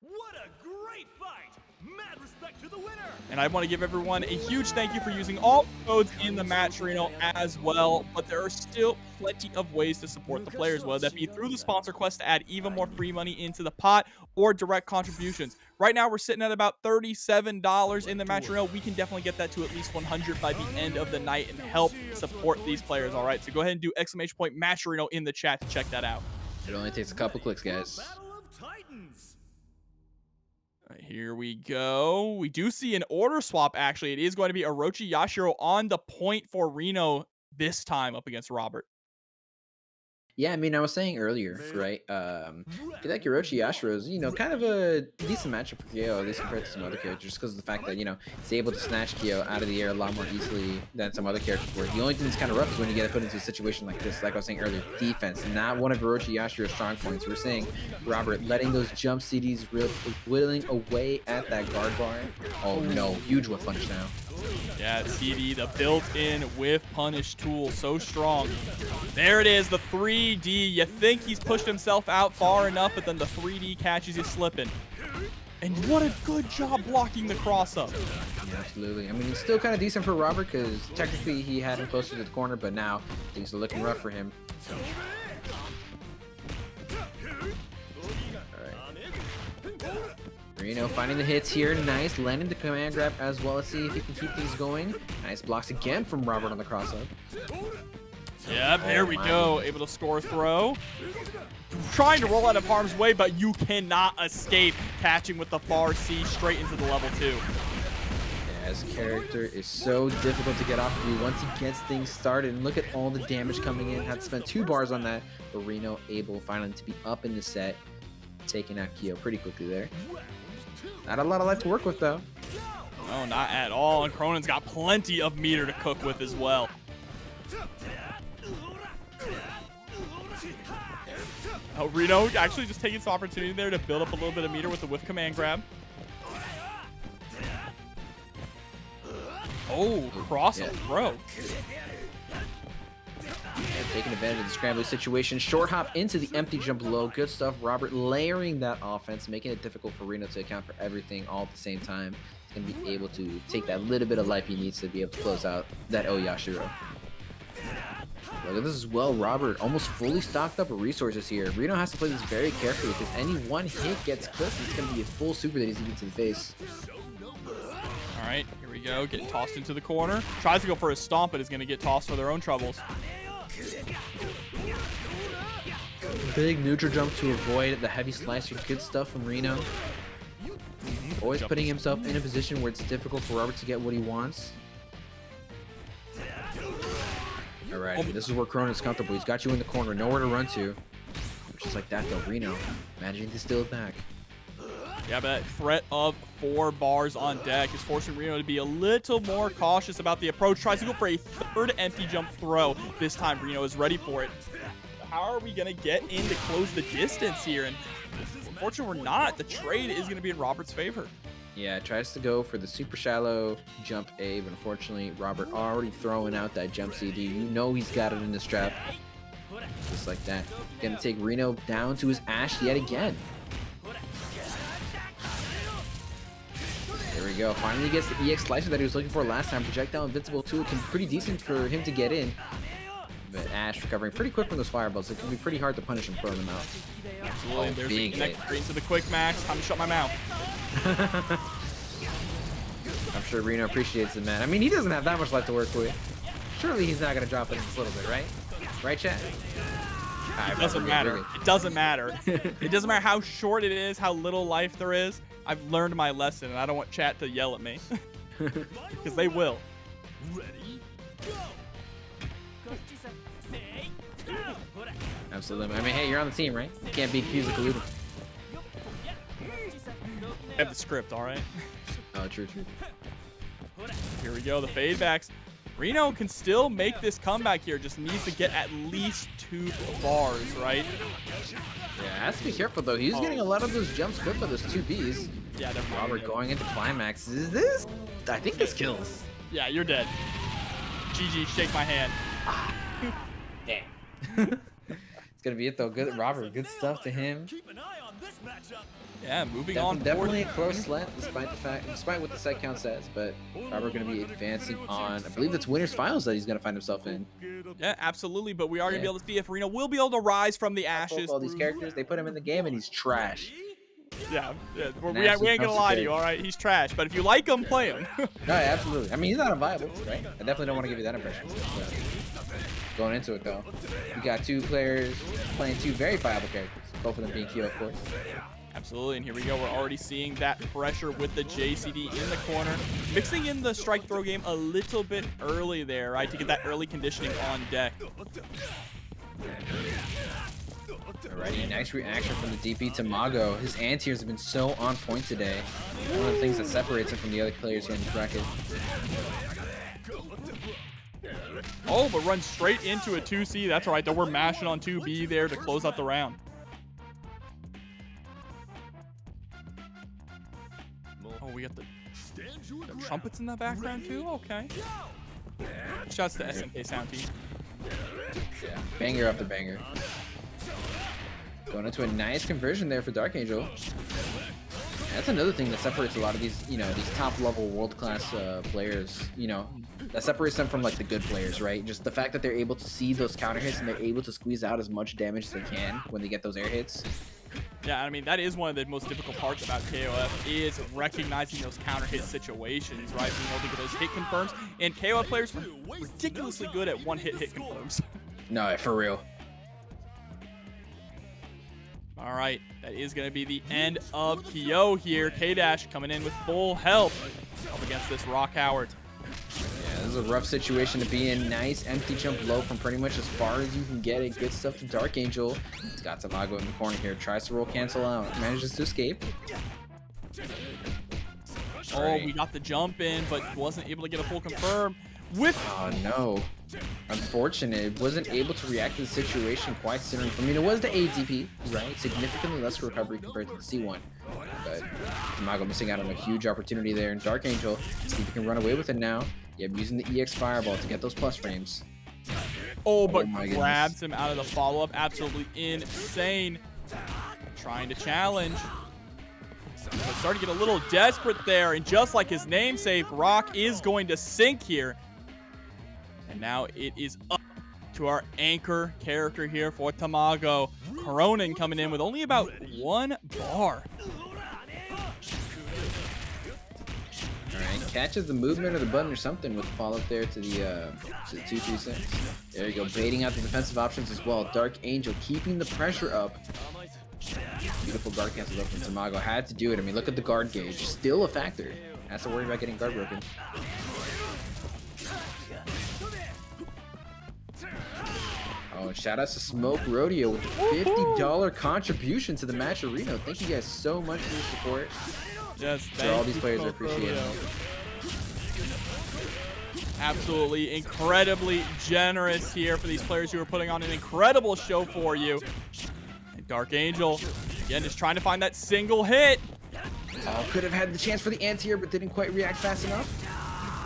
What a great fight! Mad respect to the winner! And I want to give everyone a huge thank you for using all codes in the match, Rino, as well. But there are still plenty of ways to support the players, whether that be through the sponsor quest to add even more free money into the pot or direct contributions. Right now, we're sitting at about $37 in the match, Rino. We can definitely get that to at least 100 by the end of the night and help support these players, all right? So go ahead and do !match Rino in the chat to check that out. It only takes a couple clicks, guys. Right, here we go. We do see an order swap, actually. It is going to be O.Yashiro on the point for Rino this time up against Robert. Yeah, I mean, I was saying earlier, right? I feel like O.Yashiro is, kind of a decent matchup for Kyo, at least compared to some other characters, just because of the fact that, he's able to snatch Kyo out of the air a lot more easily than some other characters were. The only thing that's kind of rough is when you get put into a situation like this, like I was saying earlier, defense, not one of O.Yashiro's strong points. We're saying Robert letting those jump CDs whittling away at that guard bar. Oh no, huge whiff punch now. Yeah, CD, the built-in whiff punish tool, so strong. There it is, the 3D. You think he's pushed himself out far enough, but then the 3D catches you slipping. And what a good job blocking the cross-up. Yeah, absolutely. I mean, it's still kind of decent for Robert because technically he had him closer to the corner, but now things are looking rough for him. Rino finding the hits here. Nice. Landing the command grab as well. Let's see if he can keep these going. Nice blocks again from Robert on the cross-up. Yep, there we go. Able to score a throw. Trying to roll out of harm's way, but you cannot escape catching with the far C straight into the level 2. Yeah, his character is so difficult to get off of you once he gets things started. And look at all the damage coming in. Had to spend 2 bars on that, but Rino able finally to be up in the set, taking out Kyo pretty quickly there. Not a lot of life to work with, though. No, not at all. And Krohnen's got plenty of meter to cook with as well. Oh, Rino actually just taking some opportunity there to build up a little bit of meter with the whiff command grab. Oh, cross throw. And taking advantage of the scrambling situation. Short hop into the empty jump low. Good stuff. Robert layering that offense, making it difficult for Rino to account for everything all at the same time. He's going to be able to take that little bit of life he needs to be able to close out that O.Yashiro. Look at this as well. Robert almost fully stocked up with resources here. Rino has to play this very carefully because any one hit gets cooked. It's going to be a full super that he's eating to the face. All right, here we go. Getting tossed into the corner. Tries to go for a stomp, but is going to get tossed for their own troubles. Big neutral jump to avoid the heavy slicer. Good stuff from Rino. Always putting himself in a position where it's difficult for Robert to get what he wants. Alright, this is where Krohnen's comfortable. He's got you in the corner, nowhere to run to. Just like that though, Rino managing to steal it back. Yeah, but that threat of 4 bars on deck is forcing Rino to be a little more cautious about the approach. Tries to go for a third empty jump throw. This time, Rino is ready for it. How are we going to get in to close the distance here? And unfortunately, we're not. The trade is going to be in Robert's favor. Yeah, tries to go for the super shallow jump A, but unfortunately, Robert already throwing out that jump CD. You know he's got it in this trap. Just like that. Gonna take Rino down to his ash yet again. There we go. Finally gets the EX slicer that he was looking for last time. Projectile invincible too. It can be pretty decent for him to get in. But Ash recovering pretty quick from those fireballs. It can be pretty hard to punish and throw them out. Absolutely. There's the big connect hit. straight into the quick max. Time to shut my mouth. I'm sure Rino appreciates it, man. I mean, he doesn't have that much life to work with. Surely he's not going to drop it in just a little bit, right? Right, chat? It doesn't matter. It doesn't matter. It doesn't matter how short it is, how little life there is. I've learned my lesson, and I don't want chat to yell at me. Because they will. Ready, go! Absolutely. I mean, hey, you're on the team, right? You can't be accused of colluding. I have the script, all right? Oh, true. Here we go, the fade backs. Rino can still make this comeback here. Just needs to get at least 2 bars, right? Yeah, has to be careful, though. He's getting a lot of those jumps cooked by those 2 Bs. Yeah, definitely. Robert going into climax. Is this? I think this kills. Yeah, you're dead. GG, shake my hand. Damn. It's going to be it, though. Good, Robert. Good stuff to him. Keep an eye on this matchup. Yeah, moving on. Definitely a close slap, despite what the set count says. But Robert going to be advancing on, I believe it's winners finals that he's going to find himself in. Yeah, absolutely. But we are going to be able to see if Rino will be able to rise from the ashes. All these characters, they put him in the game and he's trash. Yeah, we ain't going to lie to you, all right? He's trash. But if you like him, play him. No, absolutely. I mean, he's not unviable, right? I definitely don't want to give you that impression. But going into it, though, we got 2 players playing 2 very viable characters. Both of them being Kyo, of course. Absolutely, and here we go. We're already seeing that pressure with the JCD in the corner. Mixing in the strike throw game a little bit early there, right, to get that early conditioning on deck. Alrighty, nice reaction from the DP Tamago. His anti-airs have been so on point today. One of the things that separates him from the other players here in the bracket. Oh, but runs straight into a 2C. That's right, though. We're mashing on 2B there to close out the round. Oh, we got the trumpets in the background, too? Okay. Shouts to SMK Sound Team. Yeah, banger after banger. Going into a nice conversion there for DarkAngel. That's another thing that separates a lot of these, these top-level world-class players, that separates them from, like, the good players, right? Just the fact that they're able to see those counter hits and they're able to squeeze out as much damage as they can when they get those air hits. Yeah, I mean, that is one of the most difficult parts about KOF is recognizing those counter hit situations, right? Being able to get those hit confirms. And KOF players are ridiculously good at one-hit confirms. No, for real. All right, that is going to be the end of Kyo here. K-Dash coming in with full health up against this Rock Howard. Yeah, this is a rough situation to be in. Nice empty jump low from pretty much as far as you can get it. Good stuff to DarkAngel. He's got Tamago in the corner here. Tries to roll cancel out. Manages to escape. Oh, we got the jump in, but wasn't able to get a full confirm. Oh no. Unfortunate. Wasn't able to react to the situation quite soon. I mean, it was the ADP, right? Significantly less recovery compared to the C1. But Tamago missing out on a huge opportunity there. And DarkAngel, see if he can run away with it now. Yep, using the EX Fireball to get those plus frames. Oh, but my goodness. grabs him out of the follow-up. Absolutely insane. Trying to challenge. But starting to get a little desperate there. And just like his namesake, Rock is going to sink here. And now it is up to our anchor character here for Tamago. Krohnen coming in with only about 1 bar. Alright, catches the movement of the button or something with the follow-up there to the 236. There you go, baiting out the defensive options as well. DarkAngel keeping the pressure up. Beautiful guard cancel up from Tamago. Had to do it. I mean, look at the guard gauge. Still a factor. Has to worry about getting guard broken. Oh, shout out to Smoke Rodeo with the $50 contribution to the match of Reno. Thank you guys so much for your support. Yes, Sure, all these players are appreciated. Absolutely incredibly generous here for these players who are putting on an incredible show for you. And DarkAngel, again, just trying to find that single hit. Oh, could have had the chance for the anti-air, but didn't quite react fast enough.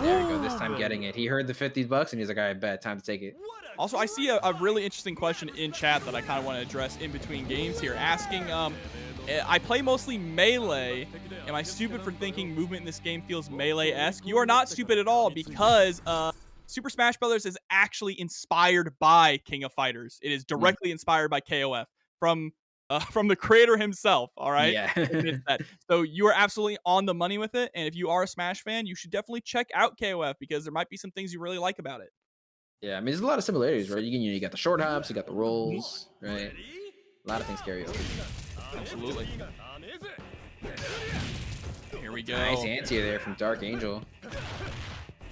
There we go, this time getting it. He heard the $50 and he's like, all right, bet, time to take it. Also, I see a really interesting question in chat that I kind of want to address in between games here, asking, I play mostly melee. Am I stupid for thinking movement in this game feels melee-esque? You are not stupid at all, because Super Smash Bros. Is actually inspired by King of Fighters. It is directly inspired by KOF from the creator himself, all right? Yeah. So you are absolutely on the money with it, and if you are a Smash fan, you should definitely check out KOF, because there might be some things you really like about it. Yeah, I mean, there's a lot of similarities, right? You got the short hops, you got the rolls, right? A lot of things carry over. Absolutely. Here we go. Nice anti there from DarkAngel.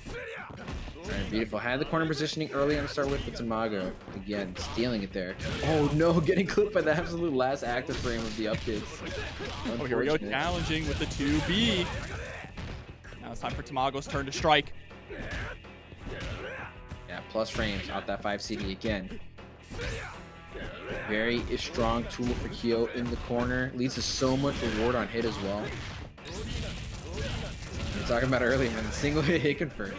Right, beautiful. Had the corner positioning early on to start with, but Tamago, again, stealing it there. Oh no, getting clipped by the absolute last active frame of the upkicks. Oh, here we go, challenging with the 2B. Now it's time for Tamago's turn to strike. Yeah, plus frames out that 5 CD again. Very strong tool for Kyo in the corner. Leads to so much reward on hit as well. We were talking about earlier, man. The single hit confirmed.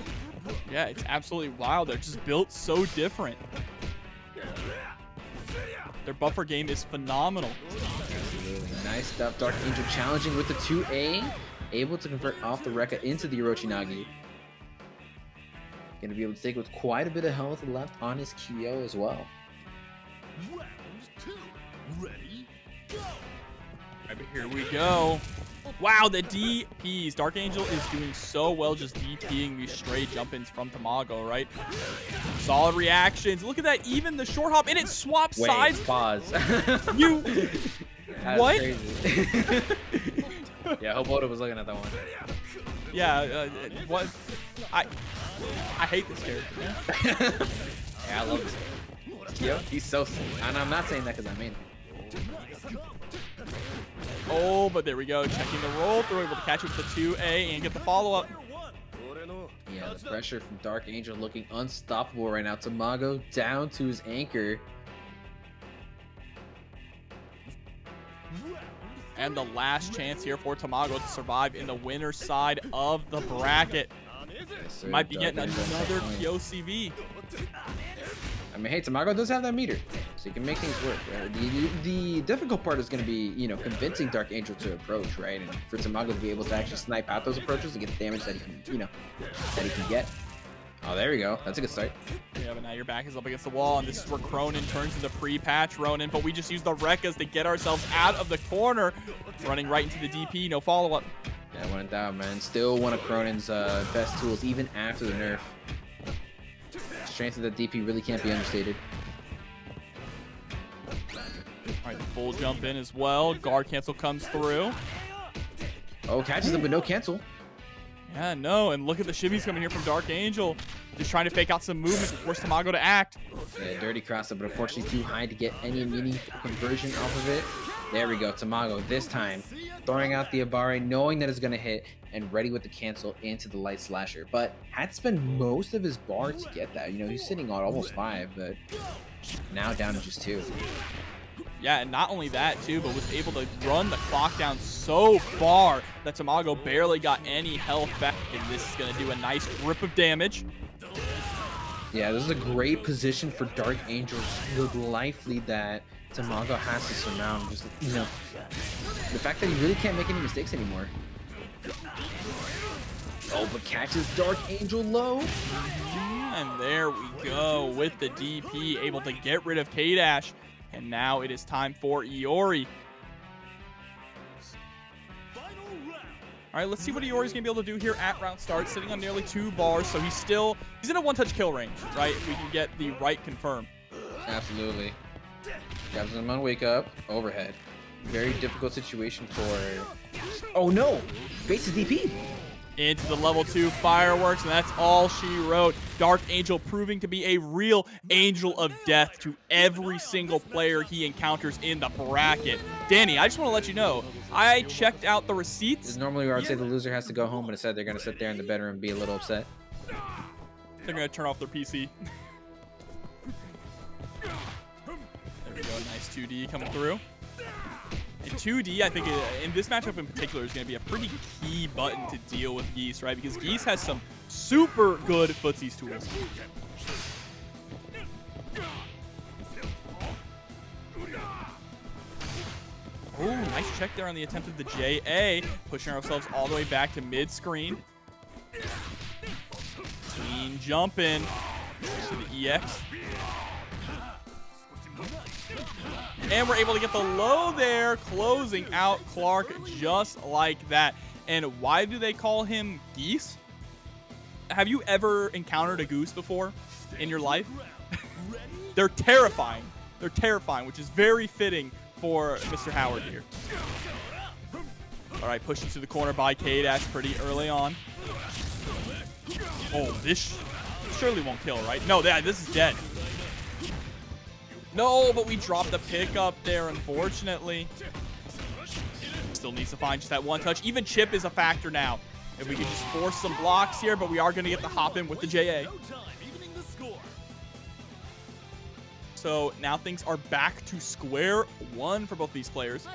Yeah, it's absolutely wild. They're just built so different. Their buffer game is phenomenal. Absolutely. Nice stuff. DarkAngel challenging with the 2A. Able to convert off the Rekka into the Orochinagi. Gonna be able to take it with quite a bit of health left on his Kyo as well. Round 2. Ready? Go! Right, but here we go. Wow, the DPs. DarkAngel is doing so well just DPing these straight jump-ins from Tamago, right? Solid reactions. Look at that. Even the short hop, and it swaps sides. Pause. You... What? Crazy. Yeah, I hope Oda was looking at that one. Yeah, what? I hate this character. Yeah, I love this. Yo, he's so sick. And I'm not saying that because I mean it. Oh, but there we go. Checking the roll through, able to catch it with the 2A and get the follow-up. Yeah, the pressure from DarkAngel looking unstoppable right now. Tamago down to his anchor. And the last chance here for Tamago to survive in the winner's side of the bracket. Yes, sir. Might be getting DarkAngel another POCV. I mean, hey, Tamago does have that meter, so you can make things work. Right? The difficult part is going to be, you know, convincing DarkAngel to approach, right? And for Tamago to be able to actually snipe out those approaches to get the damage that he can, you know, that he can get. Oh, there we go. That's a good start. Yeah, but now your back is up against the wall, and this is where Krohnen turns into pre-patch Ronin, but we just use the Rekkas to get ourselves out of the corner. Running right into the DP, no follow-up. Yeah, went down, man. Still one of Kronen's best tools, even after the nerf. Strength of the DP really can't be understated. All right, the full jump in as well. Guard cancel comes through. Oh, catches him, but no cancel. Yeah, no, and look at the shimmies coming here from DarkAngel. Just trying to fake out some movement to force Tamago to act. Yeah, dirty cross up, but unfortunately too high to get any meaningful conversion off of it. There we go, Tamago this time throwing out the Abare, knowing that it's going to hit, and ready with the cancel into the light slasher. But had to spend most of his bar to get that. You know, he's sitting on almost 5, but now down to just 2. Yeah, and not only that, too, but was able to run the clock down so far that Tamago barely got any health back, and this is going to do a nice grip of damage. Yeah, this is a great position for DarkAngel. The life lead that Tamago has to surmount. Just, you know, the fact that he really can't make any mistakes anymore. Oh, but catches DarkAngel low. And there we go with the DP, able to get rid of K-Dash. And now it is time for Iori. All right, let's see what Iori's gonna be able to do here at round start, sitting on nearly 2 bars. So he's in a one-touch kill range, right? If we can get the right confirm. Absolutely. Grabs him on wake up, overhead. Very difficult situation for. Oh no! Base is DP. Into the level 2 fireworks, and that's all she wrote. DarkAngel proving to be a real angel of death to every single player he encounters in the bracket. Danny, I just want to let you know, I checked out the receipts. Normally where I'd say the loser has to go home, but instead they're going to sit there in the bedroom and be a little upset. They're going to turn off their PC. There we go, nice 2D coming through. And 2D, I think, in this matchup in particular, is going to be a pretty key button to deal with Geese, right? Because Geese has some super good footsies tools. Oh, nice check there on the attempt of the JA. Pushing ourselves all the way back to mid-screen. Clean jumping to the EX. And we're able to get the low there, closing out Clark just like that. And why do they call him Geese? Have you ever encountered a goose before in your life? They're terrifying. They're terrifying, which is very fitting for Mr. Howard here. All right, pushed into the corner by K-Dash pretty early on. Oh, this surely won't kill, right? No, this is dead. No, but we dropped the pickup there, unfortunately. Still needs to find just that one touch. Even chip is a factor now. If we could just force some blocks here, but we are going to get the hop in with the JA. So now things are back to square one for both these players.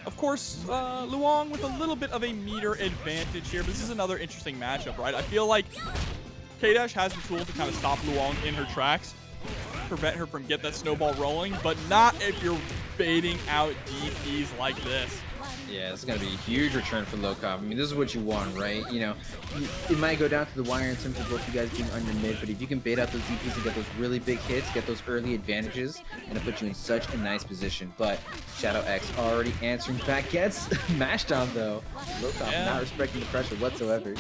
Of course, Luong with a little bit of a meter advantage here, but this is another interesting matchup, right? I feel like K-Dash has the tools to kind of stop Luong in her tracks, prevent her from getting that snowball rolling, but not if you're baiting out DPs like this. Yeah, this is going to be a huge return for Lokof. I mean, this is what you want, right? You know, it might go down to the wire in terms of both you guys being under mid, but if you can bait out those DPs and get those really big hits, get those early advantages, and it'll put you in such a nice position. But ShadowX already answering back, gets mashed on though. Lokof not respecting the pressure whatsoever.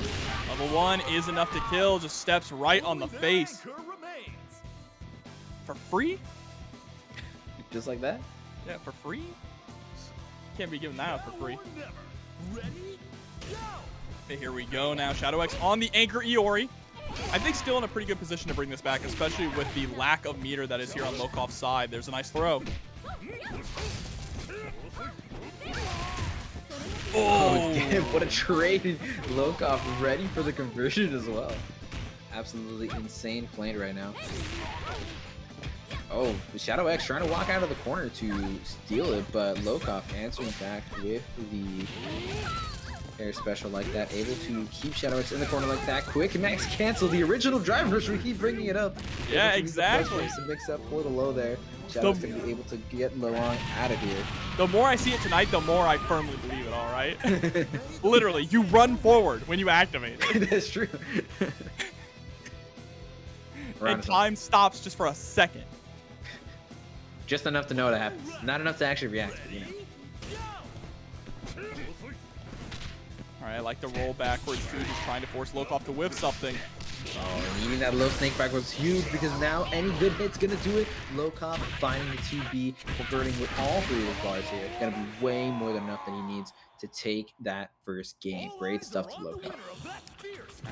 Level 1 is enough to kill, just steps right on the face. For free? Just like that? Yeah, for free? Can't be giving that out for free. Okay, here we go now. ShadowX on the anchor Iori. I think still in a pretty good position to bring this back, especially with the lack of meter that is here on Lokof's side. There's a nice throw. Oh, what a trade. Lokof ready for the conversion as well. Absolutely insane playing right now. Oh, the ShadowX trying to walk out of the corner to steal it, but Lokof answering back with the air special like that, able to keep ShadowX in the corner like that. Quick max cancel, the original drivers, we keep bringing it up. Yeah, exactly. To mix up for the low there. ShadowX going to be able to get Luong out of here. The more I see it tonight, the more I firmly believe it, all right? Literally, you run forward when you activate it. That's true. And time stops just for a second. Just enough to know what happens. Not enough to actually react, but, you know. All right, I like the roll backwards too, just trying to force Lokof to whiff something. Oh, needing that low snake back was huge because now any good hit's gonna do it. Lokof finding the 2B, converting with all 3 of his bars here. Gonna be way more than enough that he needs to take that first game. Great stuff to Lokof.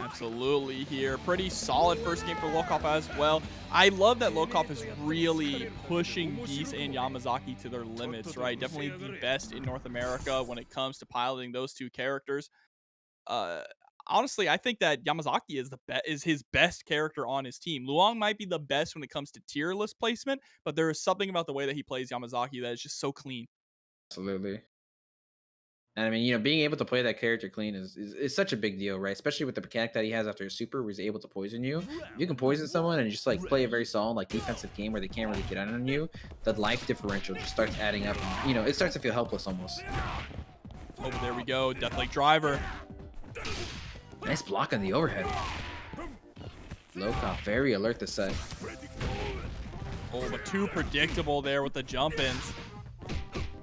Absolutely here. Pretty solid first game for Lokof as well. I love that Lokof is really pushing Geese and Yamazaki to their limits, right? Definitely the best in North America when it comes to piloting those 2 characters. Honestly, I think that Yamazaki is his best character on his team. Luong might be the best when it comes to tier list placement, but there is something about the way that he plays Yamazaki that is just so clean. Absolutely. And I mean, you know, being able to play that character clean is such a big deal, right? Especially with the mechanic that he has after his super, where he's able to poison you. If you can poison someone and just like play a very solid like defensive game where they can't really get out on you, the life differential just starts adding up. And, you know, it starts to feel helpless almost. Oh, there we go. Deathlight Driver. Nice block on the overhead. Lokof very alert this set. Oh, but too predictable there with the jump ins.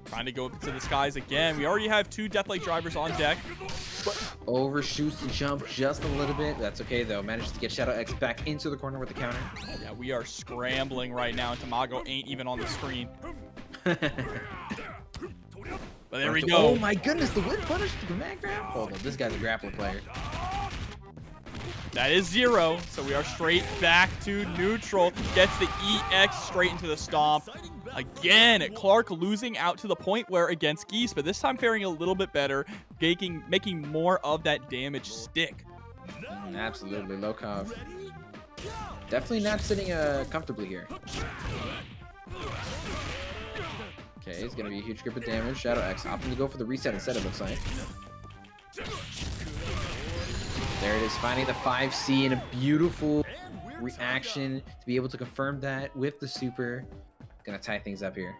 Trying to go up into the skies again. We already have 2 Deathlight Drivers on deck. Overshoots the jump just a little bit. That's okay though. Manages to get ShadowX back into the corner with the counter. Yeah, we are scrambling right now, and Tamago ain't even on the screen. But there we go. Oh my goodness, the whip punish, the command grab. Hold on, this guy's a grappler player. That is 0, so we are straight back to neutral. Gets the EX straight into the stomp. Again, Clark losing out to the point where against Geese, but this time faring a little bit better, making more of that damage stick. Absolutely, Lokof. Definitely not sitting comfortably here. Okay, it's going to be a huge grip of damage. ShadowX opting to go for the reset instead, it looks like. There it is, finding the 5C in a beautiful reaction to be able to confirm that with the super. Gonna tie things up here.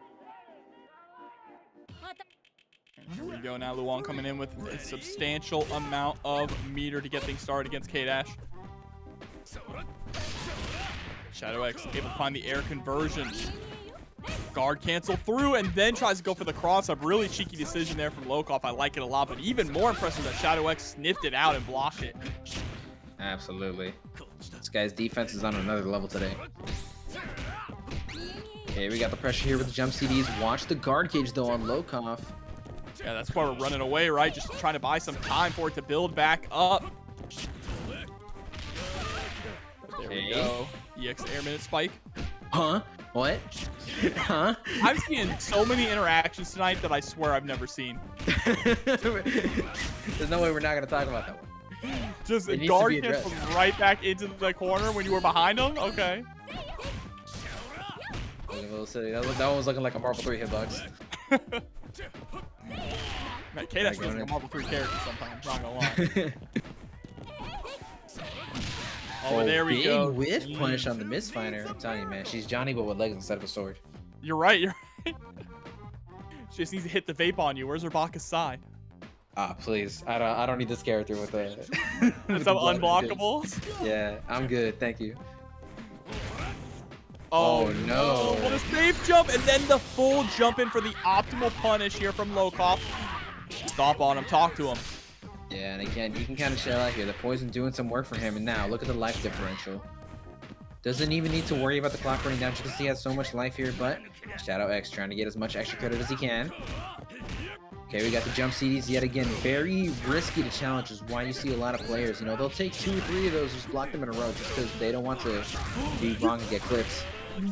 Here we go now. Luong coming in with a substantial amount of meter to get things started against K-Dash. ShadowX able to find the air conversion. Guard cancel through and then tries to go for the cross-up. Really cheeky decision there from Lokof. I like it a lot, but even more impressive that ShadowX sniffed it out and blocked it. Absolutely. This guy's defense is on another level today. Okay, we got the pressure here with the jump CDs. Watch the guard cage though on Lokof. Yeah, that's why we're running away, right? Just trying to buy some time for it to build back up. There we go. EX air minute spike. Huh? What? Huh? I've seen so many interactions tonight that I swear I've never seen. There's no way we're not going to talk about that one. Just a guard cancel right back into the corner when you were behind him? Okay. That one was looking like a Marvel 3 hitbox. Man, K-Dash feels like a Marvel 3 character sometimes, not gonna lie. Oh, there we go. Big whiff punish on the misfinder. I'm telling you, man. She's Johnny, but with legs instead of a sword. You're right, you're right. She just needs to hit the vape on you. Where's her Baka's side? Ah, please. I don't need this character with the... Some unblockables? Yeah, I'm good. Thank you. Oh no. What a safe jump, and then the full jump in for the optimal punish here from Lokof. Stop on him, talk to him. Yeah, and again, he can kind of chill out here. The poison doing some work for him, and now look at the life differential. Doesn't even need to worry about the clock running down just because he has so much life here, but ShadowX trying to get as much extra credit as he can. Okay, we got the jump CDs yet again. Very risky to challenge is why you see a lot of players. You know, they'll take 2 or 3 of those, just block them in a row just because they don't want to be wrong and get clips.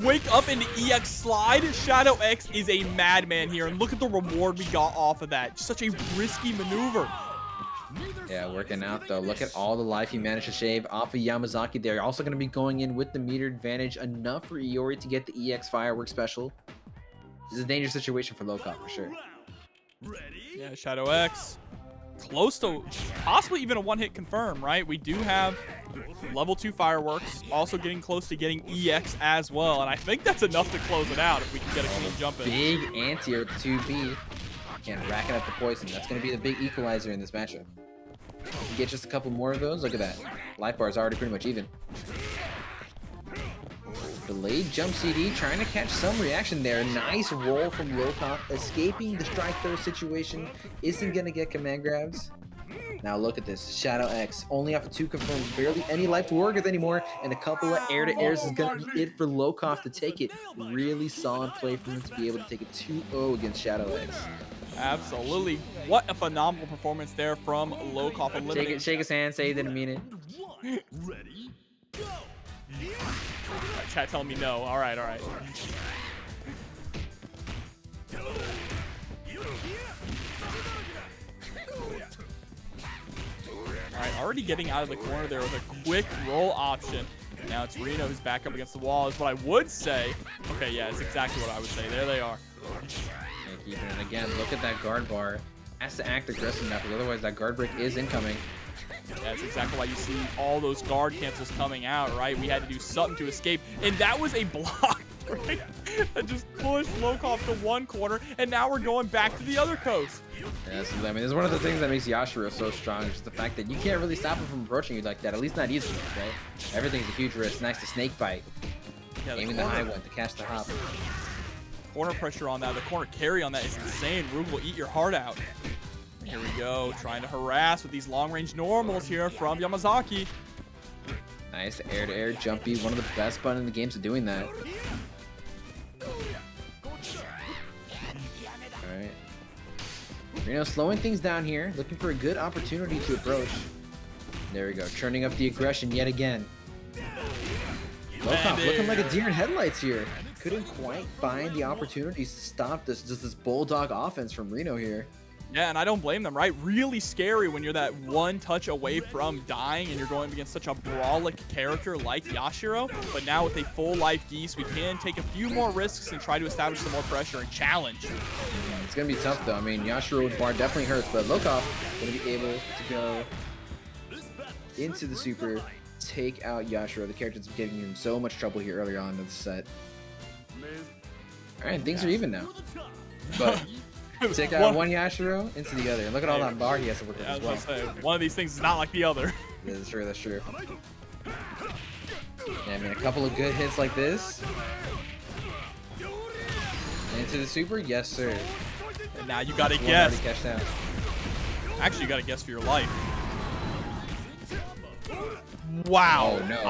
Wake up into EX slide. ShadowX is a madman here, and look at the reward we got off of that. Just such a risky maneuver. Yeah, working out though. Look at all the life he managed to shave off of Yamazaki. They're also going to be going in with the meter advantage, enough for Iori to get the EX firework special. This is a dangerous situation for Lokof for sure. Yeah, ShadowX close to possibly even a one-hit confirm, right? We do have level 2 fireworks, also getting close to getting EX as well, and I think that's enough to close it out if we can get a clean jump in. Big anti-air with 2B. Again, racking up the poison. That's going to be the big equalizer in this matchup. If you get just a couple more of those, look at that. Life bar is already pretty much even. Delayed jump CD, trying to catch some reaction there. Nice roll from Lokof, escaping the strike throw situation. Isn't going to get command grabs. Now look at this. ShadowX only off of 2 confirms, barely any life to work with anymore, and a couple of air-to-airs is going to be it for Lokof to take it. Really solid play from him to be able to take it 2-0 against ShadowX. Absolutely. What a phenomenal performance there from Lokof. Shake his hand, say he didn't mean it. Ready, go. Chat telling me no. All right, all right. All right, already getting out of the corner there with a quick roll option. Now it's Rino who's back up against the wall is what I would say. Okay, yeah, it's exactly what I would say. There they are. And again, look at that guard bar. has to act aggressive now, because otherwise that guard break is incoming. That's exactly why you see all those guard cancels coming out, right? We had to do something to escape, and that was a block, right? That just pushed Lokof to one corner, and now we're going back to the other coast. Yeah, so, I mean, this is one of the things that makes Yashiro so strong, is the fact that you can't really stop him from approaching you like that, at least not easily, right? Everything's a huge risk. Nice to snake bite. Yeah, Aiming the high one to catch the hop. Corner pressure on that, the corner carry on that is insane. Rube will eat your heart out. Here we go, trying to harass with these long-range normals here from Yamazaki. Nice air-to-air jumpy, one of the best buttons in the games of doing that. Alright. Rino slowing things down here, looking for a good opportunity to approach. There we go, turning up the aggression yet again. Lokof looking like a deer in headlights here. Couldn't quite find the opportunities to stop this bulldog offense from Rino here. Yeah, and I don't blame them, right? Really scary when you're that one touch away from dying and you're going against such a brawlic character like Yashiro. But now with a full life Geese, we can take a few more risks and try to establish some more pressure and challenge. It's going to be tough, though. I mean, Yashiro with bar definitely hurts, but Lokof going to be able to go into the super, take out Yashiro, the character that's giving him so much trouble here earlier on in the set. All right, things are even now. But take out one Yashiro into the other. And look at all that bar he has to work with as well. Say, one of these things is not like the other. Yeah, that's true, that's true. Yeah, I mean, a couple of good hits like this. Into the super? Yes, sir. And now you gotta guess. Out. Actually, you gotta guess for your life. Wow. Oh, no.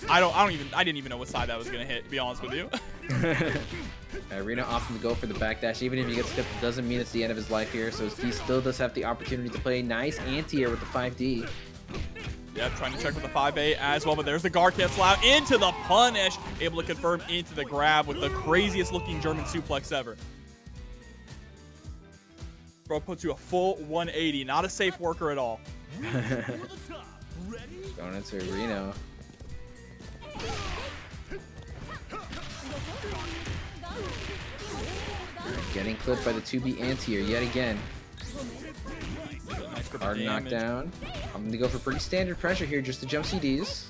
I didn't even know what side that was gonna hit, to be honest with you. Rino opting to go for the backdash. Even if he gets skipped, it doesn't mean it's the end of his life here. So he still does have the opportunity to play nice anti-air with the 5D. Yeah, trying to check with the 5A as well, but there's the guard cancel out into the punish. Able to confirm into the grab with the craziest looking German suplex ever. Bro puts you a full 180. Not a safe worker at all. Going into Rino. Getting clipped by the 2B anti-air yet again. Nice Hard knockdown. I'm going to go for pretty standard pressure here just to jump CDs.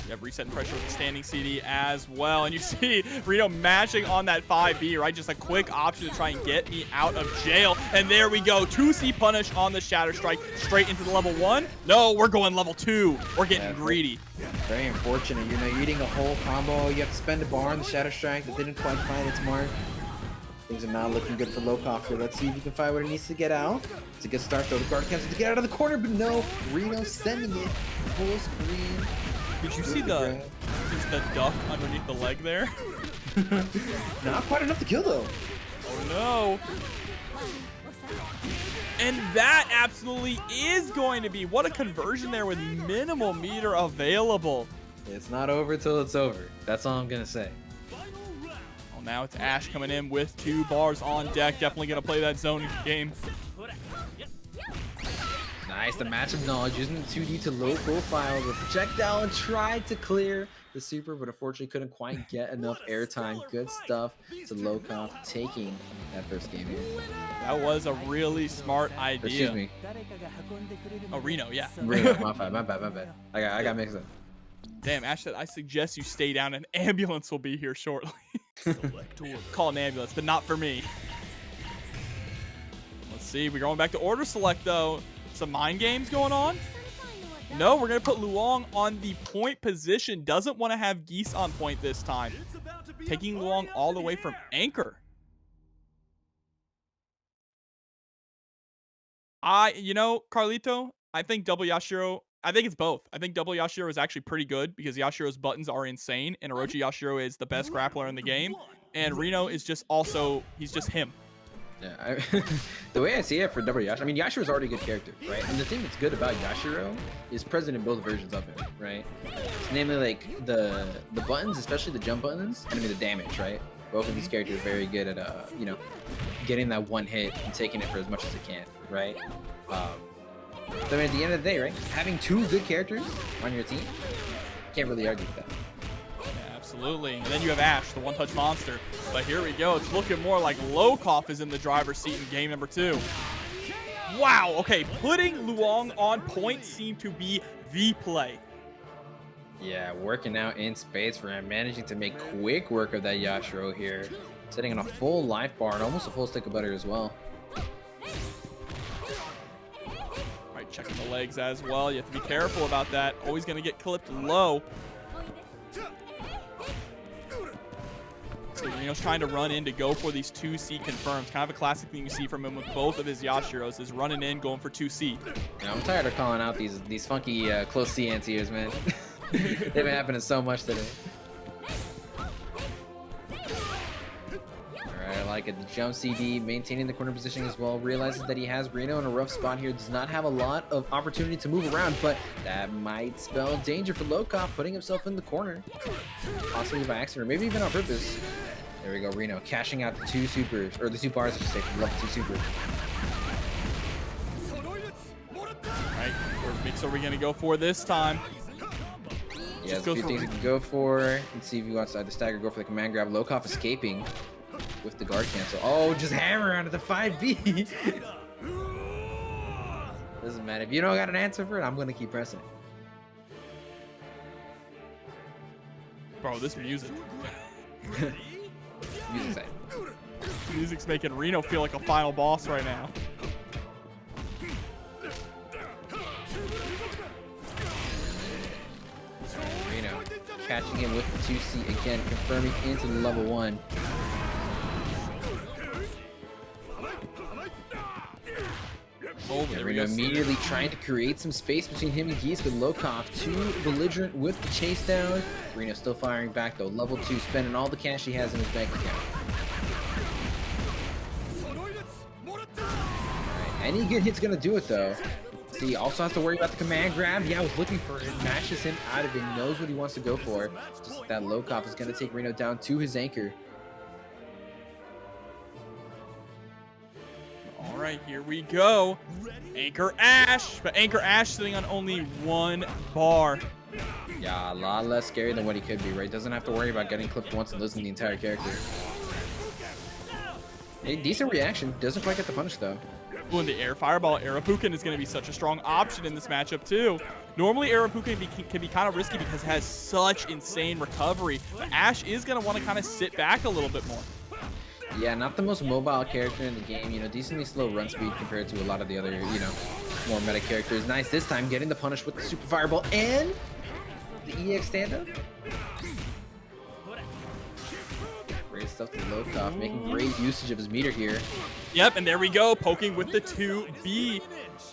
Yep, resetting pressure with the standing CD as well. And you see Rino mashing on that 5B, right? Just a quick option to try and get me out of jail. And there we go. 2C punish on the Shatter Strike straight into the level 1. No, we're going level 2. We're getting greedy. Very unfortunate. You're eating a whole combo. You have to spend a bar on the Shatter Strike that didn't quite find its mark. Things are not looking good for Lokof here. Let's see if he can find what it needs to get out. It's a good start though. The guard cancels to get out of the corner, but no. Rino sending it full screen. Did you see the duck underneath the leg there? Not quite enough to kill though. Oh no. And that absolutely is going to be, what a conversion there with minimal meter available. It's not over till it's over. That's all I'm going to say. Well, now it's Ash coming in with 2 bars on deck. Definitely going to play that zone game. Nice, the matchup knowledge using the 2D to low profile the projectile and tried to clear the super, but unfortunately couldn't quite get enough airtime. Good stuff to Lokof taking that first game here. That was a really smart idea. Excuse me. Oh, Rino, yeah. Rino, my bad. I got mixed up. Damn, Ash said, I suggest you stay down. An ambulance will be here shortly. Call an ambulance, but not for me. Let's see, we're going back to order select though. Some mind games going on? No, we're going to put Luong on the point position. Doesn't want to have Geese on point this time. Taking Luong all the way from anchor. You know, Carlito, I think double Yashiro, I think it's both. I think double Yashiro is actually pretty good because Yashiro's buttons are insane and Orochi Yashiro is the best grappler in the game. And Rino is just also, he's just him. Yeah, the way I see it for double Yashiro, I mean, Yashiro is already a good character, right? And the thing that's good about Yashiro is present in both versions of him, right? It's namely, like, the buttons, especially the jump buttons, and I mean the damage, right? Both of these characters are very good at, you know, getting that one hit and taking it for as much as it can, right? So I mean, at the end of the day, right, having 2 good characters on your team, can't really argue with that. Yeah, absolutely. And then you have Ash, the one-touch monster. But here we go. It's looking more like Lokof is in the driver's seat in game number 2. Wow, okay, putting Luong on point seemed to be the play. Yeah, working out in space for him, managing to make quick work of that Yashiro here. Sitting on a full life bar and almost a full stick of butter as well. Right, checking the legs as well. You have to be careful about that. Always going to get clipped low. So Rino's trying to run in to go for these 2C confirms. Kind of a classic thing you see from him with both of his Yashiros is running in, going for 2C. Yeah, I'm tired of calling out these funky close C anti-airs, man. They've been happening so much today. Alright, I like it. The jump CD, maintaining the corner position as well. Realizes that he has Rino in a rough spot here. Does not have a lot of opportunity to move around, but that might spell danger for Lokof, putting himself in the corner. Possibly by accident, or maybe even on purpose. There we go, Rino cashing out the 2 supers, or the 2 bars, I should say, from level 2 super. Alright, what mix are we going to go for this time? Yeah, there's a few things he can go for. Let's see if he wants to either stagger, go for the command grab. Lokof escaping with the guard cancel. Oh, just hammer out of the 5B. Doesn't matter. If you don't got an answer for it, I'm going to keep pressing it. Bro, this music. Music's side. Music's making Rino feel like a final boss right now. Rino catching him with the 2C again, confirming into the level 1. Oh, Yeah, Rino immediately trying to create some space between him and Geese, but Lokof too belligerent with the chase down. Rino still firing back though. Level 2, spending all the cash he has in his bank account. Alright, any good hit's gonna do it though. See, also has to worry about the command grab. Yeah, I was looking for it. Mashes him out of it. Knows what he wants to go for. Just that Lokof is gonna take Rino down to his anchor. All right, here we go. Anchor Ash, but Anchor Ash sitting on only 1 bar. Yeah, a lot less scary than what he could be, right? Doesn't have to worry about getting clipped once and losing the entire character. A decent reaction. Doesn't quite get the punish though. Ooh, in the air fireball, Arapukin is going to be such a strong option in this matchup too. Normally, Arapukin can be kind of risky because it has such insane recovery. But Ash is going to want to kind of sit back a little bit more. Yeah, not the most mobile character in the game. You know, decently slow run speed compared to a lot of the other, you know, more meta characters. Nice this time, getting the punish with the super fireball and the EX stand-up. Great stuff to Lokof, making great usage of his meter here. Yep, and there we go, poking with the 2B.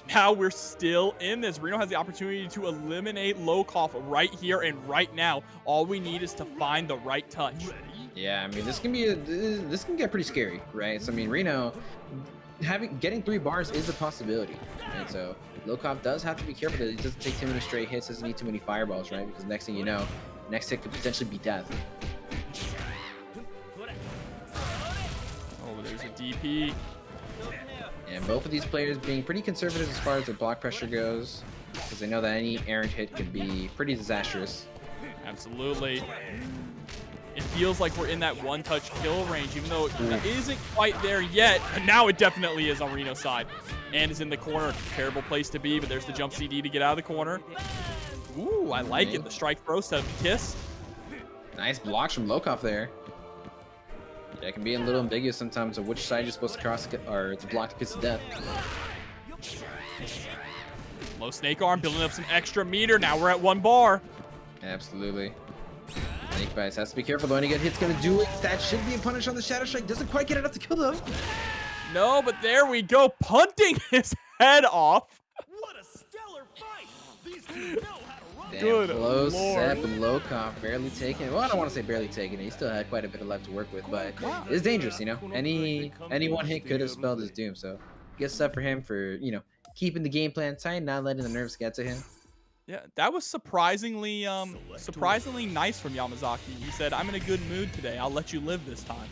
Now we're still in this. Rino has the opportunity to eliminate Lokof right here and right now. All we need is to find the right touch. Yeah, I mean, this can get pretty scary, right? So I mean, Rino getting 3 bars is a possibility, and so Lokof does have to be careful that he doesn't take too many straight hits, doesn't need too many fireballs, right? Because next thing you know, next hit could potentially be death. Oh, there's a DP. And both of these players being pretty conservative as far as their block pressure goes, because they know that any errant hit could be pretty disastrous. Absolutely. It feels like we're in that one-touch kill range, even though it isn't quite there yet. But now it definitely is on Rino's side. And is in the corner. Terrible place to be, but there's the jump CD to get out of the corner. Ooh, I like it. The strike throw set up the kiss. Nice blocks from Lokof there. Yeah, it can be a little ambiguous sometimes of which side you're supposed to cross or to block to kiss to death. Low snake arm, building up some extra meter. Now we're at 1 bar. Absolutely. Snake bites. Has to be careful though. Any good hit's gonna do it. That should be a punish on the Shadow Strike. Doesn't quite get enough to kill though. No, but there we go. Punting his head off. What a stellar fight! These two know how to run. Damn, Good close Lord. set, but Lokof barely taking it. Well, I don't want to say barely taking it. He still had quite a bit of left to work with, but it's dangerous, you know. Any one hit could have spelled his doom. So good stuff for him for, you know, keeping the game plan tight, not letting the nerves get to him. Yeah, that was surprisingly nice from Yamazaki. He said, "I'm in a good mood today. I'll let you live this time."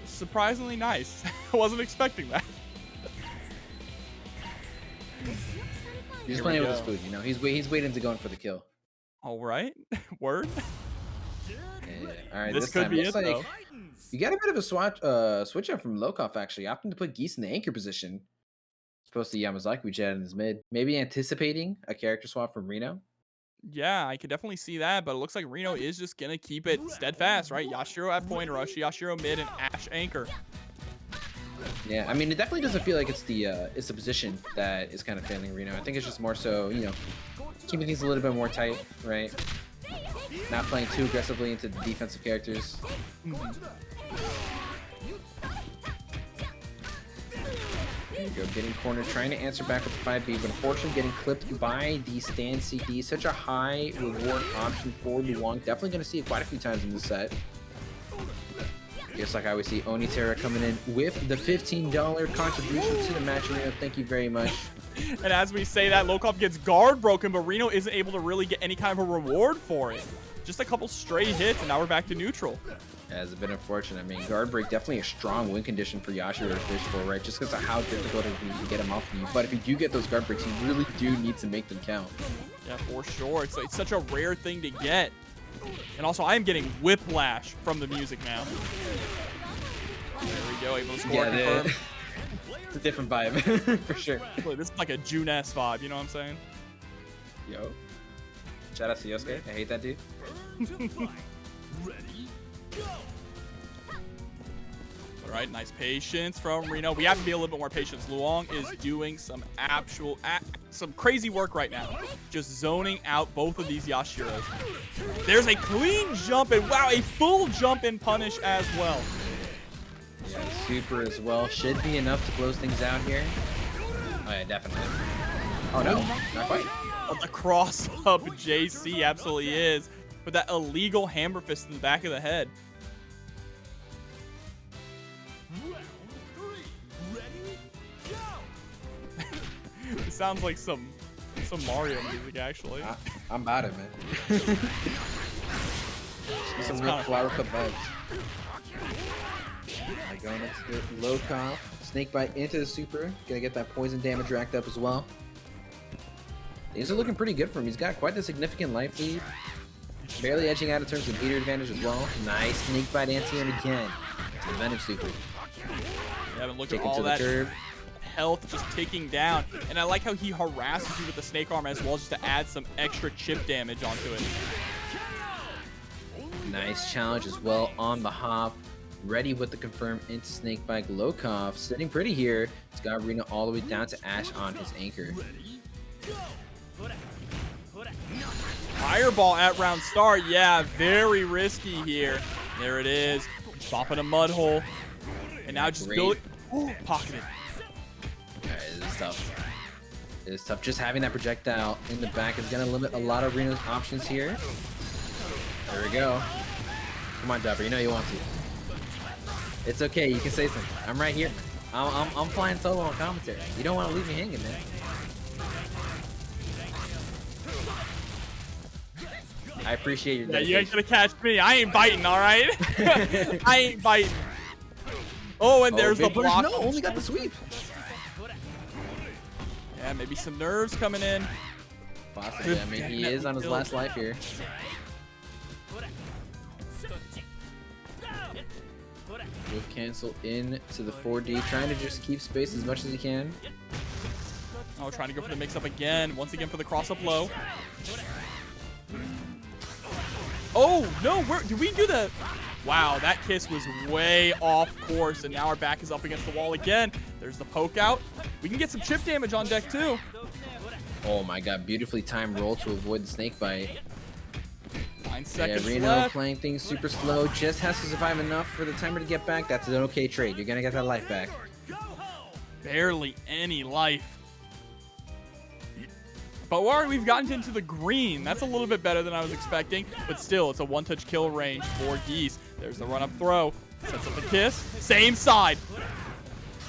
Surprisingly nice. I wasn't expecting that. He's just playing with his food, you know. He's waiting to go in for the kill. All right. Word. All right, This could time be looks it, like though. you got a bit of a switch up from Lokof actually, opting to put Geese in the anchor position. Supposed to Yamazaki, we chatted in his mid. Maybe anticipating a character swap from Reno. Yeah, I could definitely see that, but it looks like Reno is just going to keep it steadfast, right? Yashiro at point rush, Yashiro mid, and Ash anchor. Yeah, I mean, it definitely doesn't feel like it's the position that is kind of failing Reno. I think it's just more so, you know, keeping things a little bit more tight, right? Not playing too aggressively into the defensive characters. There you go, getting cornered, trying to answer back with the 5B, but unfortunately getting clipped by the stand CD. Such a high reward option for Luong. Definitely going to see it quite a few times in this set. Just like I always see Onitera coming in with the $15 contribution to the match arena. Thank you very much. And as we say that, Lokof gets guard broken, but Reno isn't able to really get any kind of a reward for it. Just a couple stray hits, and now we're back to neutral. Has been unfortunate. I mean, guard break definitely a strong win condition for Yashiro to fish for, right? Just because of how difficult it is to get him off of you. But if you do get those guard breaks, you really do need to make them count. Yeah, for sure. It's such a rare thing to get. And also, I am getting whiplash from the music now. There we go, able to score. Yeah, it's a different vibe, for sure. Look, this is like a June-S vibe, you know what I'm saying? Yo. Shout out to Yosuke. I hate that dude. All right, nice patience from Reno. We have to be a little bit more patient. Luong is doing some some crazy work right now. Just zoning out both of these Yashiros. There's a clean jump and wow, a full jump and punish as well. Yeah, super as well. Should be enough to close things out here. Oh yeah, definitely. Oh no, not quite. Oh, the cross-up JC absolutely is. But that illegal hammer fist in the back of the head. It sounds like some Mario music, actually. I'm about it, man. Some real flower cup vibes. Going into the Lokof. Snake bite into the super. Gonna get that poison damage racked up as well. These are looking pretty good for him. He's got quite the significant life lead. Barely edging out in terms of meter advantage as well. Nice snake bite anti-him again. The Venom super. Yeah, but look at all that health just ticking down. And I like how he harasses you with the snake arm as well, just to add some extra chip damage onto it. Nice challenge as well on the hop. Ready with the confirm into snakebite. Lokof sitting pretty here. He's got Rino all the way down to Ash on his anchor. Fireball at round start. Yeah, very risky here. There it is. Bopping a mud hole. And now just building. Pocketed. Alright, this is tough. It is tough. Just having that projectile in the back is going to limit a lot of Rino's options here. There we go. Come on, Dubber. You know you want to. It's okay. You can say something. I'm right here. I'm flying solo on commentary. You don't want to leave me hanging, man. I appreciate your dedication. Yeah, you ain't gonna catch me. I ain't biting, all right? I ain't biting. Oh, and there's the block. No, only got the sweep. Yeah, maybe some nerves coming in. Possibly. I mean, he is on his last life here. Move cancel in to the 4D, trying to just keep space as much as he can. Oh, trying to go for the mix-up again. Once again for the cross-up low. Oh, no, where did we do the... Wow, that kiss was way off course, and now our back is up against the wall again. There's the poke out. We can get some chip damage on deck, too. Oh my god, beautifully timed roll to avoid the snake bite. 9 seconds Rino left. playing things super slow, just has to survive enough for the timer to get back. That's an okay trade. You're gonna get that life back. Barely any life. But we've gotten into the green. That's a little bit better than I was expecting. But still, it's a one-touch kill range for Geese. There's the run-up throw. Sets up the kiss. Same side.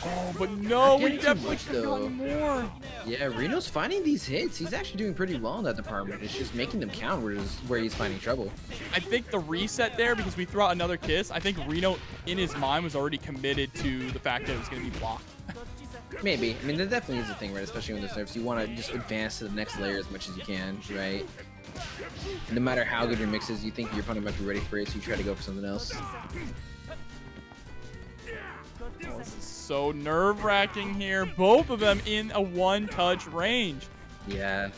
Oh, but no, we definitely could have gotten more. Yeah, Reno's finding these hits. He's actually doing pretty well in that department. It's just making them count where he's finding trouble. I think the reset there, because we threw out another kiss, I think Reno, in his mind, was already committed to the fact that it was going to be blocked. Maybe. I mean, that definitely is a thing, right? Especially when there's nerfs. You want to just advance to the next layer as much as you can, right? And no matter how good your mix is, you think your opponent might be ready for it, so you try to go for something else. Oh, this is so nerve-wracking here. Both of them in a one-touch range. Yeah,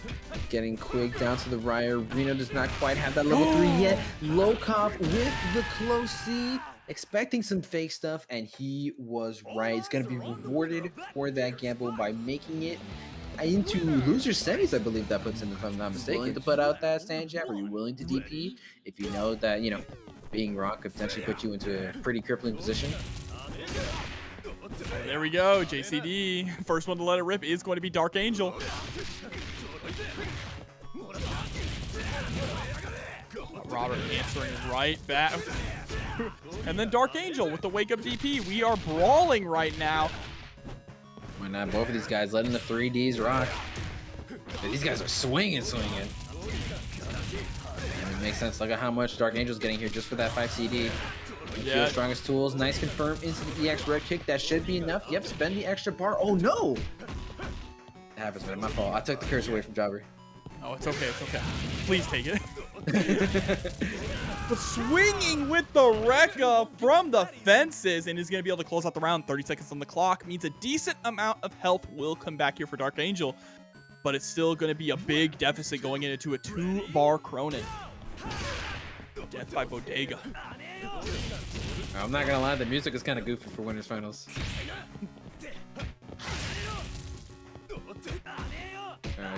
getting quick down to the Ryer. Rino does not quite have that level 3 yet. Lokof with the close C, expecting some fake stuff, and he was right. He's going to be rewarded for that gamble by making it into loser semis, I believe that puts him, if I'm not mistaken. Willing to put out that stand jab? Are you willing to DP? If you know that, you know, being wrong could potentially put you into a pretty crippling position. There we go, JCD. First one to let it rip is going to be DarkAngel. Robert answering right back. And then DarkAngel with the wake-up DP. We are brawling right now. Why not? Both of these guys letting the 3Ds rock. These guys are swinging. And it makes sense. Look at how much DarkAngel's getting here just for that 5 CD. Yeah. Strongest tools. Nice confirm into the EX red kick. That should be enough. Yep, spend the extra bar. Oh no! It happens, man. My fault. I took the curse away from Jobber. Oh, it's okay. It's okay. Please take it. Swinging with the Rekka from the fences, and is going to be able to close out the round. 30 seconds on the clock means a decent amount of health will come back here for DarkAngel, but it's still going to be a big deficit going into a 2-bar Krohnen. Death by Bodega. I'm not gonna lie, the music is kind of goofy for winners finals.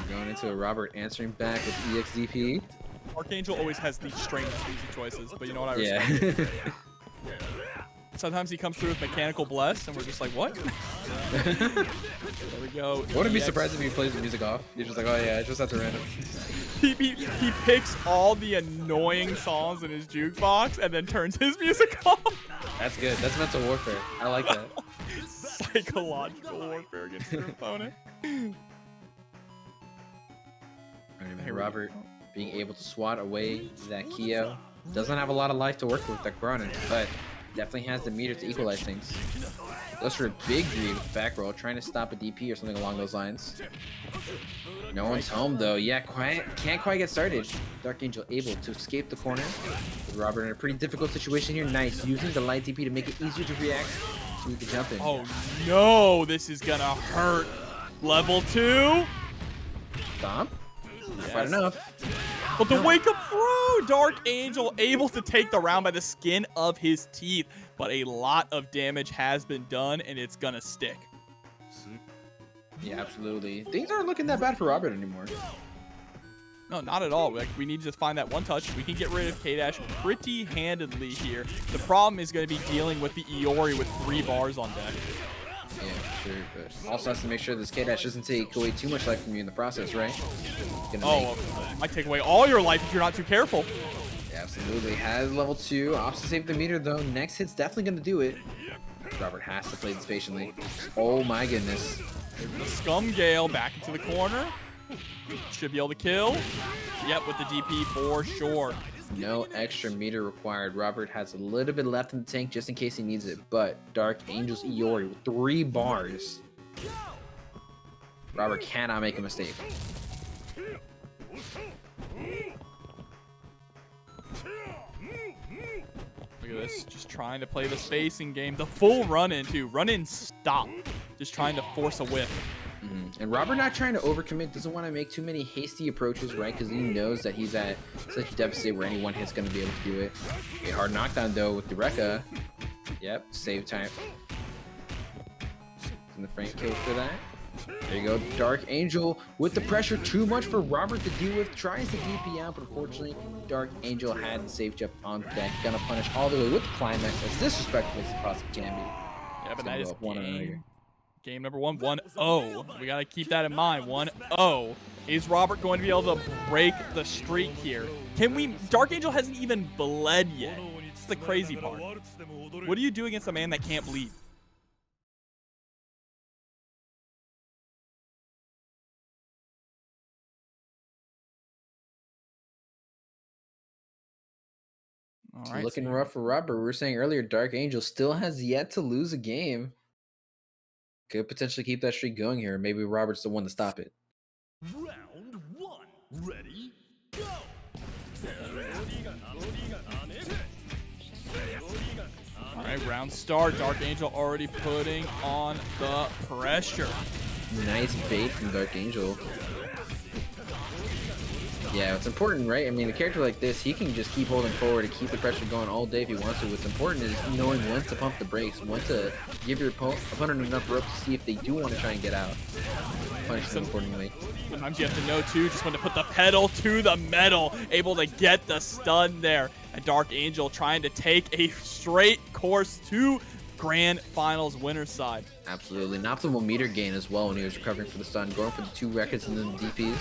Going into a Robert answering back with EXDP. DarkAngel always has the strangest music choices, but you know what I respect? Yeah. Sometimes he comes through with Mechanical Bless, and we're just like, what? There we go. I wouldn't be surprised if he plays the music off. You're just like, oh yeah, just at the random. He picks all the annoying songs in his jukebox and then turns his music off. That's good. That's mental warfare. I like that. Psychological warfare against your opponent. Robert being able to swat away that Kyo. Doesn't have a lot of life to work with, that Krohnen, but definitely has the meter to equalize things. Goes for a big read with back roll, trying to stop a DP or something along those lines. No one's home though. Yeah, can't quite get started. DarkAngel able to escape the corner. Robert in a pretty difficult situation here. Nice, using the light DP to make it easier to react so he can jump in. Oh no, this is gonna hurt. Level 2. Stomp. Yes. Quite enough. But the wake up throw, DarkAngel able to take the round by the skin of his teeth. But a lot of damage has been done, and it's gonna stick. Yeah, absolutely. Things aren't looking that bad for Robert anymore. No, not at all. Like, we need to just find that one touch. We can get rid of K-Dash pretty handedly here. The problem is going to be dealing with the Iori with 3 bars on deck. Yeah, sure, but also has to make sure this K-Dash doesn't take away too much life from you in the process, right? It might take away all your life if you're not too careful. Yeah, absolutely. Has level 2. Opts to save the meter, though. Next hit's definitely going to do it. Robert has to play this patiently. Oh, my goodness. The Scum Gale back into the corner. Should be able to kill. Yep, with the DP for sure. No extra meter required. Robert has a little bit left in the tank just in case he needs it, but DarkAngel's Iori with 3 bars. Robert cannot make a mistake. Look at this, just trying to play the spacing game. The full run-in too. Run-in stop. Just trying to force a whiff. And Robert not trying to overcommit, doesn't want to make too many hasty approaches, right? Because he knows that he's at such a deficit where any one hit's going to be able to do it. A hard knockdown though with the Rekka. Yep, save time. And the Frank kill for that. There you go, DarkAngel with the pressure too much for Robert to deal with. Tries to DP out, but unfortunately, DarkAngel had the safe jump on deck. Gonna punish all the way with the climax as disrespectful as it possibly can be. Yeah, but that is game number 1, 1-0. We got to keep that in mind. 1-0. Is Robert going to be able to break the streak here? Can we? DarkAngel hasn't even bled yet. That's the crazy part. What do you do against a man that can't bleed? All right, looking rough for Robert. We were saying earlier, DarkAngel still has yet to lose a game. Could potentially keep that streak going here. Maybe Robert's the one to stop it. Round 1. Ready? All right, round start. DarkAngel already putting on the pressure. Nice bait from DarkAngel. Yeah, it's important, right? I mean, a character like this, he can just keep holding forward and keep the pressure going all day if he wants to. What's important is knowing when to pump the brakes, when to give your opponent enough rope to see if they do want to try and get out. Punish them accordingly. Sometimes you have to know, too, just when to put the pedal to the metal. Able to get the stun there. And DarkAngel trying to take a straight course to Grand Finals winner's side. Absolutely. An optimal meter gain as well when he was recovering for the stun, going for the 2 records and then the DPs.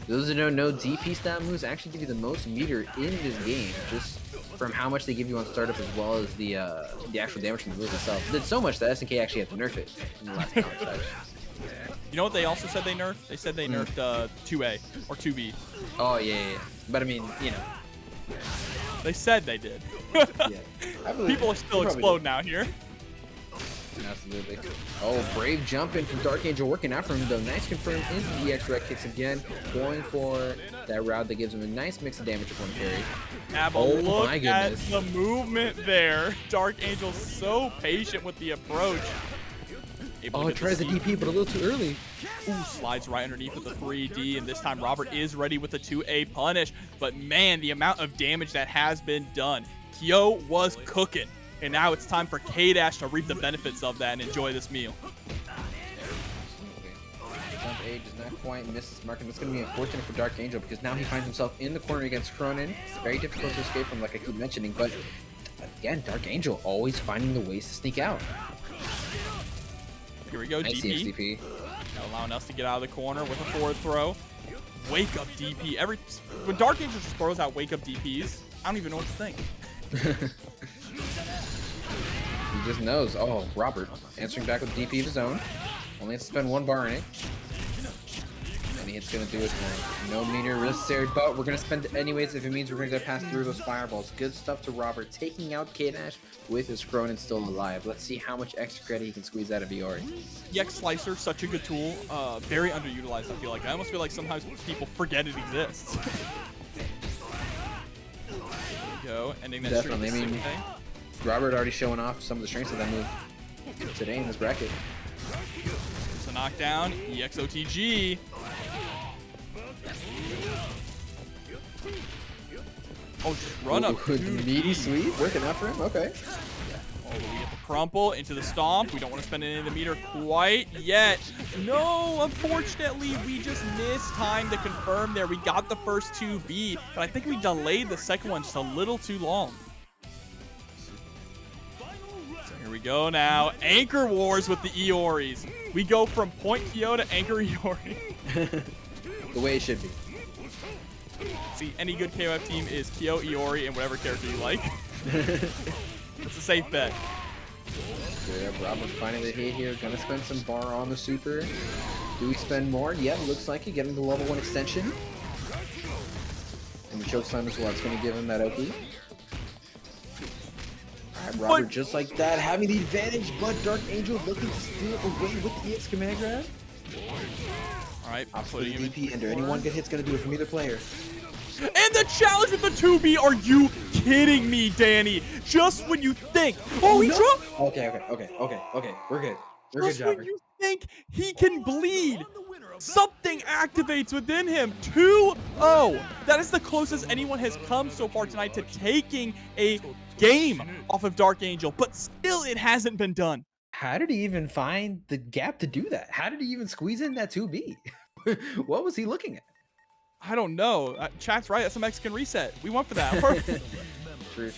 Those who don't know, DP stat moves actually give you the most meter in this game, just from how much they give you on startup as well as the actual damage from the move itself. It did so much that SNK actually had to nerf it in the last challenge stage. You know what they also said they nerfed? They said they nerfed 2A or 2B. Oh, yeah. But I mean, you know. They said they did. Yeah. People are still exploding out here. Absolutely. Oh, brave jump in from DarkAngel, working out for him though. Nice confirm into the EX rec kicks again, going for that route that gives him a nice mix of damage upon carry. Abba, look at the movement there. DarkAngel's so patient with the approach. Oh, it tries the DP, but a little too early. Ooh, slides right underneath with the 3D, and this time Robert is ready with the 2A punish. But man, the amount of damage that has been done. Kyo was cooking. And now it's time for K-Dash to reap the benefits of that and enjoy this meal. Jump A does not quite miss his mark, and that's going to be unfortunate for DarkAngel because now he finds himself in the corner against Krohnen. It's very difficult to escape from, like I keep mentioning, but again, DarkAngel always finding the ways to sneak out. Here we go, nice DP. Now allowing us to get out of the corner with a forward throw. Wake up DP. When DarkAngel just throws out wake up DPs, I don't even know what to think. He just knows. Oh, Robert answering back with DP of his own. Only has to spend 1 bar in it. And it's going to do it for no meter necessary, but we're going to spend it anyways if it means we're going to pass through those fireballs. Good stuff to Robert, taking out K-Dash with his Krohnen still alive. Let's see how much extra credit he can squeeze out of Iori. EX Slicer, such a good tool. Very underutilized, I feel like. I almost feel like sometimes people forget it exists. There we go, ending that definitely. I mean, Robert already showing off some of the strengths of that move today in this bracket. It's a knockdown, EXOTG. Oh, just run up. Meaty sweep, working out for him, okay. Oh, we get the crumple into the stomp. We don't want to spend any of the meter quite yet. No, unfortunately, we just missed time to confirm there. We got the first 2B, but I think we delayed the second one just a little too long. So here we go now. Anchor Wars with the Ioris. We go from Point Kyo to Anchor Iori. The way it should be. See, any good KOF team is Kyo, Iori, and whatever character you like. It's a safe bet. Yeah, Robert's finding the hit here. Gonna spend some bar on the super. Do we spend more? Yeah, looks like it. Getting the level 1 extension. And the choke slam as well. It's gonna give him that OP. Alright, Robert, just like that, having the advantage, but DarkAngel looking to steal it away with the EX command grab. Alright, putting him in DP ender. Any one good hit's gonna do it from either player. And the challenge with the 2B. Are you kidding me, Danny? Just when you think. Oh, he dropped. Okay. We're good. Just when you think he can bleed, something activates within him. 2-0. That is the closest anyone has come so far tonight to taking a game off of DarkAngel, but still it hasn't been done. How did he even find the gap to do that? How did he even squeeze in that 2B? What was he looking at? I don't know. Chat's right. That's a Mexican reset. We went for that. True.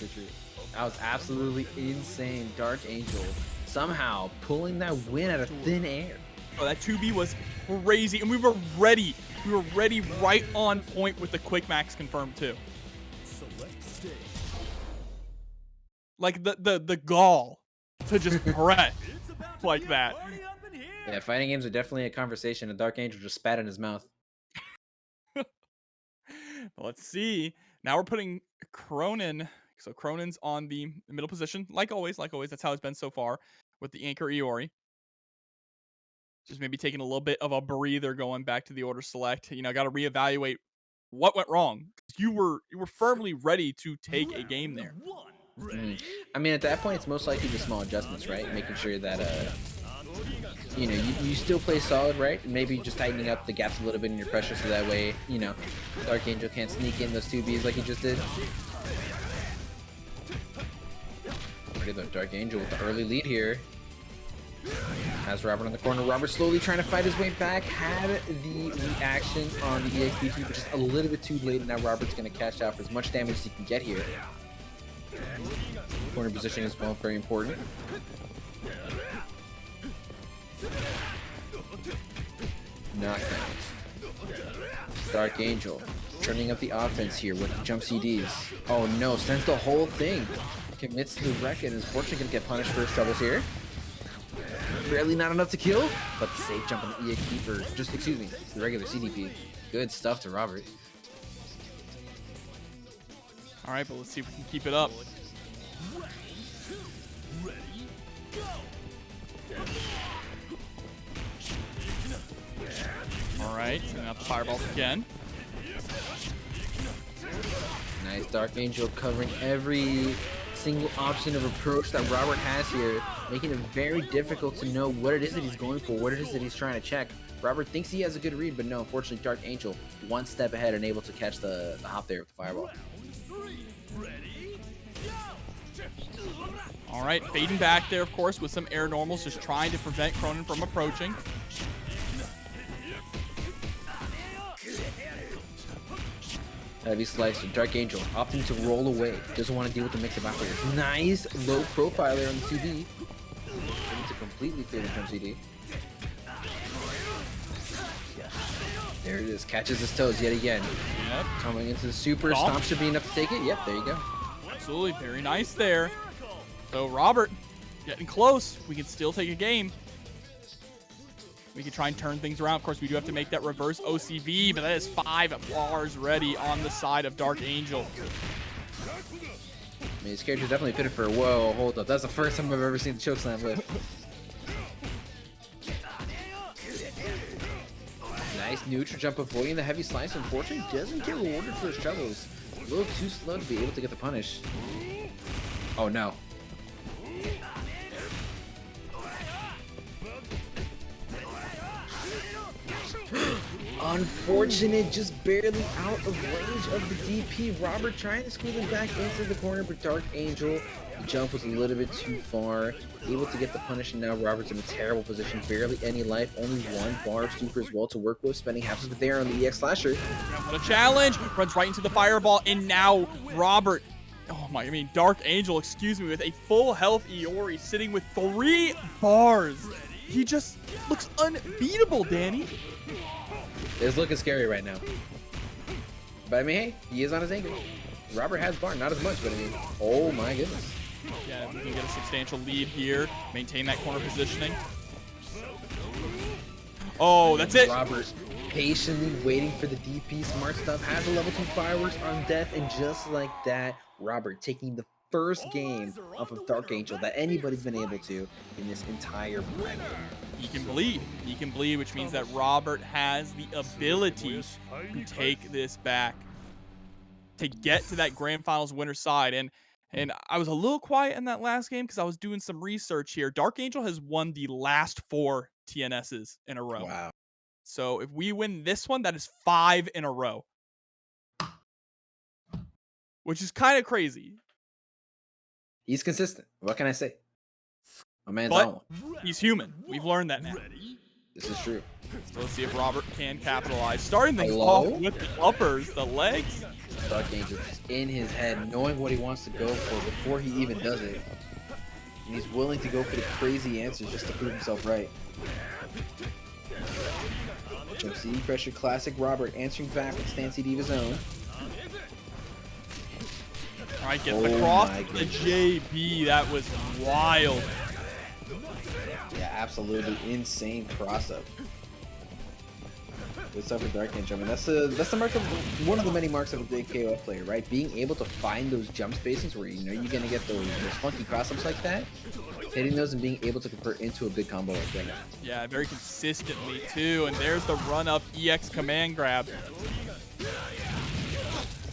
That was absolutely insane. DarkAngel somehow pulling that win out of thin air. Oh, that 2B was crazy, and we were ready. We were ready right on point with the quick max confirmed too. Like the gall to just press like that. Yeah, fighting games are definitely a conversation, and DarkAngel just spat in his mouth. Let's see. Now we're putting Krohnen. So Krohnen's on the middle position, like always. That's how it's been so far with the Anchor Iori. Just maybe taking a little bit of a breather going back to the order select. You know, got to reevaluate what went wrong. You were firmly ready to take a game there. I mean, at that point, it's most likely just small adjustments, right? Making sure that, you know, you still play solid, right? Maybe just tightening up the gaps a little bit in your pressure so that way, you know, DarkAngel can't sneak in those 2Bs like he just did. Look at DarkAngel with the early lead here. Has Robert on the corner. Robert slowly trying to fight his way back. Had the reaction on the EXDT, but just a little bit too late. And now Robert's going to cash out for as much damage as he can get here. Corner position as well, very important. Knockdowns. DarkAngel turning up the offense here with the jump CDs. Oh no, sends the whole thing. Commits to the wreck and is fortunately going to get punished for his troubles here. Barely not enough to kill, but the safe jump on the EXP, or just, excuse me, the regular CDP. Good stuff to Robert. All right, but let's see if we can keep it up. All right, setting up the fireballs again. Nice, DarkAngel covering every single option of approach that Robert has here, making it very difficult to know what it is that he's going for, what it is that he's trying to check. Robert thinks he has a good read, but no, unfortunately, DarkAngel one step ahead and able to catch the hop there with the fireball. All right, fading back there, of course, with some air normals, just trying to prevent Krohnen from approaching. Heavy slicer, DarkAngel opting to roll away. Doesn't want to deal with the mix of operators. Nice low profile there on the CD. Able to completely clear the jump CD. There it is. Catches his toes yet again. Yep. Coming into the super. Stomp should be enough to take it. Yep, there you go. Absolutely, very nice there. So Robert, getting close. We can still take a game. We can try and turn things around. Of course, we do have to make that reverse OCV, but that is 5 bars ready on the side of DarkAngel. I mean, his character's definitely fitted for, whoa, hold up. That's the first time I've ever seen the chokeslam lift. Nice neutral jump avoiding the heavy slice. Unfortunately, doesn't get rewarded for his troubles. A little too slow to be able to get the punish. Oh, no. Unfortunate, just barely out of range of the DP. Robert trying to squeeze him back into the corner, but DarkAngel, the jump was a little bit too far. Able to get the punish, and now Robert's in a terrible position. Barely any life, only 1 bar of super as well to work with, spending half of it there on the EX Slasher. What a challenge! Runs right into the fireball, and now Robert, DarkAngel, excuse me, with a full health Iori sitting with 3 bars. He just looks unbeatable, Danny. It's looking scary right now. But I mean, hey, he is on his ankle. Robert has bar, not as much, but I mean, oh my goodness. Yeah, we can get a substantial lead here. Maintain that corner positioning. Oh, that's it. Robert patiently waiting for the DP. Smart stuff. Has a level 2 fireworks on death, and just like that, Robert taking the first game off of DarkAngel that anybody's been able to in this entire bracket. He can bleed. He can bleed, which means that Robert has the ability to take this back, to get to that grand finals winner side. And I was a little quiet in that last game because I was doing some research here. DarkAngel has won the last 4 TNSs in a row. Wow. So if we win this one, that is 5 in a row, which is kind of crazy. He's consistent. What can I say? My man's But on one. he's human. We've learned that now. This is true. So let's see if Robert can capitalize. Starting things Hello? off with the uppers, the legs. DarkAngel is in his head, knowing what he wants to go for before he even does it. And he's willing to go for the crazy answers just to prove himself right. Jump CD pressure, classic Robert answering back with stance CD of his own. All right, gets the cross to the JB. That was wild. Yeah, absolutely insane cross-up. Good stuff for DarkAngel. I mean, that's the mark of one of the many marks of a big KOF player, right? Being able to find those jump spaces where you know you're gonna get those funky cross-ups like that, hitting those and being able to convert into a good combo like that. Yeah, very consistently too. And there's the run-up EX command grab.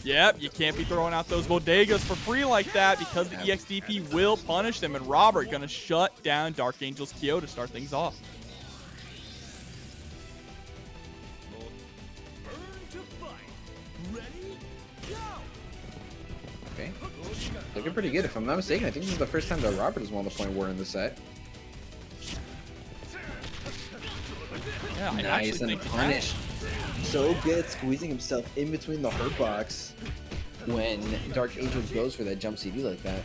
Yep, you can't be throwing out those bodegas for free like that because the EXDP will punish them. And Robert gonna shut down DarkAngel's Kyo to start things off. Okay. Looking pretty good. If I'm not mistaken, I think this is the first time that Robert has won the point war in this set. Yeah, I Nice actually and think punished. So good at squeezing himself in between the hurt box when DarkAngel goes for that jump CD like that.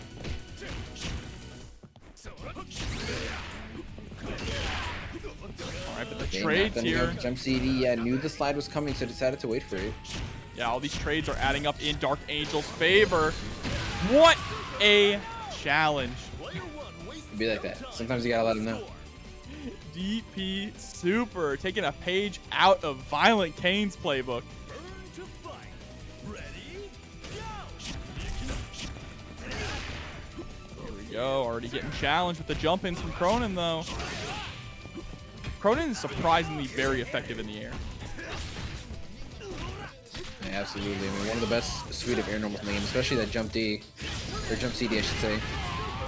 Alright, but the Okay, trades not gonna go here. for jump CD. Yeah, knew the slide was coming, so decided to wait for it. Yeah, all these trades are adding up in DarkAngel's favor. What a challenge. It'd be like that. Sometimes you gotta let him know. DP Super taking a page out of Violent Kane's playbook. Here we go, already getting challenged with the jump-ins from Krohnen though. Krohnen is surprisingly very effective in the air. Yeah, absolutely. I mean, one of the best suite of air normals in the game, especially that jump D, or jump CD, I should say.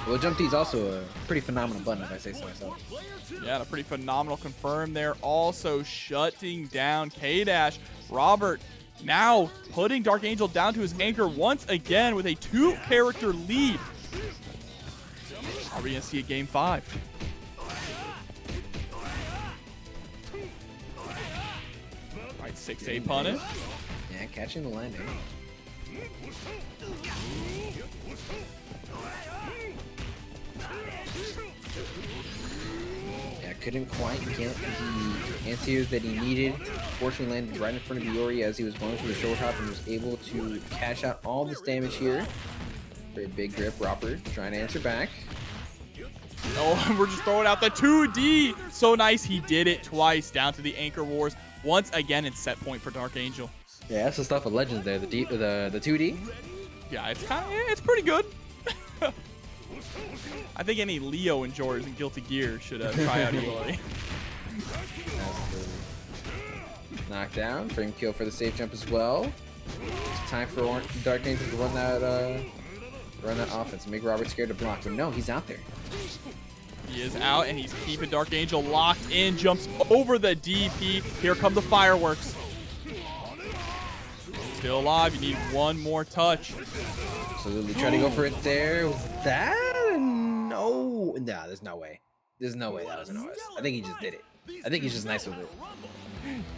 Well, jump D is also a pretty phenomenal button, if I say so myself. Yeah, a pretty phenomenal confirm there. Also shutting down K-Dash. Robert now putting DarkAngel down to his anchor once again with a 2-character lead. Are we going to see a game 5? All right, 6-8 punish. Yeah, catching the landing. Yeah, couldn't quite get the answers that he needed. Fortunately landed right in front of Iori as he was going for the shoulder hop and was able to cash out all this damage here. Very big grip, Robert trying to answer back. Oh, we're just throwing out the 2D. So nice, he did it twice down to the Anchor Wars. Once again, it's set point for DarkAngel. Yeah, that's the stuff of legends there. The 2D. Yeah, it's pretty good. I think any Leo enjoyers in Guilty Gear should try out Elotes. Knocked down, frame kill for the safe jump as well. It's time for DarkAngel to run that offense and make Robert scared to block. But no, he's out there. He is out, and he's keeping DarkAngel locked in. Jumps over the DP. Here come the fireworks. Still alive. You need one more touch. Absolutely. Try to go for it there. Was that? No. Nah, there's no way. There's no way that was an OS. I think he just did it. I think he's just nice with it.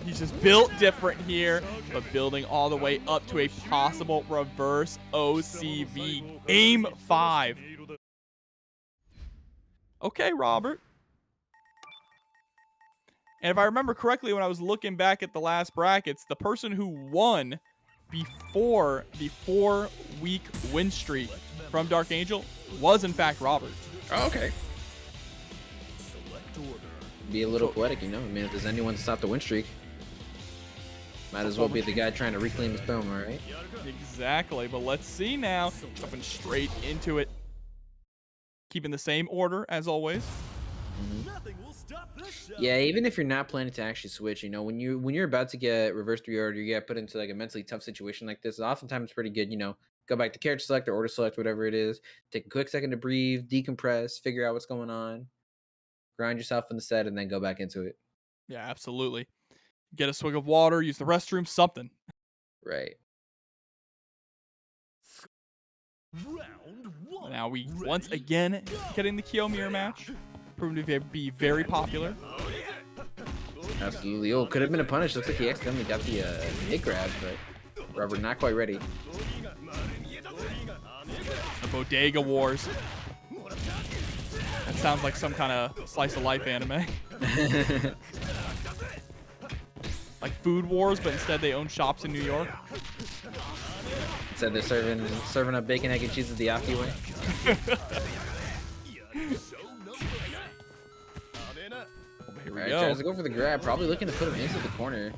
He's just built different here, but building all the way up to a possible reverse OCV. Game 5. Okay, Robert. And if I remember correctly, when I was looking back at the last brackets, the person who won before the 4-week win streak from DarkAngel was, in fact, Robert. Oh, okay. Be a little poetic, you know? I mean, if there's anyone to stop the win streak, might as well be the guy trying to reclaim his throne, all right? Exactly, but let's see now. Jumping straight into it. Keeping the same order, as always. Yeah, even if you're not planning to actually switch, you know, when you're about to get reverse reorder, you get put into like a mentally tough situation like this. Oftentimes it's pretty good, you know, go back to character select or order select, whatever it is. Take a quick second to breathe, decompress, figure out what's going on, grind yourself in the set, and then go back into it. Yeah, absolutely. Get a swig of water, use the restroom, something. Right. Now we once again getting the Kyo mirror match, proven to be very popular. Absolutely. Oh, could have been a punish. Looks like he accidentally got the hit grab, but Robert not quite ready. The Bodega Wars. That sounds like some kind of slice of life anime. Like Food Wars, but instead they own shops in New York. Said they're serving up bacon, egg, and cheese the Aki way. Here we Alright, go. tries to go for the grab, probably looking to put him into the corner.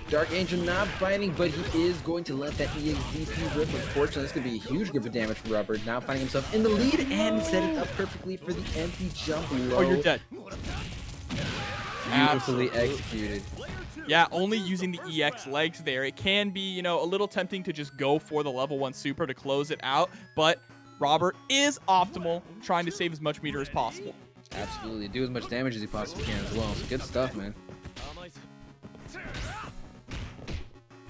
DarkAngel not biting, but he is going to let that EXDP rip. Unfortunately, this could be a huge grip of damage for Robert. Now finding himself in the lead and set it up perfectly for the empty jump low. Oh, you're dead. Beautifully Absolutely. executed. Yeah, only using the EX legs there. It can be, you know, a little tempting to just go for the level 1 super to close it out, but Robert is optimal, trying to save as much meter as possible. Absolutely. Do as much damage as he possibly can as well. So good stuff, man.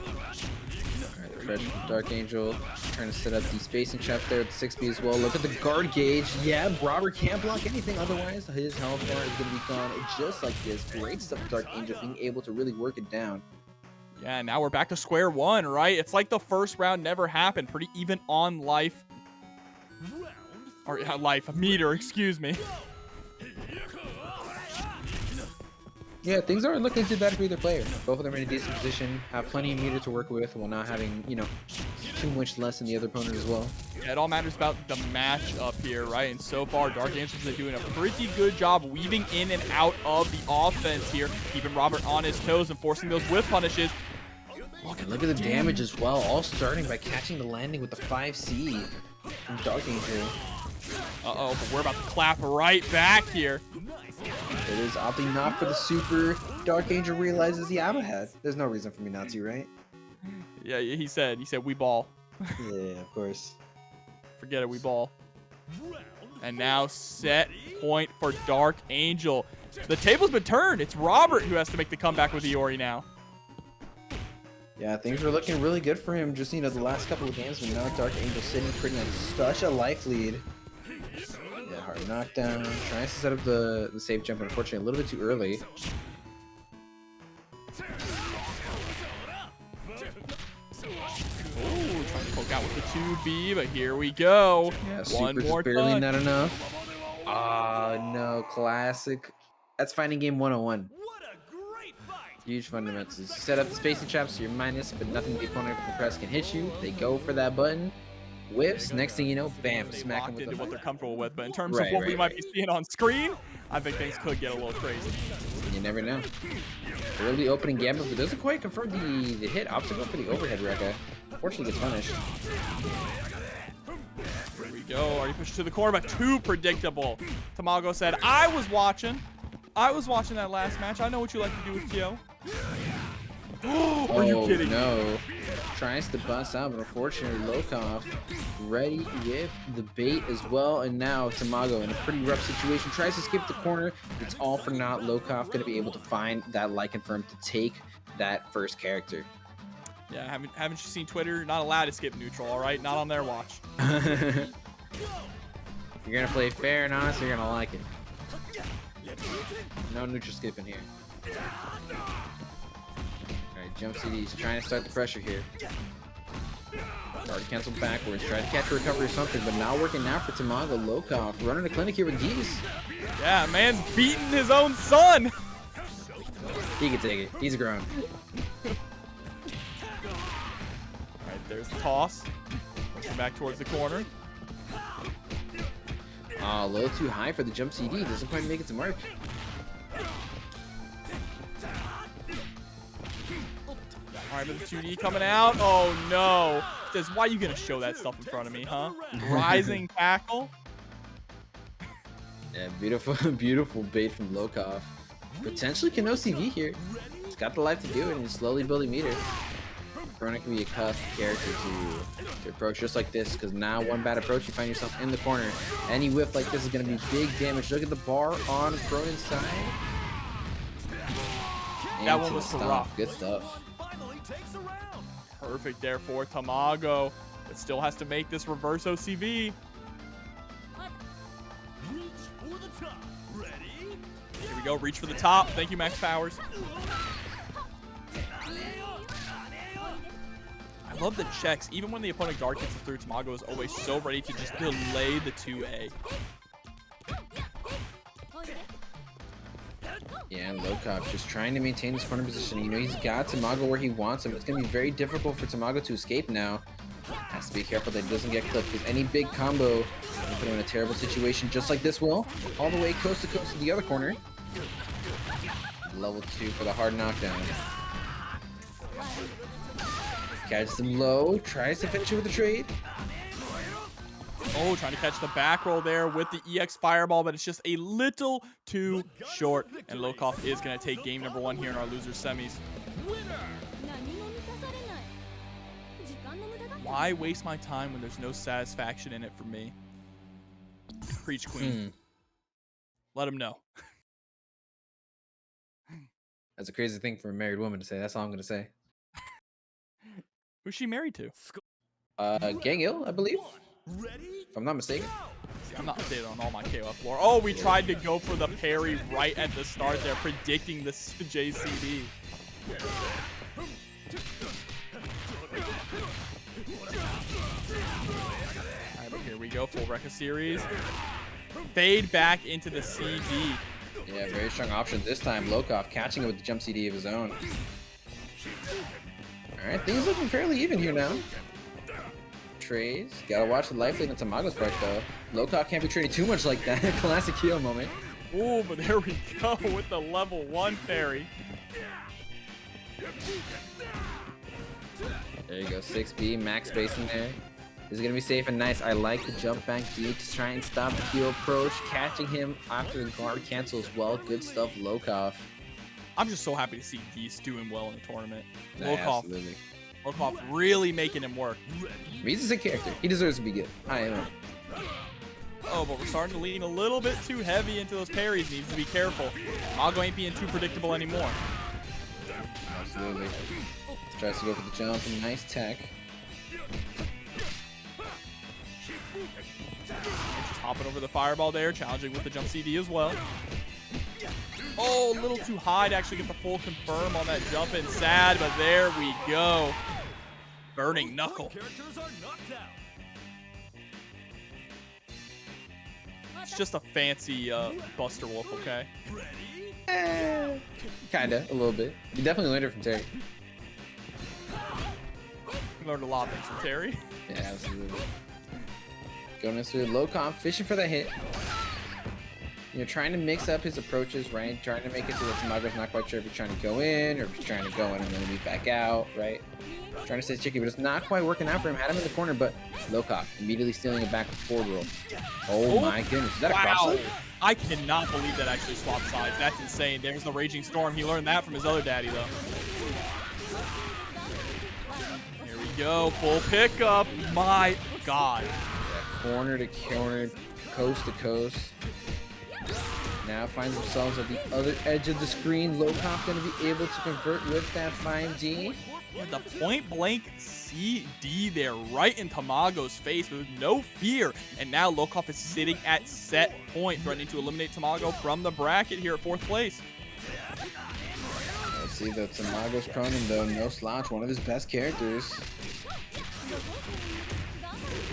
Alright, the pressure from DarkAngel. Trying to set up the spacing traps there with the 6B as well. Look at the guard gauge. Yeah, Robert can't block anything otherwise. His health bar is going to be gone just like this. Great stuff with DarkAngel being able to really work it down. Yeah, now we're back to square one, right? It's like the first round never happened. Pretty even on life. Or life, meter, excuse me. Yeah, things aren't looking too bad for either player. Both of them are in a decent position, have plenty of meter to work with while not having, you know, too much less than the other opponent as well. Yeah, it all matters about the matchup here, right? And so far, DarkAngel's been doing a pretty good job weaving in and out of the offense here, keeping Robert on his toes and forcing those whiff punishes. Look at the damage as well, all starting by catching the landing with the 5C from DarkAngel. Uh-oh, but we're about to clap right back here. It is opting not for the super. DarkAngel realizes, yeah, I'm ahead. There's no reason for me not to, right? Yeah, he said we ball. Yeah, of course. Forget it, we ball. And now set point for DarkAngel. The table's been turned. It's Robert who has to make the comeback with Iori now. Yeah, things were looking really good for him. Just, you know, the last couple of games, but now DarkAngel sitting pretty on such a life lead. Yeah, hard knockdown. Tries to set up the safe jump, unfortunately, a little bit too early. Ooh, trying to poke out with the 2B, but here we go. Yeah, One super more just barely touch. not enough. Ah, no, classic. That's fighting game 101. What a great fight! Huge fundamentals. Set up the spacing traps so you're minus, but nothing the opponent can press can hit you. They go for that button. Whiffs. Next thing you know, bam, They smack him locked with into the what they're comfortable with, but in terms Right, of what we right, might right. be seeing on screen, I think things could get a little crazy. You never know. Early opening gambit, but doesn't quite confirm the hit. Obstacle for the overhead Rekka. Unfortunately gets punished. Here we go. Already pushed to the corner, but too predictable. Tamago said, I was watching that last match. I know what you like to do with Kyo. Are you kidding? No. Tries to bust out, but unfortunately Lokof ready with the bait as well. And now Tamago in a pretty rough situation. Tries to skip the corner. It's all for naught. Lokof going to be able to find that like confirm to take that first character. Yeah, haven't you seen Twitter? You're not allowed to skip neutral, all right? Not on their watch. If you're going to play fair and honest, you're going to like it. No neutral skipping here. Alright, jump CDs, trying to start the pressure here. Already canceled backwards, try to catch a recovery or something, but not working now for Tamago. Lokof running the clinic here with Geese. Yeah, man's beating his own son. He can take it. He's grown. Alright, there's the toss. Pushing back towards the corner. A little too high for the jump CD. Doesn't quite make it to mark. Alright, but the 2D coming out. Oh no. Says, why are you gonna show that stuff in front of me, huh? Rising tackle. Yeah, beautiful, beautiful bait from Lokof. Potentially can OCV here. He's got the life to do it, and he's slowly building meter. Krohnen can be a tough character to approach just like this, because now one bad approach, you find yourself in the corner. Any whiff like this is going to be big damage. Look at the bar on Krohnen's side. That one was rough. Good stuff. Finally takes a round. Perfect there for Tamago. But still has to make this reverse OCV. Reach for the top. Ready? Here we go, reach for the top. Thank you, Max Powers. I love the checks. Even when the opponent guard gets through, Tamago is always so ready to just delay the 2A. Yeah, and Lokof just trying to maintain his corner position. You know, he's got Tamago where he wants him. It's going to be very difficult for Tamago to escape now. Has to be careful that he doesn't get clipped, because any big combo will put him in a terrible situation, just like this will. All the way coast to coast to the other corner. Level 2 for the hard knockdown. Catches him low, tries to finish it with a trade. Oh, trying to catch the back roll there with the EX Fireball, but it's just a little too short. And Lokof is going to take game number 1 here in our loser semis. Why waste my time when there's no satisfaction in it for me? Preach, queen. Let him know. That's a crazy thing for a married woman to say. That's all I'm going to say. Who's she married to? Gangil, I believe. If I'm not mistaken. See, I'm not updated on all my KOF lore. Oh, we tried to go for the parry right at the start there, predicting this JCD. Alright, but here we go. Full Rekka series. Fade back into the CD. Yeah, very strong option this time. Lokof catching it with the jump CD of his own. Alright, things looking fairly even here now. Trays. Gotta watch the life lead on Tamago's part though. Lokof can't be trading too much like that. Classic Kyo moment. Ooh, but there we go with the level 1 parry. There you go, 6B, max spacing there. This is gonna be safe and nice. I like the jump back D to try and stop the Kyo approach. Catching him after the guard cancel as well. Good stuff, Lokof. I'm just so happy to see Geese doing well in the tournament. Absolutely. Lokof really making him work. He's a sick character. He deserves to be good. I am. Oh, but we're starting to lean a little bit too heavy into those parries. Needs to be careful. Tamago ain't being too predictable anymore. Absolutely. Tries to go for the jump and nice tech. Just hopping over the fireball there, challenging with the jump CD as well. Oh, a little too high to actually get the full confirm on that jump in. Sad, but there we go. Burning Knuckle. It's just a fancy Buster Wolf, okay? Kinda, a little bit. You definitely learned it from Terry. Learned a lot of things from Terry. Yeah, absolutely. Going into Lokof, fishing for that hit. You know, trying to mix up his approaches, right? Trying to make it so that Tamago's not quite sure if he's trying to go in or if he's trying to go in and then leave back out, right? Trying to stay tricky, but it's not quite working out for him. Had him in the corner, but Lokof immediately stealing it back with forward roll. Oh my goodness, is that a crossover? I cannot believe that actually swapped sides. That's insane. There's the Raging Storm. He learned that from his other daddy, though. Here we go, full pickup. My God. Yeah, corner to corner, coast to coast. Now finds themselves at the other edge of the screen. Lokof going to be able to convert with that 5D. Yeah, the point blank CD there right in Tamago's face with no fear. And now Lokof is sitting at set point, threatening to eliminate Tamago from the bracket here at 4th place. Let's see the Tamago's Krohnen though, no slouch, one of his best characters.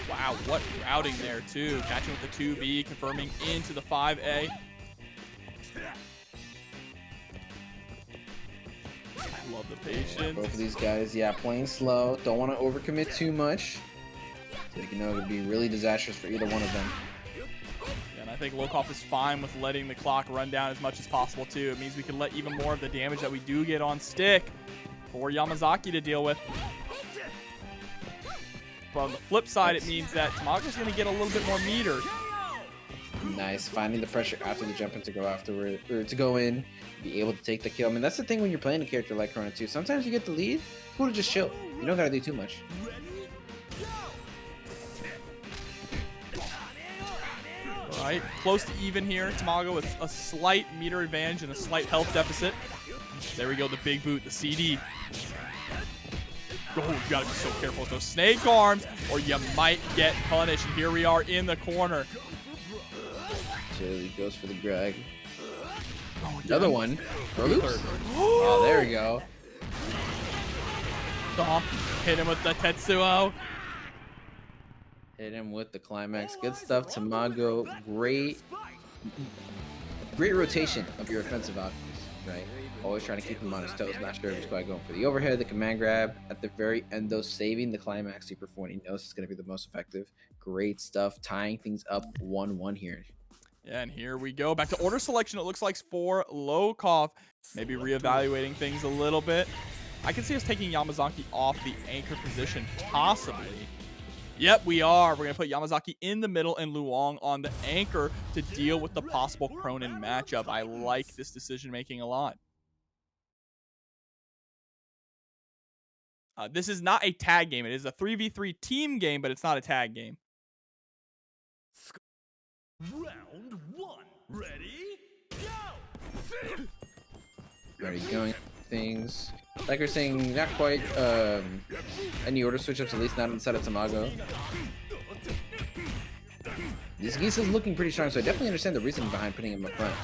Wow, what routing there too. Catching with the 2B, confirming into the 5A. I love the patience. Both of these guys, yeah, playing slow. Don't want to overcommit too much. So you know it would be really disastrous for either one of them. Yeah, and I think Lokof is fine with letting the clock run down as much as possible too. It means we can let even more of the damage that we do get on stick for Yamazaki to deal with. But on the flip side, it means that Tamago's going to get a little bit more meter. Nice, finding the pressure after the jump in to go afterward, or to go in, be able to take the kill. I mean, that's the thing when you're playing a character like Krohnen too. Sometimes you get the lead, it's cool to just chill. You don't gotta do too much. All right, close to even here. Tamago with a slight meter advantage and a slight health deficit. There we go, the big boot, the CD. Oh, you gotta be so careful with those snake arms, or you might get punished. And here we are in the corner. He goes for the Greg. Oh, another one. Oh, there we go. Stomp. Hit him with the Tetsuo. Hit him with the climax. Good stuff, Tamago. Great rotation of your offensive options, right? Always trying to keep him on his toes. Not sure if he's quite going for the overhead, the command grab. At the very end, though, saving the climax super when he knows it's going to be the most effective. Great stuff. Tying things up 1-1 here. Yeah, and here we go. Back to order selection, it looks like for Lokof. Maybe reevaluating things a little bit. I can see us taking Yamazaki off the anchor position, possibly. Yep, we are. We're going to put Yamazaki in the middle and Luong on the anchor to deal with the possible Krohnen matchup. I like this decision-making a lot. This is not a tag game. It is a 3v3 team game, but it's not a tag game. Round 1. Ready? Go! Already going things. Like we're saying, not quite any order switch-ups, at least not inside of Tamago. This Geese is looking pretty strong, so I definitely understand the reason behind putting him up front.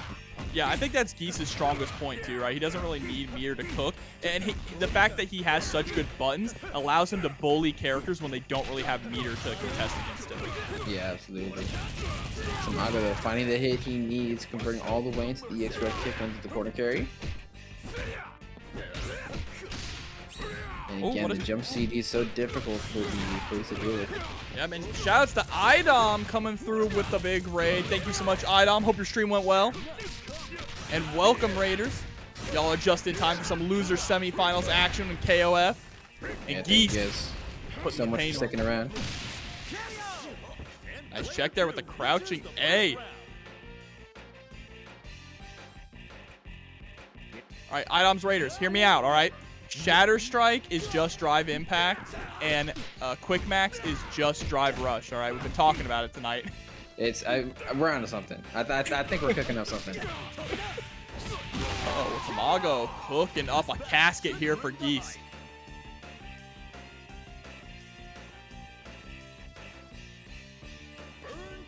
Yeah, I think that's Geese's strongest point too, right? He doesn't really need meter to cook, and the fact that he has such good buttons allows him to bully characters when they don't really have meter to contest against him. Yeah, absolutely. Tamago, though, finding the hit he needs, converting all the way into the EX red kick onto the corner carry. And again, the jump CD is so difficult for the police to deal with. Yeah, man. Shoutouts to Idom coming through with the big raid. Thank you so much, Idom. Hope your stream went well. And welcome, Raiders. Y'all are just in time for some loser semifinals action in KOF. And Geese put so much for sticking around. Nice check there with the crouching A. All right, Idom's Raiders, hear me out, all right? Shatter Strike is just drive impact, and Quick Max is just drive rush, all right? We've been talking about it tonight. We're onto something. I think we're cooking up something. Oh, Tamago cooking up a casket here for Geese.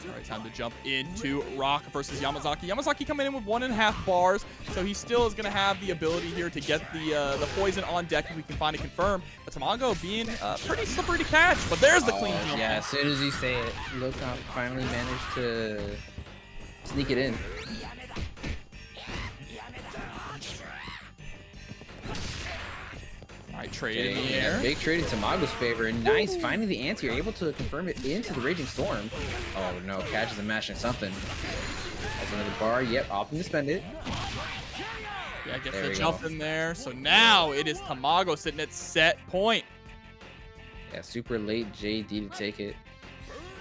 All right, time to jump into Rock versus Yamazaki. Yamazaki coming in with 1.5 bars, so he still is going to have the ability here to get the poison on deck if we can find it confirmed. But Tamago being pretty slippery to catch. But there's the clean jump. Yeah, as soon as you say it, Lokof finally managed to sneak it in. All right, trade in the air. Big trade in Tamago's favor. Nice, finding the anti. You're able to confirm it into the Raging Storm. Oh no, catches and mashing something. That's another bar. Yep, opting to spend it. Yeah, gets the jump in there. So now it is Tamago sitting at set point. Yeah, super late JD to take it.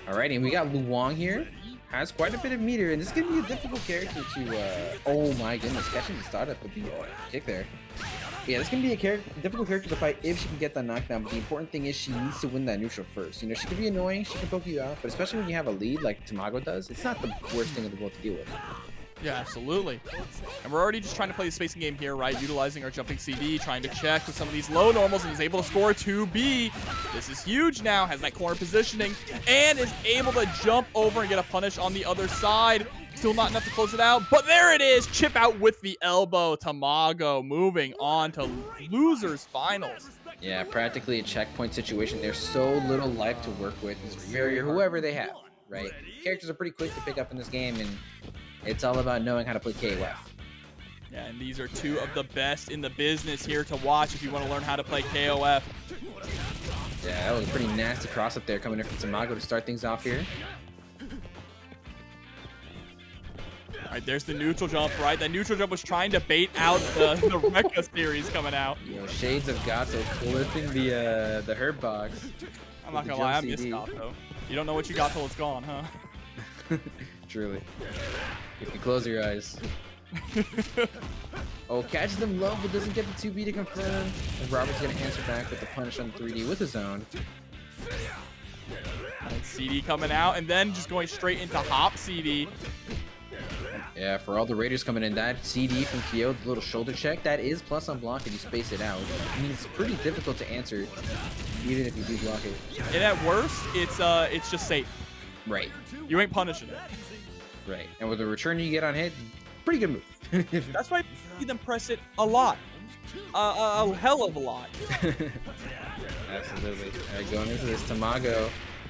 Alrighty, and we got Luong here. Has quite a bit of meter, and this is going to be a difficult character to, oh my goodness, catching the startup with the kick there. Yeah, this is going to be a difficult character to fight if she can get that knockdown, but the important thing is she needs to win that neutral first. You know, she can be annoying, she can poke you out, but especially when you have a lead like Tamago does, it's not the worst thing in the world to deal with. Yeah, absolutely. And we're already just trying to play the spacing game here, right? Utilizing our jumping CD, trying to check with some of these low normals, and he's able to score 2B. This is huge now, has that corner positioning, and is able to jump over and get a punish on the other side. Still not enough to close it out, but there it is. Chip out with the elbow. Tamago moving on to losers finals. Yeah, practically a checkpoint situation. There's so little life to work with. It's very whoever they have, right? Characters are pretty quick to pick up in this game, and it's all about knowing how to play KOF. Yeah, and these are two of the best in the business here to watch if you want to learn how to play KOF. Yeah, that was a pretty nasty cross up there coming in from Tamago to start things off here. All right, there's the neutral jump, right? That neutral jump was trying to bait out the Rekka series coming out. You know, shades of Gato flipping the herb box. I'm not gonna lie, I missed Gato. You don't know what you got till it's gone, huh? Truly. If you close your eyes. Oh, catches them low, but doesn't get the 2B to confirm. And Robert's gonna answer back with the punish on 3D with his own. And CD coming out, and then just going straight into hop CD. Yeah, for all the Raiders coming in, that CD from Kyo, the little shoulder check, that is plus on block if you space it out. I mean, it's pretty difficult to answer, even if you do block it. And at worst, it's just safe. Right. You ain't punishing it. Right. And with the return you get on hit, pretty good move. That's why you see them press it a lot. A hell of a lot. Absolutely. All right, going into this, Tamago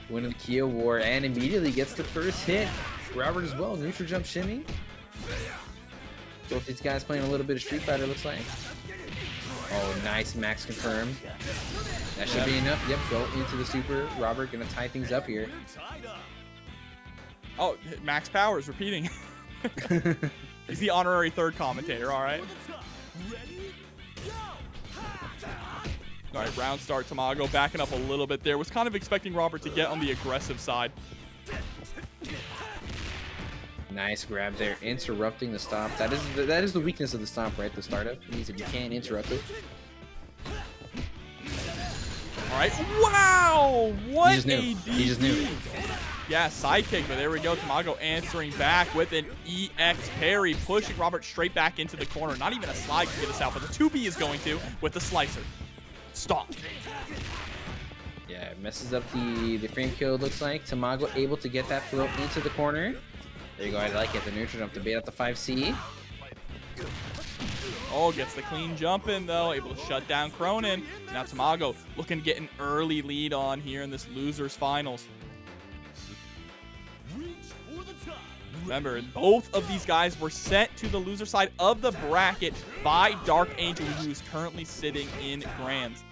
winning the Kyo War and immediately gets the first hit. Robert as well, neutral jump shimmy. Both these guys playing a little bit of Street Fighter, looks like. Oh, nice, max confirmed. That should be enough. Yep, go into the super. Robert gonna tie things up here. Oh, Max Powers repeating. He's the honorary third commentator, all right? All right, round start. Tamago backing up a little bit there. Was kind of expecting Robert to get on the aggressive side. Nice grab there, interrupting the stomp. That is the weakness of the stomp, right? The startup means if you can't interrupt it. All right, wow! What He just knew. a He just knew. Yeah, sidekick, but there we go. Tamago answering back with an EX parry, pushing Robert straight back into the corner. Not even a slide can get us out, but the 2B is going to with the slicer. Stop. Yeah, it messes up the frame kill, looks like. Tamago able to get that throw into the corner. There you go, I like it. The neutral jump to bait out the 5C. Oh, gets the clean jump in, though. Able to shut down Krohnen. Now Tamago looking to get an early lead on here in this losers finals. Remember, both of these guys were sent to the loser side of the bracket by DarkAngel, who is currently sitting in Grands.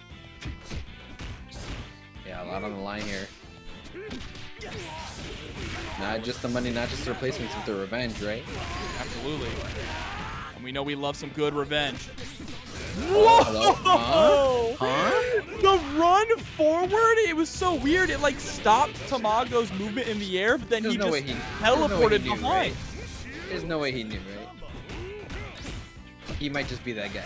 Yeah, a lot on the line here. Not just the money, not just the replacements, but the revenge, right? Absolutely. And we know we love some good revenge. Hello? Whoa! Huh? The run forward, it was so weird. It like stopped Tamago's movement in the air, but then There's he no just way he teleported knew, behind. right? There's no way he knew, right? He might just be that guy.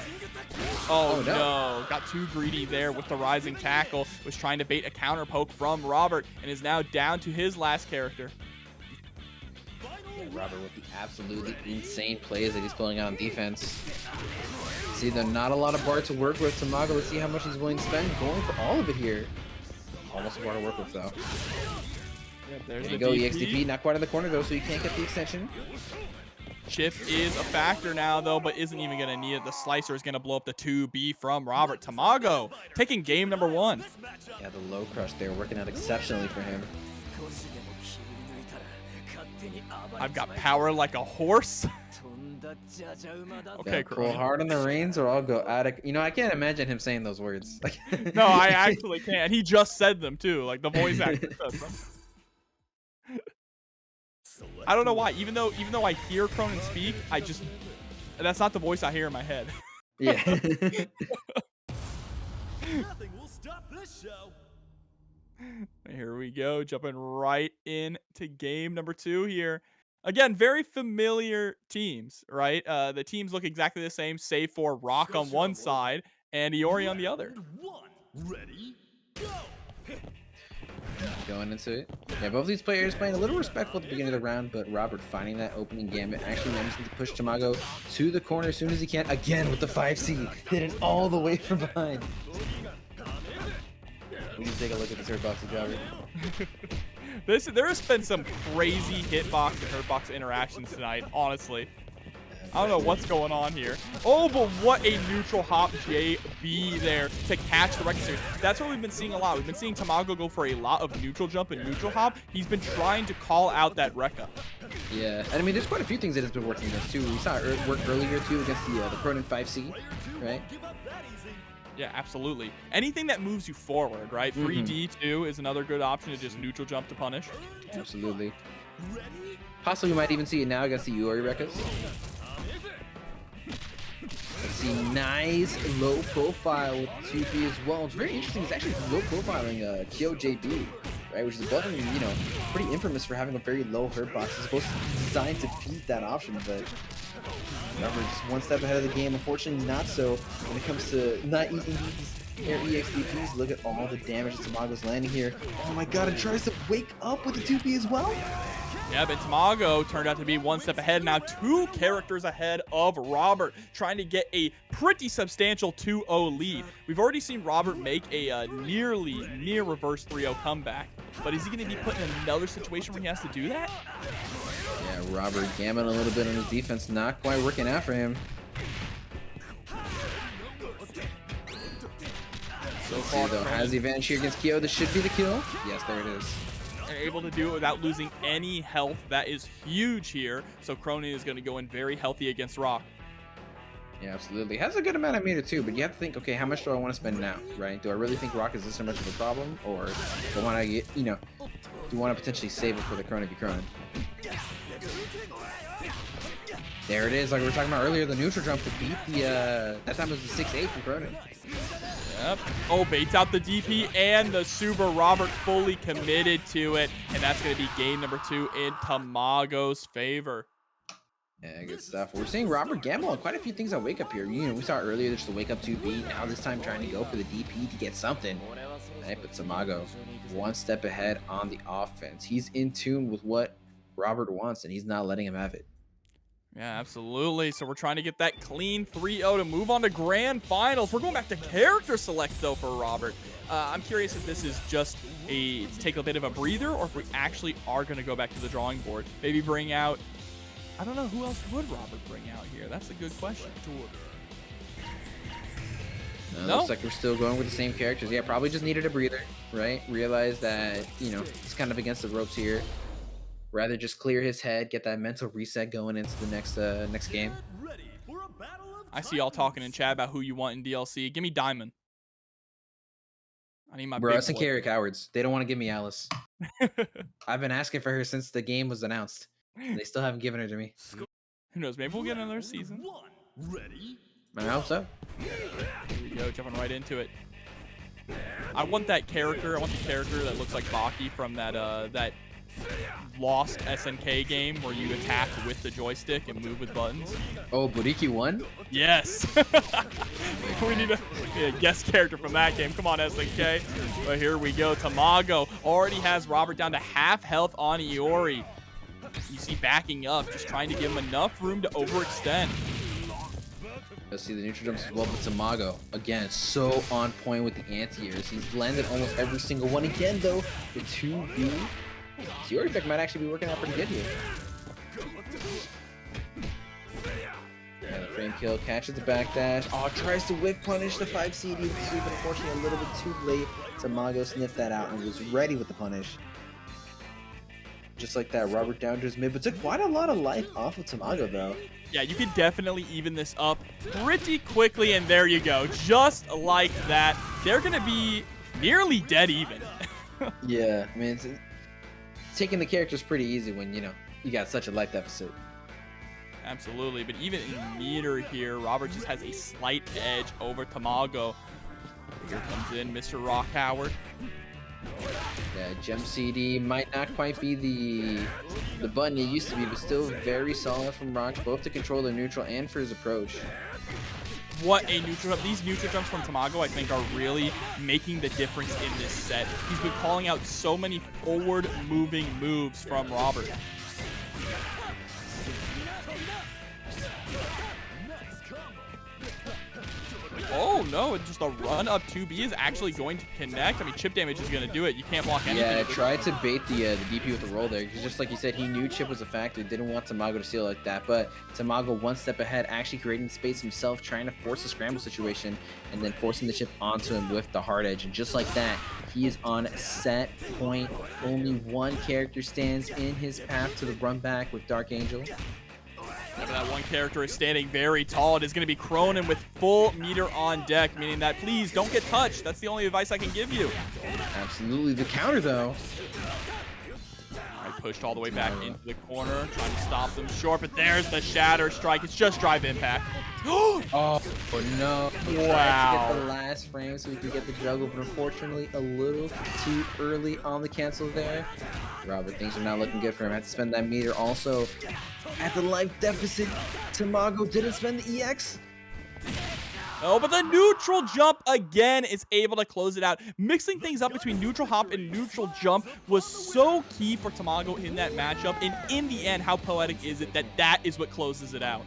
Oh no, got too greedy there with the rising tackle. Was trying to bait a counter poke from Robert and is now down to his last character. Yeah, Robert with the absolutely insane plays that he's pulling out on defense. See, there's not a lot of bar to work with. Tamago, let's see how much he's willing to spend. Going for all of it here. Almost a bar to work with, though. Yep, there's There you the go, DP. EXDP. Not quite in the corner, though, so you can't get the extension. Chip is a factor now, though, but isn't even going to need it. The slicer is going to blow up the 2B from Robert. Tamago taking game number 1. Yeah, the low crush there working out exceptionally for him. I've got power like a horse. Okay, Pull Krohnen. hard on the reins or I'll go out of... You know, I can't imagine him saying those words. No, I actually can't. He just said them, too. Like, the voice actor said them. I don't know why. Even though I hear Krohnen speak, that's not the voice I hear in my head. Yeah. Nothing will stop this show. Here we go, jumping right into game number 2 here. Again, very familiar teams, right? The teams look exactly the same, save for Rock on one side and Iori on the other. Ready, go. Going into it. Yeah, both these players playing a little respectful at the beginning of the round, but Robert finding that opening gambit, actually managing to push Tamago to the corner as soon as he can. Again with the 5C, hit it all the way from behind. We can take a look at this hurtbox of Robert. There has been some crazy hitbox and hurtbox interactions tonight, honestly. I don't know what's going on here. Oh, but what a neutral hop JB there to catch the Reckoner. That's what we've been seeing a lot. We've been seeing Tamago go for a lot of neutral jump and neutral hop. He's been trying to call out that Rekka. Yeah, and I mean, there's quite a few things that has been working against too. We saw it work earlier too against the Krohnen 5C, right? Yeah, absolutely. Anything that moves you forward, right? 3D2 is another good option to just neutral jump to punish. Absolutely. Possibly we might even see it now against the Iori Rekkas. Let's see, nice low profile with 2B as well. It's very interesting. It's actually low profiling Kyo JB, right? Which is above him, you know, pretty infamous for having a very low hurt box. It's supposed to be designed to beat that option, but remember, just one step ahead of the game. Unfortunately, not so when it comes to not eating these air EXDPs. Look at all the damage that Tamago's landing here. Oh my god, it tries to wake up with the 2B as well. Yeah, but Tamago turned out to be one step ahead. Now 2 characters ahead of Robert, trying to get a pretty substantial 2-0 lead. We've already seen Robert make a near reverse 3-0 comeback. But is he going to be put in another situation where he has to do that? Yeah, Robert gammon a little bit on his defense. Not quite working out for him. So far, though, has the advantage here against Kyo. This should be the kill. Yes, there it is. And able to do it without losing any health. That is huge here. So Krohnen is going to go in very healthy against Rock. Yeah, absolutely. Has a good amount of meter too, but you have to think, okay, how much do I want to spend now, right? Do I really think Rock is this much of a problem, or do I want to get, you know, do you want to potentially save it for the Krohnen v Krohnen? There it is, like we were talking about earlier, the neutral jump to beat the, that time it was a 6-8 from Krohnen. Yep. Oh, baits out the DP and the Super. Robert fully committed to it. And that's going to be game number 2 in Tamago's favor. Yeah, good stuff. We're seeing Robert gamble on quite a few things on Wake Up here. You know, we saw earlier there's the Wake Up 2B. Now this time trying to go for the DP to get something. Right, but Tamago one step ahead on the offense. He's in tune with what Robert wants, and he's not letting him have it. Yeah, absolutely. So we're trying to get that clean 3-0 to move on to grand finals. We're going back to character select, though, for Robert. I'm curious if this is just to take a bit of a breather, or if we actually are going to go back to the drawing board. Maybe bring out... I don't know, who else would Robert bring out here? That's a good question. No? Looks like we're still going with the same characters. Yeah, probably just needed a breather, right? Realize that, you know, he's kind of against the ropes here. Rather just clear his head, get that mental reset going into the next game. I see y'all talking in chat about who you want in DLC. Give me Diamond. I need my Bro, big us and boy. Carrie cowards. They don't want to give me Alice. I've been asking for her since the game was announced. They still haven't given her to me. Who knows? Maybe we'll get another season. I hope so. Here we go, jumping right into it. I want that character. I want the character that looks like Baki from that lost SNK game where you attack with the joystick and move with buttons. Oh, Buriki won? Yes. We need a guest character from that game. Come on, SNK. But here we go. Tamago already has Robert down to half health on Iori. You see backing up, just trying to give him enough room to overextend. Let's see the neutral jumps as well, but Tamago, again, so on point with the anti-airs. He's landed almost every single one. Again, though, the 2B. Yuri pick might actually be working out pretty good here. And the frame kill, catches the backdash. Oh, tries to whiff punish the 5 CD with the sweep, but unfortunately a little bit too late. Tamago sniffed that out and was ready with the punish. Just like that, Robert down to his mid, but took quite a lot of life off of Tamago, though. Yeah, you could definitely even this up pretty quickly, and there you go. Just like that. They're going to be nearly dead even. Yeah, I mean, taking the character's pretty easy when, you know, you got such a life deficit. Absolutely, but even in meter here, Robert just has a slight edge over Tamago. Here comes in Mr. Rock Howard. Yeah, Gem CD might not quite be the button it used to be, but still very solid from Rock, both to control the neutral and for his approach. What a neutral jump. These neutral jumps from Tamago, I think, are really making the difference in this set. He's been calling out so many forward-moving moves from Robert. Oh, no, just a run up 2B is actually going to connect. I mean, chip damage is going to do it. You can't block anything. Yeah, tried to bait the DP with the roll there. Just like you said, he knew chip was a factor. Didn't want Tamago to steal like that. But Tamago one step ahead, actually creating space himself, trying to force a scramble situation, and then forcing the chip onto him with the hard edge. And just like that, he is on set point. Only one character stands in his path to the run back with DarkAngel. Remember, that one character is standing very tall. It is going to be Krohnen with full meter on deck, meaning that please don't get touched. That's the only advice I can give you. Absolutely. The counter, though. All right, pushed all the way back into the corner, trying to stop them short, but there's the shatter strike. It's just drive impact. Oh no. He tried to Wow. get the last frame so he could get the juggle, but unfortunately a little too early on the cancel there. Robert, things are not looking good for him. Had to spend that meter also at the life deficit. Tamago didn't spend the EX. Oh, but the neutral jump again is able to close it out. Mixing things up between neutral hop and neutral jump was so key for Tamago in that matchup. And in the end, how poetic is it that that is what closes it out?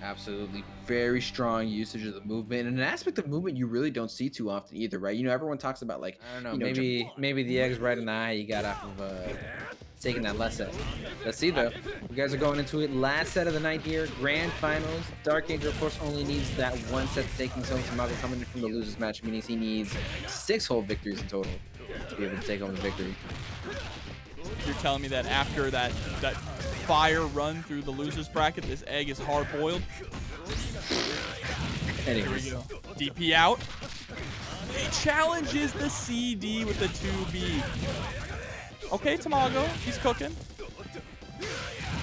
Absolutely. Very strong usage of the movement, and an aspect of movement you really don't see too often either, right? You know, everyone talks about, like, I don't know, maybe the eggs right in the eye you got off of taking that last set. Let's see, though. You guys are going into it. Last set of the night here. Grand finals. DarkAngel, of course, only needs that one set taking zone. Tamago coming in from the losers match, meaning he needs 6 whole victories in total to be able to take home the victory. You're telling me that after that fire run through the losers bracket, this egg is hard boiled? Anyways. Here we go. DP out. He challenges the CD with the 2B. Okay, Tamago, he's cooking.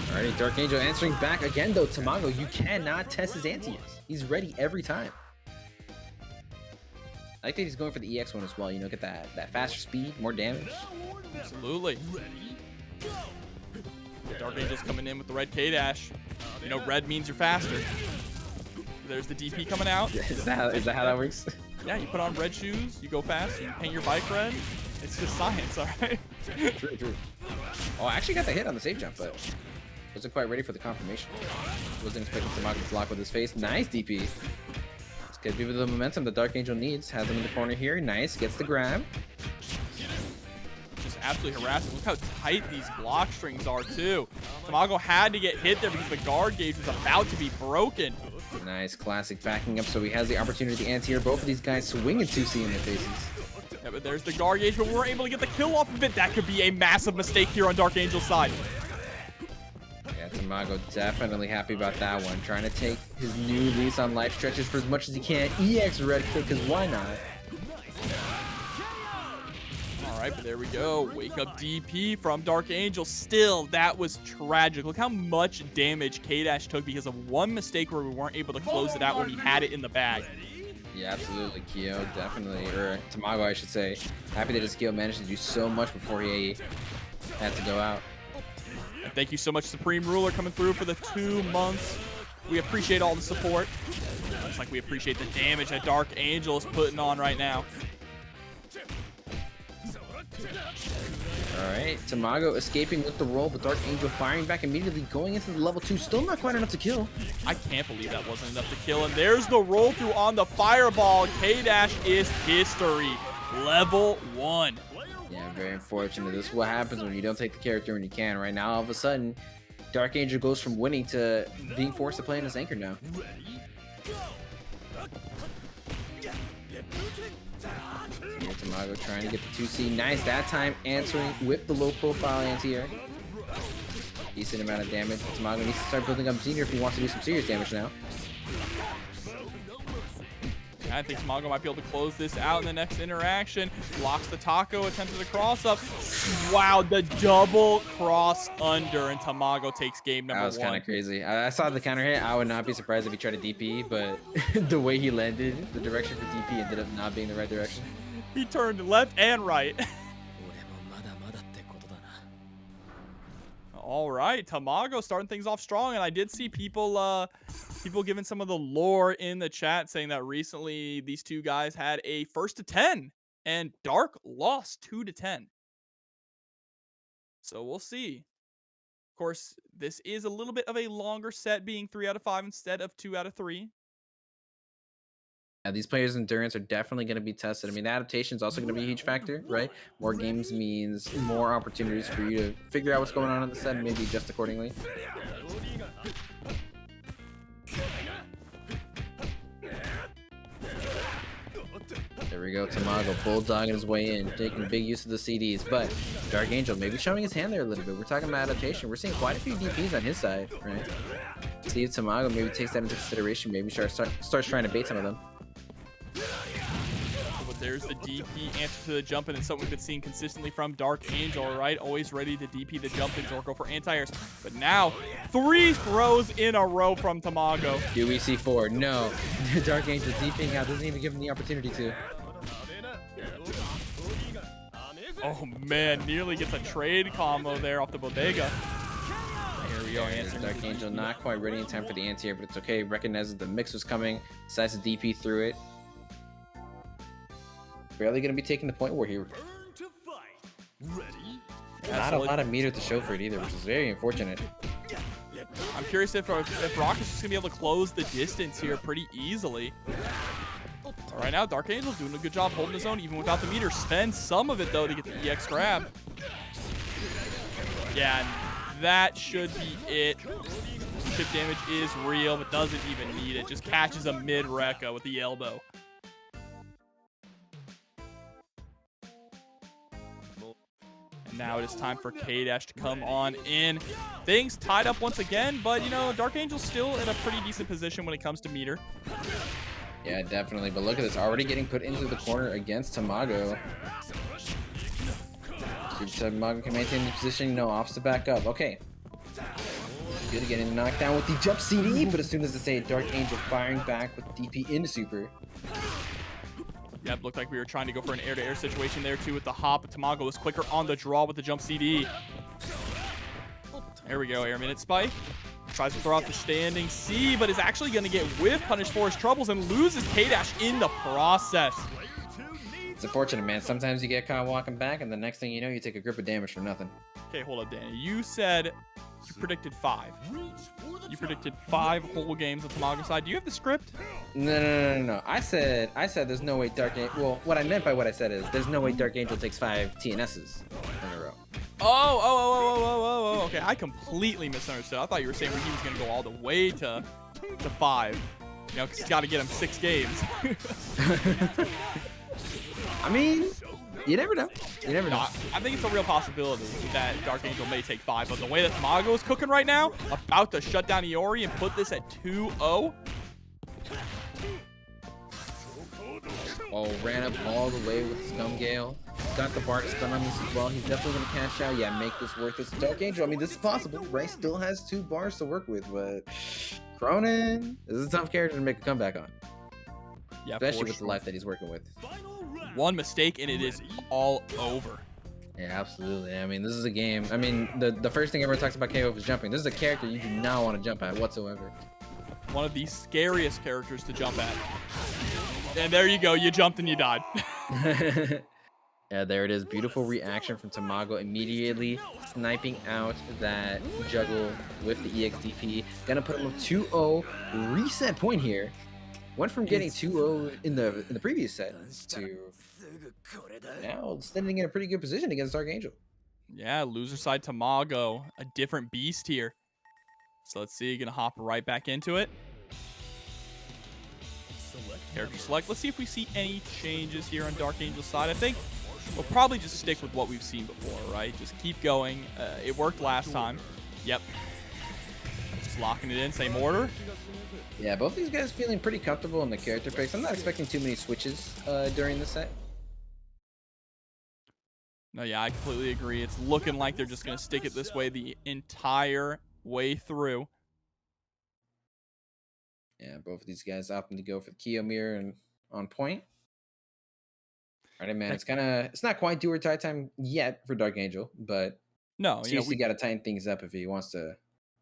Alrighty, DarkAngel answering back again, though. Tamago, you cannot test his anti-airs. He's ready every time. I like that he's going for the EX one as well. You know, get that faster speed, more damage. Absolutely. DarkAngel's coming in with the red K-Dash. You know, red means you're faster. There's the DP coming out. Is that how that works? Yeah, you put on red shoes, you go fast, you paint your bike red. It's just science, all right? True. Oh, I actually got the hit on the safe jump, but wasn't quite ready for the confirmation. Wasn't expecting Tamago to block with his face. Nice DP. Let's get people the momentum that DarkAngel needs. Has him in the corner here. Nice. Gets the grab. Just absolutely harassing. Look how tight these block strings are, too. Tamago had to get hit there because the guard gauge was about to be broken. Nice. Classic backing up, so he has the opportunity to anti-air both of these guys swinging 2C in their faces. Yeah, but there's the guard gauge, but we weren't able to get the kill off of it. That could be a massive mistake here on DarkAngel's side. Yeah, Tamago definitely happy about that one. Trying to take his new lease on life stretches for as much as he can. EX red kick, because why not? All right, but there we go. Wake up DP from DarkAngel. Still, that was tragic. Look how much damage K-Dash took because of one mistake where we weren't able to close it out when we had it in the bag. Yeah, absolutely. Kyo definitely, or Tamago, I should say. Happy that his Kyo managed to do so much before he had to go out. And thank you so much, Supreme Ruler, coming through for the 2 months. We appreciate all the support. Just like we appreciate the damage that DarkAngel is putting on right now. Alright, Tamago escaping with the roll, but DarkAngel firing back immediately, going into the level 2. Still not quite enough to kill. I can't believe that wasn't enough to kill. And there's the roll through on the fireball. K-Dash is history. Level 1. Yeah, very unfortunate. This is what happens when you don't take the character when you can. Right now, all of a sudden, DarkAngel goes from winning to being forced to play in his anchor now. Here, Tamago trying to get the 2C. Nice that time, answering with the low profile anti-air. Decent amount of damage. Tamago needs to start building up Xenia if he wants to do some serious damage now. I think Tamago might be able to close this out in the next interaction. Blocks the taco, attempted a cross up. Wow, the double cross under, and Tamago takes game number 1. That was kind of crazy. I saw the counter hit. I would not be surprised if he tried to DP, but the way he landed, the direction for DP ended up not being the right direction. He turned left and right. All right, Tamago starting things off strong, and I did see people giving some of the lore in the chat saying that recently these two guys had a 1st to 10, and Dark lost 2 to 10. So we'll see. Of course, this is a little bit of a longer set, being 3 out of 5 instead of 2 out of 3. Yeah, these players' endurance are definitely going to be tested. I mean, the adaptation is also going to be a huge factor, right? More games means more opportunities for you to figure out what's going on in the set and maybe adjust accordingly. There we go, Tamago bulldogging his way in, taking big use of the CDs, but DarkAngel maybe showing his hand there a little bit. We're talking about adaptation. We're seeing quite a few DPs on his side, right? See if Tamago maybe takes that into consideration, maybe starts trying to bait some of them. But there's the DP answer to the jump, and it's something we've been seeing consistently from DarkAngel, right? Always ready to DP the jump ins or go for anti-airs. But now, 3 throws in a row from Tamago. Do we see 4? No. DarkAngel DPing out, doesn't even give him the opportunity to. Oh man, nearly gets a trade combo there off the bodega. Here we go, answering. DarkAngel not quite ready in time for the anti-air, but it's okay. Recognizes the mix was coming, decides to DP through it. Barely going to be taking the point war here. Not a lot of meter to show for it either, which is very unfortunate. I'm curious if Rock is just going to be able to close the distance here pretty easily. Right now, DarkAngel's doing a good job holding his own even without the meter. Spends some of it, though, to get the EX grab. Yeah, and that should be it. Chip damage is real, but doesn't even need it. Just catches a mid-Rekka with the elbow. And now it is time for K-Dash to come on in. Things tied up once again, but, you know, DarkAngel's still in a pretty decent position when it comes to meter. Yeah, definitely. But look at this. Already getting put into the corner against Tamago. So Tamago can maintain the position. No offs to back up. Okay. Good getting knocked down with the jump CD. But as soon as they say DarkAngel firing back with DP into super. Yep, looked like we were trying to go for an air-to-air situation there too with the hop, but Tamago was quicker on the draw with the jump CD. There we go, air minute spike. Tries to throw out the standing C, but is actually going to get whiff punished for his troubles and loses K-Dash in the process. It's unfortunate, man. Sometimes you get caught walking back, and the next thing you know, you take a grip of damage for nothing. Okay, hold up, Danny. You said you predicted 5. You predicted 5 whole games on Tamago's side. Do you have the script? No. I said there's no way DarkAngel. Well, what I meant by what I said is there's no way DarkAngel takes 5 TNSs in a row. Oh. Okay, I completely misunderstood. I thought you were saying he was going to go all the way to 5. You know, because he's got to get him 6 games. I mean, you never know. You never know. I think it's a real possibility that DarkAngel may take 5, but the way that Tamago is cooking right now, about to shut down Iori and put this at 2-0. Oh, ran up all the way with Scum Gale. Got the Bart stun on this as well. He's definitely going to cash out. Yeah, make this worth it. DarkAngel, I mean, this is possible, right? Still has 2 bars to work with, but Krohnen, this is a tough character to make a comeback on. Yeah, especially with the life that he's working with. One mistake and it is all over. Yeah, absolutely. I mean, this is a game. I mean, the first thing everyone talks about KOF is jumping. This is a character you do not want to jump at whatsoever. One of the scariest characters to jump at. And there you go. You jumped and you died. Yeah, there it is. Beautiful reaction from Tamago. Immediately sniping out that juggle with the EXDP. Gonna put him up 2-0. Reset point here. Went from getting 2-0 in the previous set to now standing in a pretty good position against DarkAngel. Yeah, loser side Tamago, a different beast here. So let's see, gonna hop right back into it. Character select. Let's see if we see any changes here on DarkAngel's side. I think we'll probably just stick with what we've seen before, right? Just keep going. It worked last time. Yep. Just locking it in, same order. Yeah, both these guys feeling pretty comfortable in the character picks. I'm not expecting too many switches during the set. No, yeah, I completely agree. It's looking like they're just going to stick it this way the entire way through. Yeah, both of these guys opting to go for the Kiyomir and on point. All right, man. It's not quite do or die time yet for DarkAngel, but no, we got to tighten things up if he wants to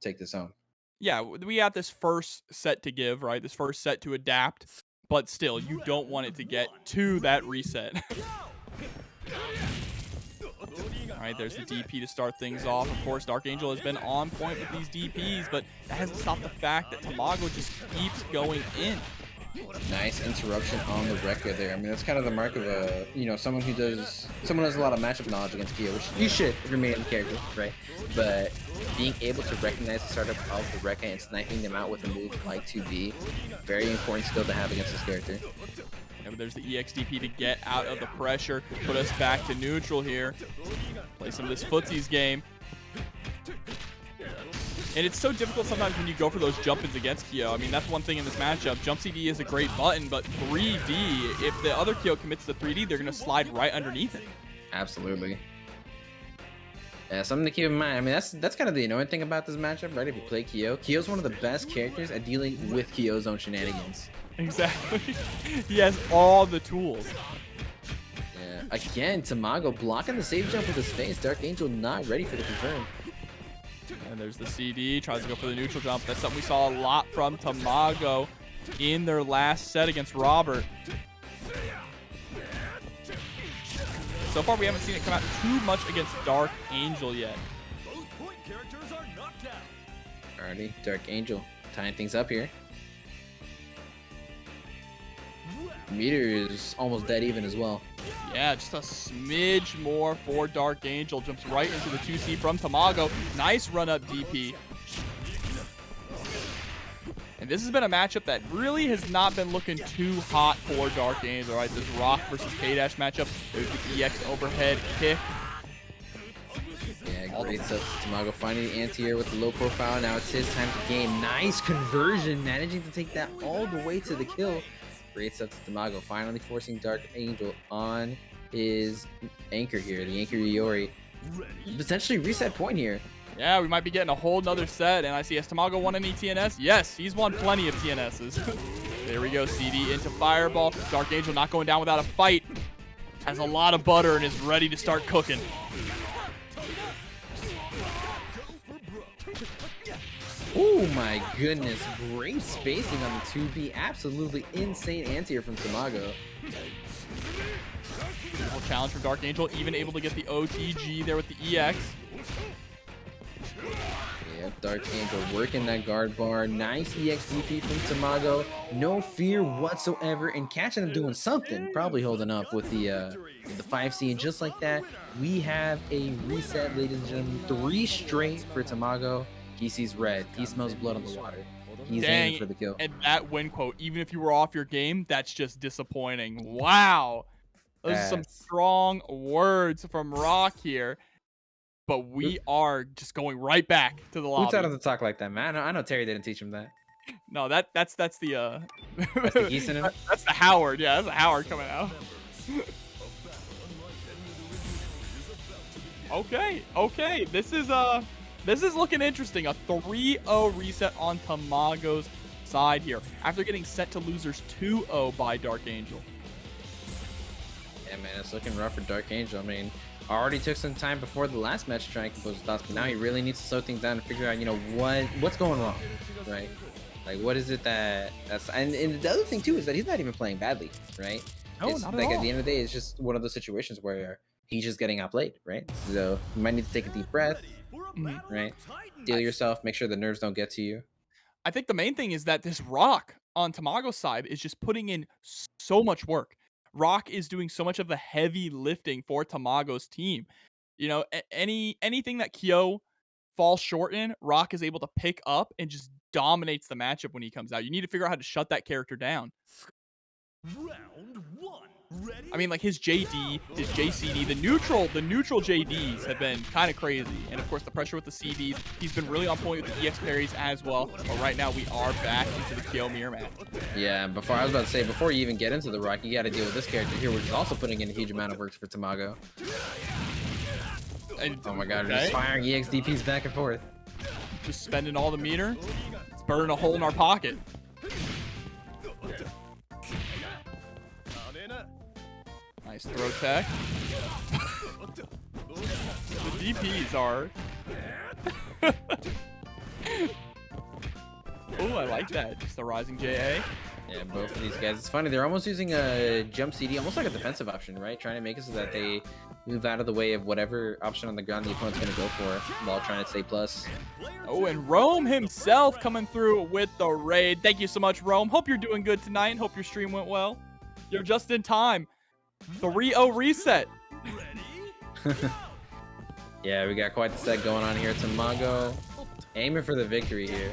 take this home. Yeah, we have this first set to give, right? This first set to adapt, but still, you don't want it to get to that reset. All right, there's the DP to start things off. Of course, DarkAngel has been on point with these DPs, but that hasn't stopped the fact that Tamago just keeps going in. Nice interruption on the Rekka there. I mean, that's kind of the mark of a, someone who has a lot of matchup knowledge against Kyo, which you should if you're main character, right? But being able to recognize the startup of the Rekka and sniping them out with a move like 2B, very important skill to have against this character. Yeah, but there's the EXDP to get out of the pressure, put us back to neutral here. Play some of this footsies game. And it's so difficult sometimes when you go for those jump-ins against Kyo. I mean, that's one thing in this matchup. Jump CD is a great button, but 3D, if the other Kyo commits to 3D, they're going to slide right underneath it. Absolutely. Yeah, something to keep in mind. I mean, that's kind of the annoying thing about this matchup, right? If you play Kyo, Kyo's one of the best characters at dealing with Kyo's own shenanigans. Exactly. He has all the tools. Yeah. Again, Tamago blocking the safe jump with his face. DarkAngel not ready for the confirm. And there's the CD, tries to go for the neutral jump. That's something we saw a lot from Tamago in their last set against Robert. So far, we haven't seen it come out too much against DarkAngel yet. Alrighty, DarkAngel tying things up here. Meter is almost dead even as well. Yeah, just a smidge more for DarkAngel. Jumps right into the 2C from Tamago. Nice run-up DP. And this has been a matchup that really has not been looking too hot for DarkAngel, right? This Rock versus K-Dash matchup. There's the EX overhead kick. Yeah, great stuff. Tamago finding the anti-air with the low profile. Now it's his time to game. Nice conversion, managing to take that all the way to the kill. Great stuff to Tamago, finally forcing DarkAngel on his anchor here, the anchor Iori. Potentially reset point here. Yeah, we might be getting a whole nother set, and I see, has Tamago won any TNS? Yes, he's won plenty of TNSs. There we go. CD into Fireball. DarkAngel not going down without a fight. Has a lot of butter and is ready to start cooking. Oh my goodness, great spacing on the 2B. Absolutely insane anti-air from Tamago. Beautiful challenge from DarkAngel, even able to get the OTG there with the EX. Yep, DarkAngel working that guard bar. Nice EX DP from Tamago. No fear whatsoever, and catching him doing something. Probably holding up with the 5C, and just like that, we have a reset, ladies and gentlemen. 3 straight for Tamago. He sees red. He smells blood on the water. He's aiming for the kill. And that win quote, even if you were off your game, that's just disappointing. Wow. Those are some strong words from Rock here. But we are just going right back to the lobby. Who taught him to talk like that, man? I know Terry didn't teach him that. No, that's the That's the Geese in him? That's the Howard. Yeah, that's the Howard coming out. Okay. This is looking interesting. A 3-0 reset on Tamago's side here after getting sent to losers 2-0 by DarkAngel. Yeah, man, it's looking rough for DarkAngel. I mean, already took some time before the last match to try and compose his thoughts, but now he really needs to slow things down and figure out, what's going wrong, right? Like, what is it that's and the other thing too is that he's not even playing badly, right? No, it's not like at all. At the end of the day, it's just one of those situations where he's just getting outplayed, right? So you might need to take a deep breath, right? Deal yourself, make sure the nerves don't get to you. I think the main thing is that this Rock on Tamago's side is just putting in so much work. Rock is doing so much of the heavy lifting for Tamago's team. Anything that Kyo falls short in, Rock is able to pick up and just dominates the matchup when he comes out. You need to figure out how to shut that character down. Round 1. Ready? I mean, like his JD, his JCD, the neutral JDs have been kind of crazy. And of course, the pressure with the CDs, he's been really on point with the EX parries as well. But right now, we are back into the Kyo mirror match. Yeah, before you even get into the Rock, you got to deal with this character here, which is also putting in a huge amount of work for Tamago. And, oh my god, we're just firing EX DPs back and forth. Just spending all the meter. It's burning a hole in our pocket. Nice throw tech. The DPs are... Oh, I like that. Just the rising JA. Yeah, both of these guys. It's funny, they're almost using a jump CD, almost like a defensive option, right? Trying to make it so that they move out of the way of whatever option on the ground the opponent's going to go for while trying to stay plus. Oh, and Rome himself coming through with the raid. Thank you so much, Rome. Hope you're doing good tonight. Hope your stream went well. You're just in time. 3-0 reset. Yeah, we got quite the set going on here. Tamago aiming for the victory here.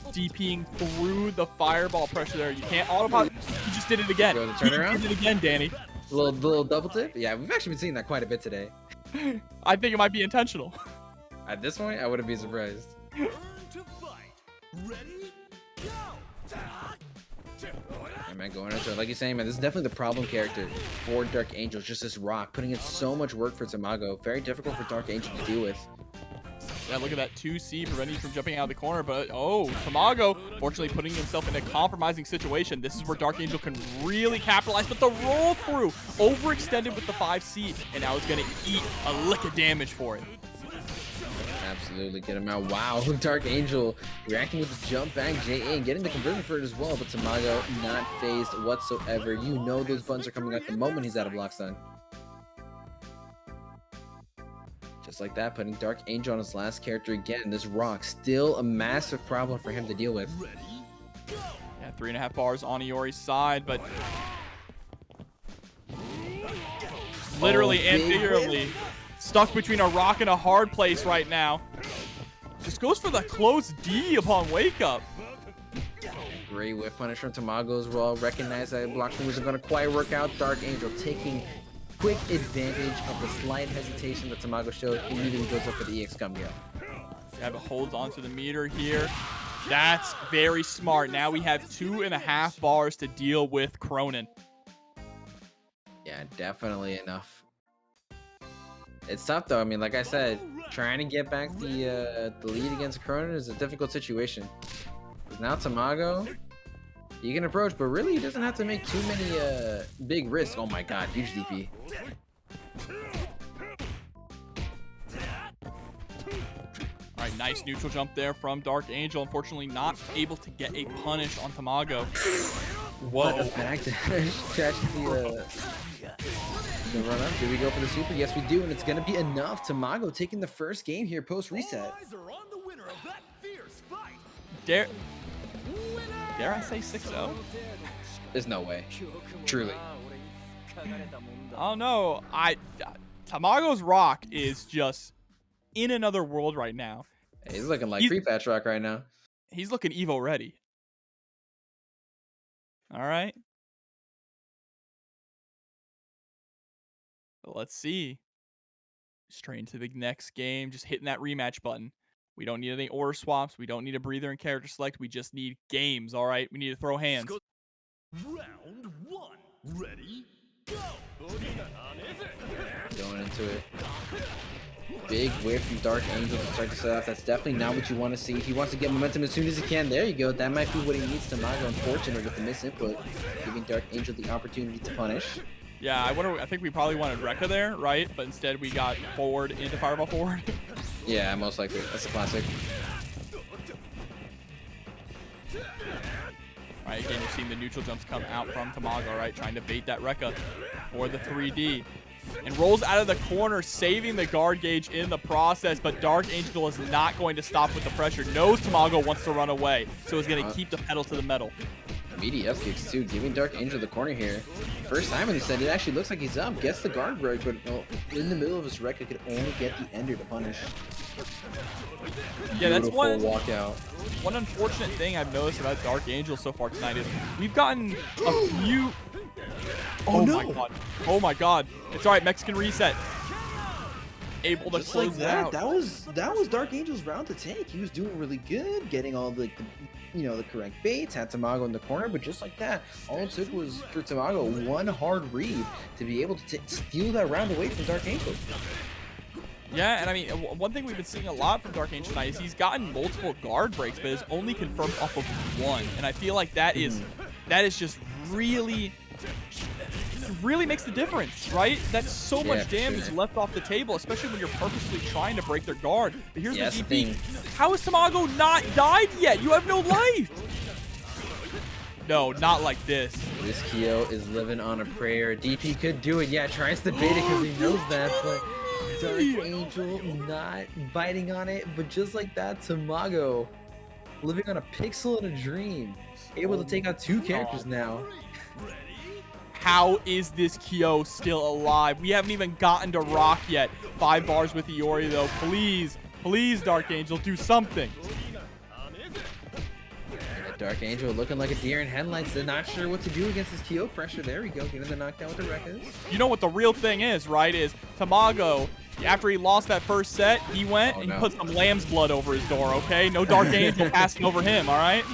DPing through the fireball pressure there. You can't autopilot. He just did it again. Go to turnaround? He did it again, Danny. Little double tip? Yeah, we've actually been seeing that quite a bit today. I think it might be intentional. At this point, I wouldn't be surprised. Turn to fight. Ready? Go. Yeah, man, going into it. Like you're saying, man, this is definitely the problem character for DarkAngel. Just this Rock, putting in so much work for Tamago. Very difficult for DarkAngel to deal with. Yeah, look at that 2C preventing you from jumping out of the corner, but Tamago fortunately putting himself in a compromising situation. This is where DarkAngel can really capitalize, but the roll through overextended with the 5C, and now it's gonna eat a lick of damage for it. Absolutely, get him out. Wow, DarkAngel reacting with the jump back JA and getting the conversion for it as well, but Tamago not phased whatsoever. You know those buttons are coming out the moment he's out of lock stun. Just like that, putting DarkAngel on his last character again. This Rock, still a massive problem for him to deal with. Yeah, 3.5 bars on Iori's side, but literally and figuratively stuck between a rock and a hard place right now. Just goes for the close D upon wake up. Great whiff punish from Tamago as well. Recognize that block wasn't going to quite work out. DarkAngel taking quick advantage of the slight hesitation that Tamago showed. Immediately goes up for the EX come go. Yeah, but holds onto the meter here. That's very smart. Now we have 2.5 bars to deal with Krohnen. Yeah, definitely enough. It's tough though. I mean, like I said, trying to get back the lead against Krohnen is a difficult situation. Because now Tamago You can approach, but really he doesn't have to make too many big risks. Oh my god, huge DP. All right, nice neutral jump there from DarkAngel. Unfortunately, not able to get a punish on Tamago. What a backdash. Catch the run up. Do we go for the super? Yes, we do, and it's going to be enough. Tamago taking the first game here post-reset. Dare I say 6-0? There's no way. Truly. Oh no, Tamago's rock is just in another world right now. Hey, he's looking like pre-patch rock right now. He's looking Evo ready. All right. Let's see. Straight into the next game, just hitting that rematch button. We don't need any order swaps. We don't need a breather and character select. We just need games, all right? We need to throw hands. Round 1. Ready? Go! Going into it. Big whiff from DarkAngel to start this off. That's definitely not what you want to see. He wants to get momentum as soon as he can. There you go. That might be what he needs. Tamago, unfortunate with the misinput, giving DarkAngel the opportunity to punish. Yeah, I think we probably wanted Rekka there, right? But instead we got forward into Fireball forward. Yeah, most likely. That's a classic. All right, again, you're seeing the neutral jumps come out from Tamago, right? Trying to bait that Rekka for the 3D. And rolls out of the corner, saving the guard gauge in the process, but DarkAngel is not going to stop with the pressure. Knows Tamago wants to run away, so he's going to keep the pedal to the metal. Immediate up kicks too, giving DarkAngel the corner here. First time in the set, it actually looks like he's up. Gets the guard break, but in the middle of his Rekka could only get the ender to punish. Yeah, that's one walkout. One unfortunate thing I've noticed about DarkAngel so far tonight is we've gotten a few. Oh no! My god! Oh my god! It's all right. Mexican reset. Able to just close like that. out. That was DarkAngel's round to take. He was doing really good, getting all the the correct baits. Had Tamago in the corner, but just like that, all it took was for Tamago one hard read to be able to steal that round away from DarkAngel. Yeah, and I mean, one thing we've been seeing a lot from DarkAngel tonight is he's gotten multiple guard breaks, but is only confirmed off of one. And I feel like that is just really makes the difference, right? That's so much damage left off the table, especially when you're purposely trying to break their guard. But here's the DP. How has Tamago not died yet? You have no life. No, not like this. This Kyo is living on a prayer. DP could do it. Yeah, tries to bait it because he knows that, but DarkAngel not biting on it. But just like that, Tamago living on a pixel in a dream. Able to take out two characters now. How is this Kyo still alive? We haven't even gotten to rock yet. 5 bars with Iori though. Please, please, DarkAngel, do something. DarkAngel looking like a deer in headlights. They're not sure what to do against this Kyo pressure. There we go, getting the knockdown with the Rekkas. You know what the real thing is, right? Is Tamago, after he lost that first set, he went and he put some lamb's blood over his door, okay? No DarkAngel passing over him, all right?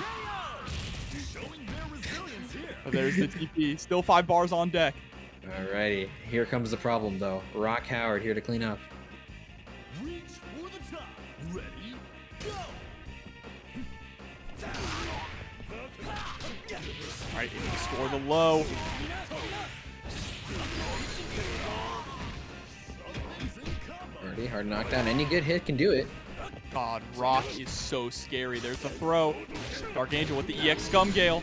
So there's the TP. Still 5 bars on deck. Alrighty, here comes the problem though. Rock Howard here to clean up. Reach for the top. Ready? Go! All right, he score the low. Already hard knockdown. Any good hit can do it. God, rock is so scary. There's the throw. DarkAngel with the EX Scum Gale.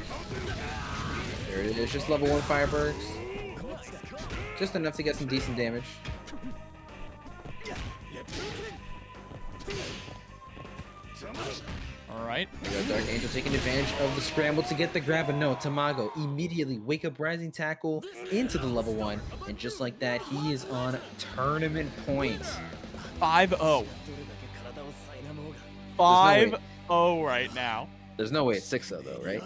There it is, just level 1 fireworks. Just enough to get some decent damage. All right. We got DarkAngel taking advantage of the scramble to get the grab, but no, Tamago immediately wake up rising tackle into the level 1, and just like that, he is on tournament points. 5-0. 5-0 right now. There's no way it's 6-0 though, right?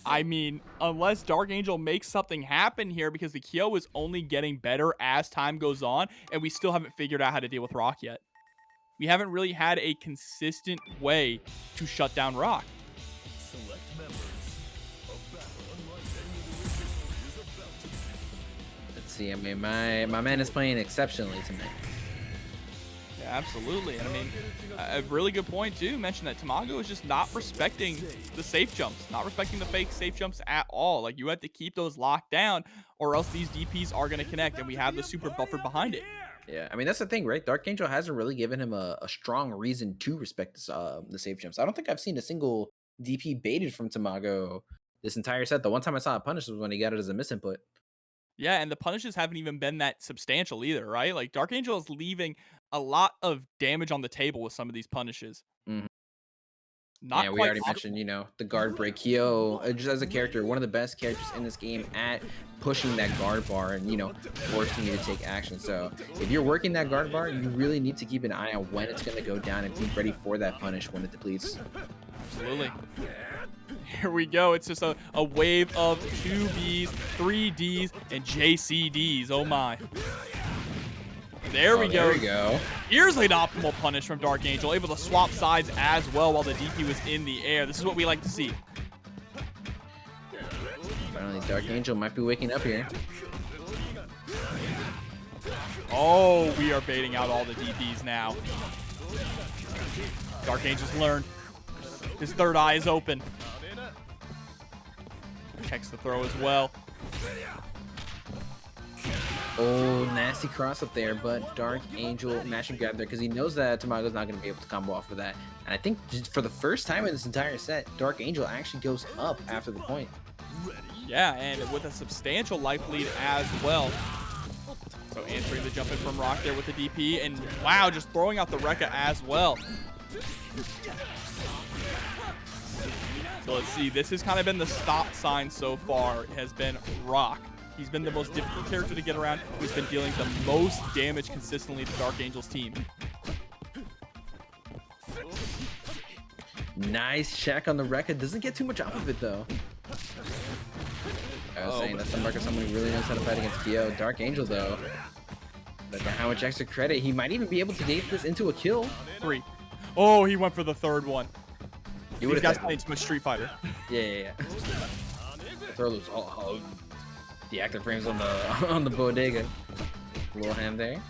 I mean, unless DarkAngel makes something happen here, because the Kyo is only getting better as time goes on, and we still haven't figured out how to deal with rock yet. We haven't really had a consistent way to shut down rock. Let's see, I mean, my man is playing exceptionally tonight. Absolutely. And I mean, a really good point too. You mentioned that Tamago is just not respecting the safe jumps, not respecting the fake safe jumps at all. Like, you have to keep those locked down or else these DPs are going to connect, and we have the super buffer behind it. Yeah, I mean, that's the thing, right? DarkAngel hasn't really given him a strong reason to respect this, the safe jumps. I don't think I've seen a single DP baited from Tamago this entire set. The one time I saw it punished was when he got it as a misinput. Yeah, and the punishes haven't even been that substantial either, right? Like, DarkAngel is leaving a lot of damage on the table with some of these punishes. Mhm. Not And we quite already mentioned, you know, the guard break. Kyo, just as a character, one of the best characters in this game at pushing that guard bar and, you know, forcing you to take action. So if you're working that guard bar, you really need to keep an eye on when it's going to go down and be ready for that punish when it depletes. Absolutely. Here we go. It's just a wave of 2Bs, 3Ds, and JCDs. Oh my. There we go. There we go. Here's an optimal punish from DarkAngel, able to swap sides as well while the DP was in the air. This is what we like to see. Finally, DarkAngel might be waking up here. Oh, we are baiting out all the DPs now. DarkAngel's learned. His third eye is open. Checks the throw as well. Oh, nasty cross up there, but DarkAngel mashing grab there because he knows that Tamago's not going to be able to combo off of that. And I think just for the first time in this entire set, DarkAngel actually goes up after the point. Yeah, and with a substantial life lead as well. So answering the jump in from Rock there with the DP, and wow, just throwing out the Rekka as well. So let's see, this has kind of been the stop sign so far. It has been Rock. He's been the most difficult character to get around, who's been dealing the most damage consistently to DarkAngel's team. Nice check on the Rekka. Doesn't get too much off of it, though. I was saying that's the mark of someone who really knows how to fight against Kyo. DarkAngel, though, look at how much extra credit. He might even be able to get this into a kill. 3. Oh, he went for the third one. You These guys playing too much Street Fighter. Yeah. Throw those all the active frames on the bodega. Little hand there.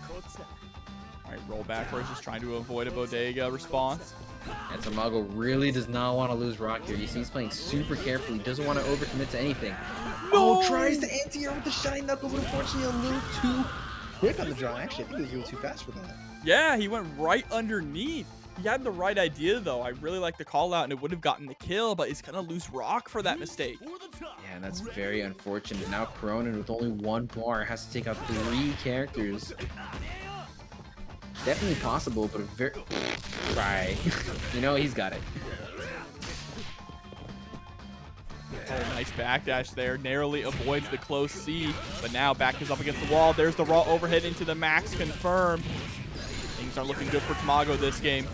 All right, roll backwards, just trying to avoid a bodega response. And Tamago really does not want to lose Rock here. You see he's playing super carefully. Doesn't want to overcommit to anything. No! Oh, tries to anti-air with the shiny knuckle, but unfortunately a little too quick on the draw. Actually, I think he was a little too fast for that. Yeah, he went right underneath. He had the right idea, though. I really like the call out, and it would have gotten the kill, but he's going to lose Rock for that mistake. Yeah, and that's very unfortunate. Now Krohnen, with only one bar, has to take out 3 characters. Definitely possible, but a very... Right. You know, he's got it. Oh, nice backdash there. Narrowly avoids the close C, but now back is up against the wall. There's the raw overhead into the max confirm. Things are looking good for Tamago this game.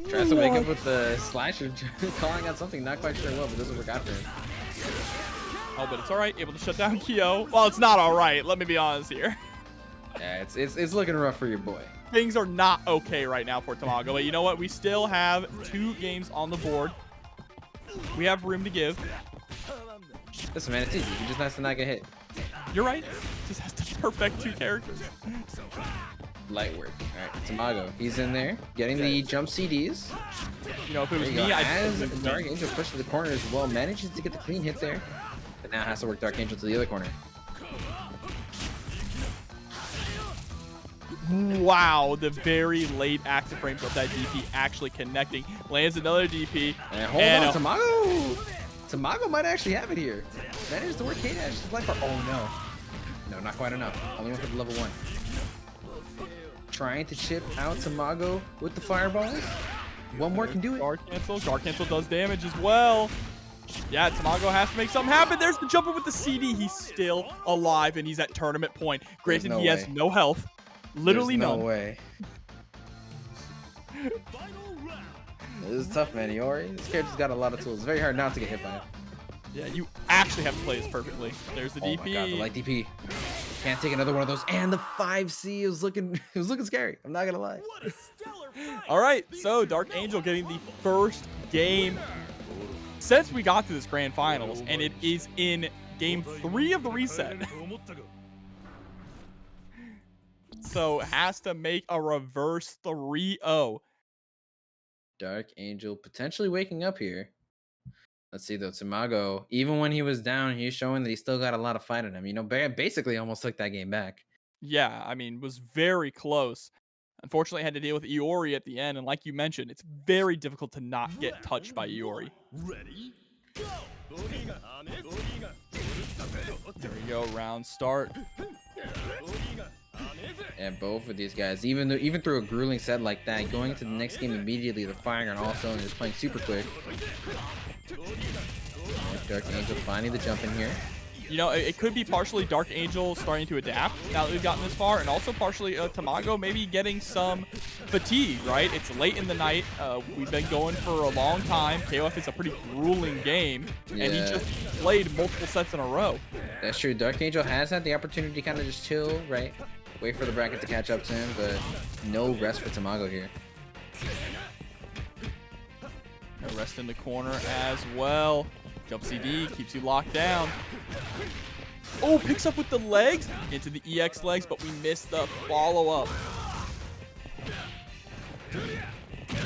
Tries to wake up with the slasher, calling out something, not quite sure what, but doesn't work out for him. Oh, but it's all right. Able to shut down Kyo. Well, it's not all right. Let me be honest here. Yeah, it's looking rough for your boy. Things are not okay right now for Tamago, but you know what? We still have 2 games on the board. We have room to give. Listen, man, it's easy. He just has to not get hit. You're right. Just has to perfect 2 characters. Light work. All right, Tamago. He's in there, getting the jump CDs. You know, if it was There you me, go. I'd As DarkAngel pushed to the corner as well, manages to get the clean hit there, but now has to work DarkAngel to the other corner. Wow, the very late active frames of that DP actually connecting. Lands another DP. And hold on, Tamago! Tamago might actually have it here. Manages to work K-Dash. Oh, no. No, not quite enough. Only went for the level 1. Trying to chip out Tamago with the fireballs. One more can do it. Guard cancel. Guard cancel does damage as well. Yeah, Tamago has to make something happen. There's the jumper with the CD. He's still alive, and he's at tournament point. Granted, he has no health. Literally none. No way. This is tough, man. Iori, this character's got a lot of tools. It's very hard not to get hit by it. Yeah, you actually have to play this perfectly. There's the DP. Oh my god, the light DP. Can't take another one of those. And the 5C is looking scary. I'm not gonna lie. All right, so DarkAngel getting the first game since we got to this grand finals, and it is in game 3 of the reset. so has to make a reverse 3-0. DarkAngel potentially waking up here. Let's see though, Tamago, even when he was down, he's showing that he still got a lot of fight in him. You know, basically almost took that game back. Yeah, I mean, was very close. Unfortunately, had to deal with Iori at the end, and like you mentioned, it's very difficult to not get touched by Iori. Ready? Go! There we go, round start. And both of these guys, even through a grueling set like that, going to the next game immediately, they're firing on all cylinders, playing super quick. DarkAngel finding the jump in here. You know, it could be partially DarkAngel starting to adapt now that we've gotten this far, and also partially Tamago maybe getting some fatigue, right? It's late in the night. We've been going for a long time. KOF is a pretty grueling game, and he just played multiple sets in a row. That's true. DarkAngel has had the opportunity to kind of just chill, right? Wait for the bracket to catch up to him, but no rest for Tamago here. No rest in the corner as well. Jump CD keeps you locked down. Oh, picks up with the legs into the EX legs, but we missed the follow-up.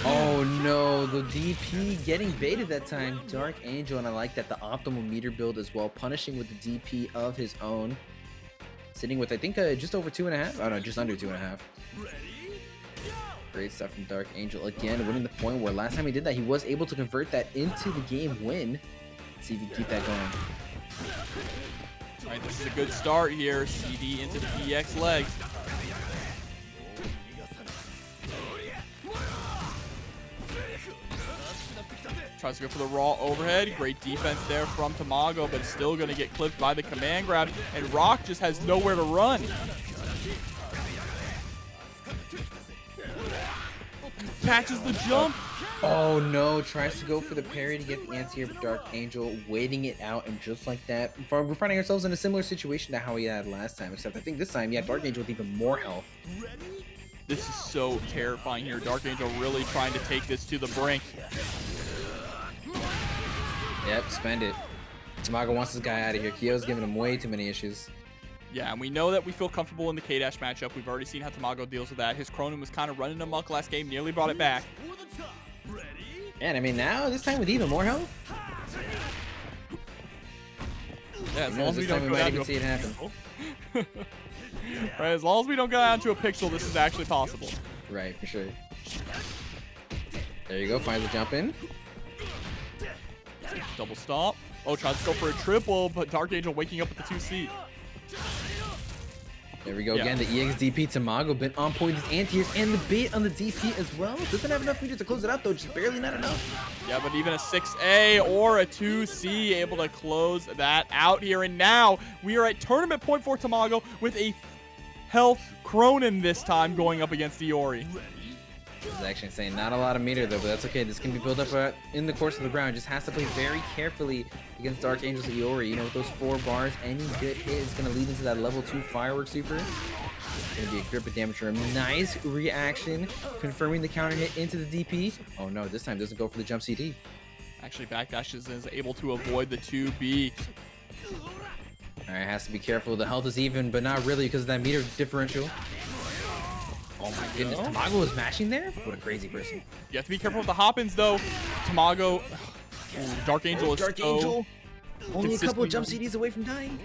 Oh no, the DP getting baited that time. DarkAngel, and I like that the optimal meter build as well, punishing with the DP of his own. Sitting with, I think, just over 2.5. Oh no, just under 2.5. Great stuff from DarkAngel. Again, winning the point where last time he did that, he was able to convert that into the game win. Let's see if he can keep that going. All right, this is a good start here. CD into the EX legs. Tries to go for the raw overhead. Great defense there from Tamago, but still going to get clipped by the command grab. And Rock just has nowhere to run. Catches the jump. Oh no, tries to go for the parry to get the anti-air, but DarkAngel waiting it out, and just like that, we're finding ourselves in a similar situation to how we had last time, except I think this time, yeah, DarkAngel with even more health. This is so terrifying here. DarkAngel really trying to take this to the brink. Yep, spend it. Tamago wants this guy out of here. Kyo's giving him way too many issues. Yeah, and we know that we feel comfortable in the K-Dash matchup. We've already seen how Tamago deals with that. His Krohnen was kind of running amok last game, nearly brought it back. And I mean, now, this time with even more health? Yeah, as long as we don't go down to a see it happen. Right, as long as we don't go down to a pixel, this is actually possible. Right, for sure. There you go, finds the jump in. Double stop. Oh, tries to go for a triple, but DarkAngel waking up with the 2C. There we go again, the EXDP Tamago been on point, his anti-airs and the bait on the DP as well. Doesn't have enough meters to close it out though, just barely not enough. Yeah, but even a 6A or a 2C able to close that out here. And now we are at tournament point for Tamago with a health Krohnen this time going up against Iori. This is actually insane. Not a lot of meter though, but that's okay. This can be built up in the course of the round. Just has to play very carefully against DarkAngel's Iori. You know, with those 4 bars, any good hit is going to lead into that level 2 firework super. It's going to be a grip of damage for him. Nice reaction, confirming the counter hit into the DP. Oh no, this time doesn't go for the jump CD. Actually, backdashes is able to avoid the 2B. All right, has to be careful. The health is even, but not really because of that meter differential. Oh my goodness, Tamago was mashing there? What a crazy person. You have to be careful with the hop-ins, though. Tamago, DarkAngel is DarkAngel, only a couple of jump running. CDs away from dying.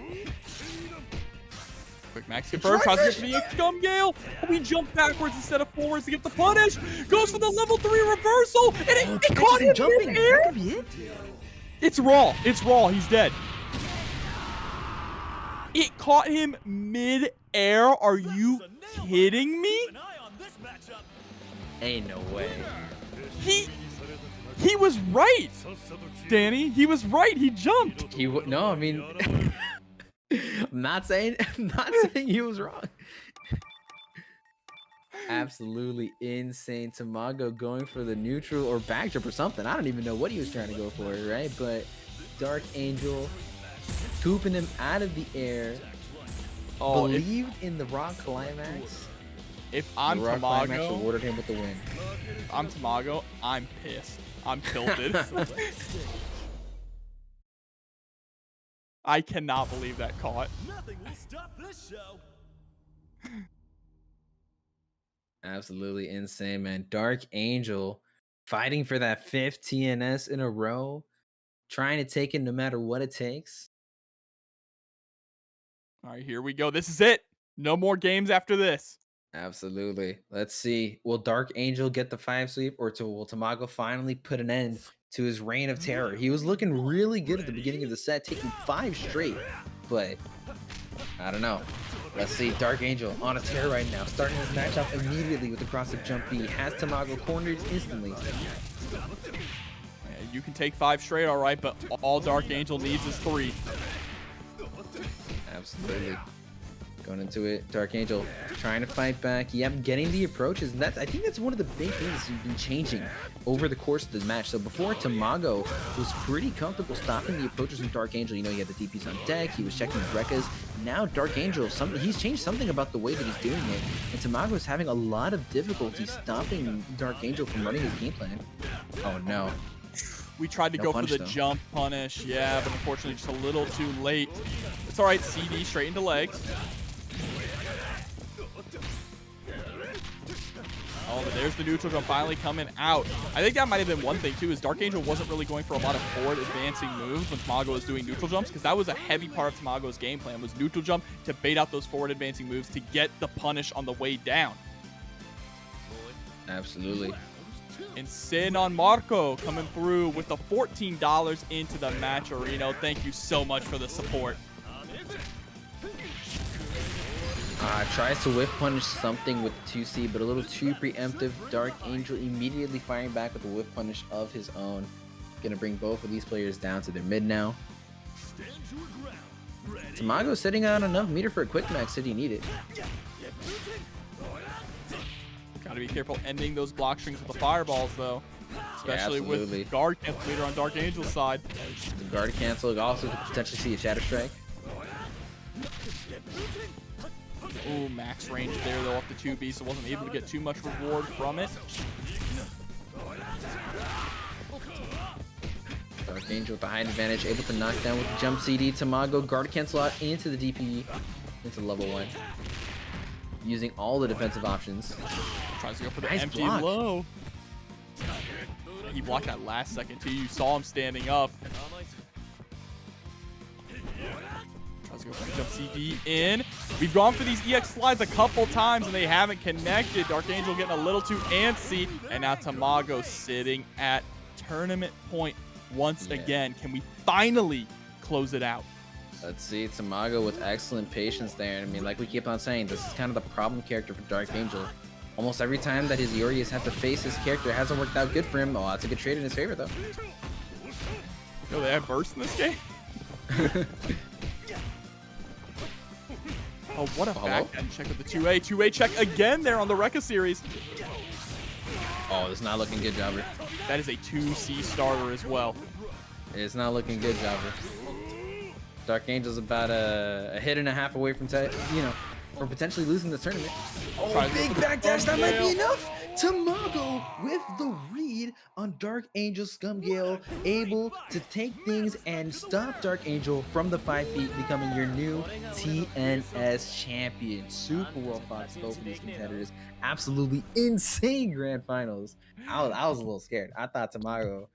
Quick max confirmed, tries to get for the Scum Gale. We jump backwards instead of forwards to get the punish. Goes for the level 3 reversal, and it caught him jumping. mid-air. It's raw. It's raw. He's dead. It caught him mid-air. Are you kidding me? Ain't no way. He was right, Danny. He was right. He jumped. No, I mean, I'm not saying he was wrong. Absolutely insane. Tamago going for the neutral or backdrop or something. I don't even know what he was trying to go for, right? But DarkAngel scooping him out of the air. Oh, believed in the rock climax. If I'm the rock climax Tamago, rewarded him with the win. if I'm Tamago, I'm pissed. I'm tilted. I cannot believe that caught. Nothing will stop this show. Absolutely insane, man. DarkAngel fighting for that 5th TNS in a row, trying to take it no matter what it takes. All right, here we go. This is it. No more games after this. Absolutely. Let's see. Will DarkAngel get the 5 sweep, or will Tamago finally put an end to his reign of terror? He was looking really good at the beginning of the set, taking 5 straight, but I don't know. Let's see. DarkAngel on a tear right now, starting his match off immediately with the cross-up jump B. Has Tamago cornered instantly. Yeah, you can take 5 straight, all right, but all DarkAngel needs is 3. Absolutely. Going into it, DarkAngel trying to fight back. Yep, getting the approaches. And I think that's one of the big things that's been changing over the course of the match. So before, Tamago was pretty comfortable stopping the approaches from DarkAngel. You know, he had the DPs on deck. He was checking the Rekkas. Now DarkAngel, he's changed something about the way that he's doing it. And Tamago is having a lot of difficulty stopping DarkAngel from running his game plan. Oh no. We tried to go for the jump punish, yeah, but unfortunately just a little too late. It's all right, CD straight into legs. Oh, but there's the neutral jump finally coming out. I think that might have been one thing too, is DarkAngel wasn't really going for a lot of forward advancing moves when Tamago was doing neutral jumps, because that was a heavy part of Tamago's game plan, was neutral jump to bait out those forward advancing moves to get the punish on the way down. Absolutely. And Sin on Marco coming through with the $14 into the match, Rino. Thank you so much for the support. Tries to whiff punish something with 2C, but a little too preemptive. DarkAngel immediately firing back with a whiff punish of his own. Gonna bring both of these players down to their mid now. Tamago sitting on enough meter for a quick max if you need it. Gotta be careful ending those block strings with the fireballs, though. Especially with guard cancel meter on DarkAngel's side. The guard cancel also could potentially see a Shadow Strike. Ooh, max range there, though, off the 2B, so wasn't able to get too much reward from it. DarkAngel with the height advantage, able to knock down with the jump CD. Tamago guard cancel out into the DP, into level 1. Using all the defensive options. Tries to go for the nice empty block. low. He blocked that last second, too. You saw him standing up. Tries to go for the jump CD in. We've gone for these EX slides a couple times, and they haven't connected. DarkAngel getting a little too antsy. And now Tamago sitting at tournament point once again. Can we finally close it out? Let's see, Tamago with excellent patience there. I mean, like we keep on saying, this is kind of the problem character for DarkAngel. Almost every time that his Iori has had to face this character, it hasn't worked out good for him. Oh, that's a good trade in his favor, though. Yo, they have burst in this game? Oh, what a backhand check with the 2A. 2A check again there on the Rekka series. Oh, it's not looking good, Jobber. That is a 2C starter as well. It's not looking good, Jobber. DarkAngel's about a hit and a half away from, from potentially losing the tournament. Oh, big backdash, that might be enough. Tamago with the read on DarkAngel Scumgale, able to take things and stop DarkAngel from the 5 feet, becoming your new TNS champion. Super well fought, both of these competitors. Absolutely insane grand finals. I was a little scared. I thought Tamago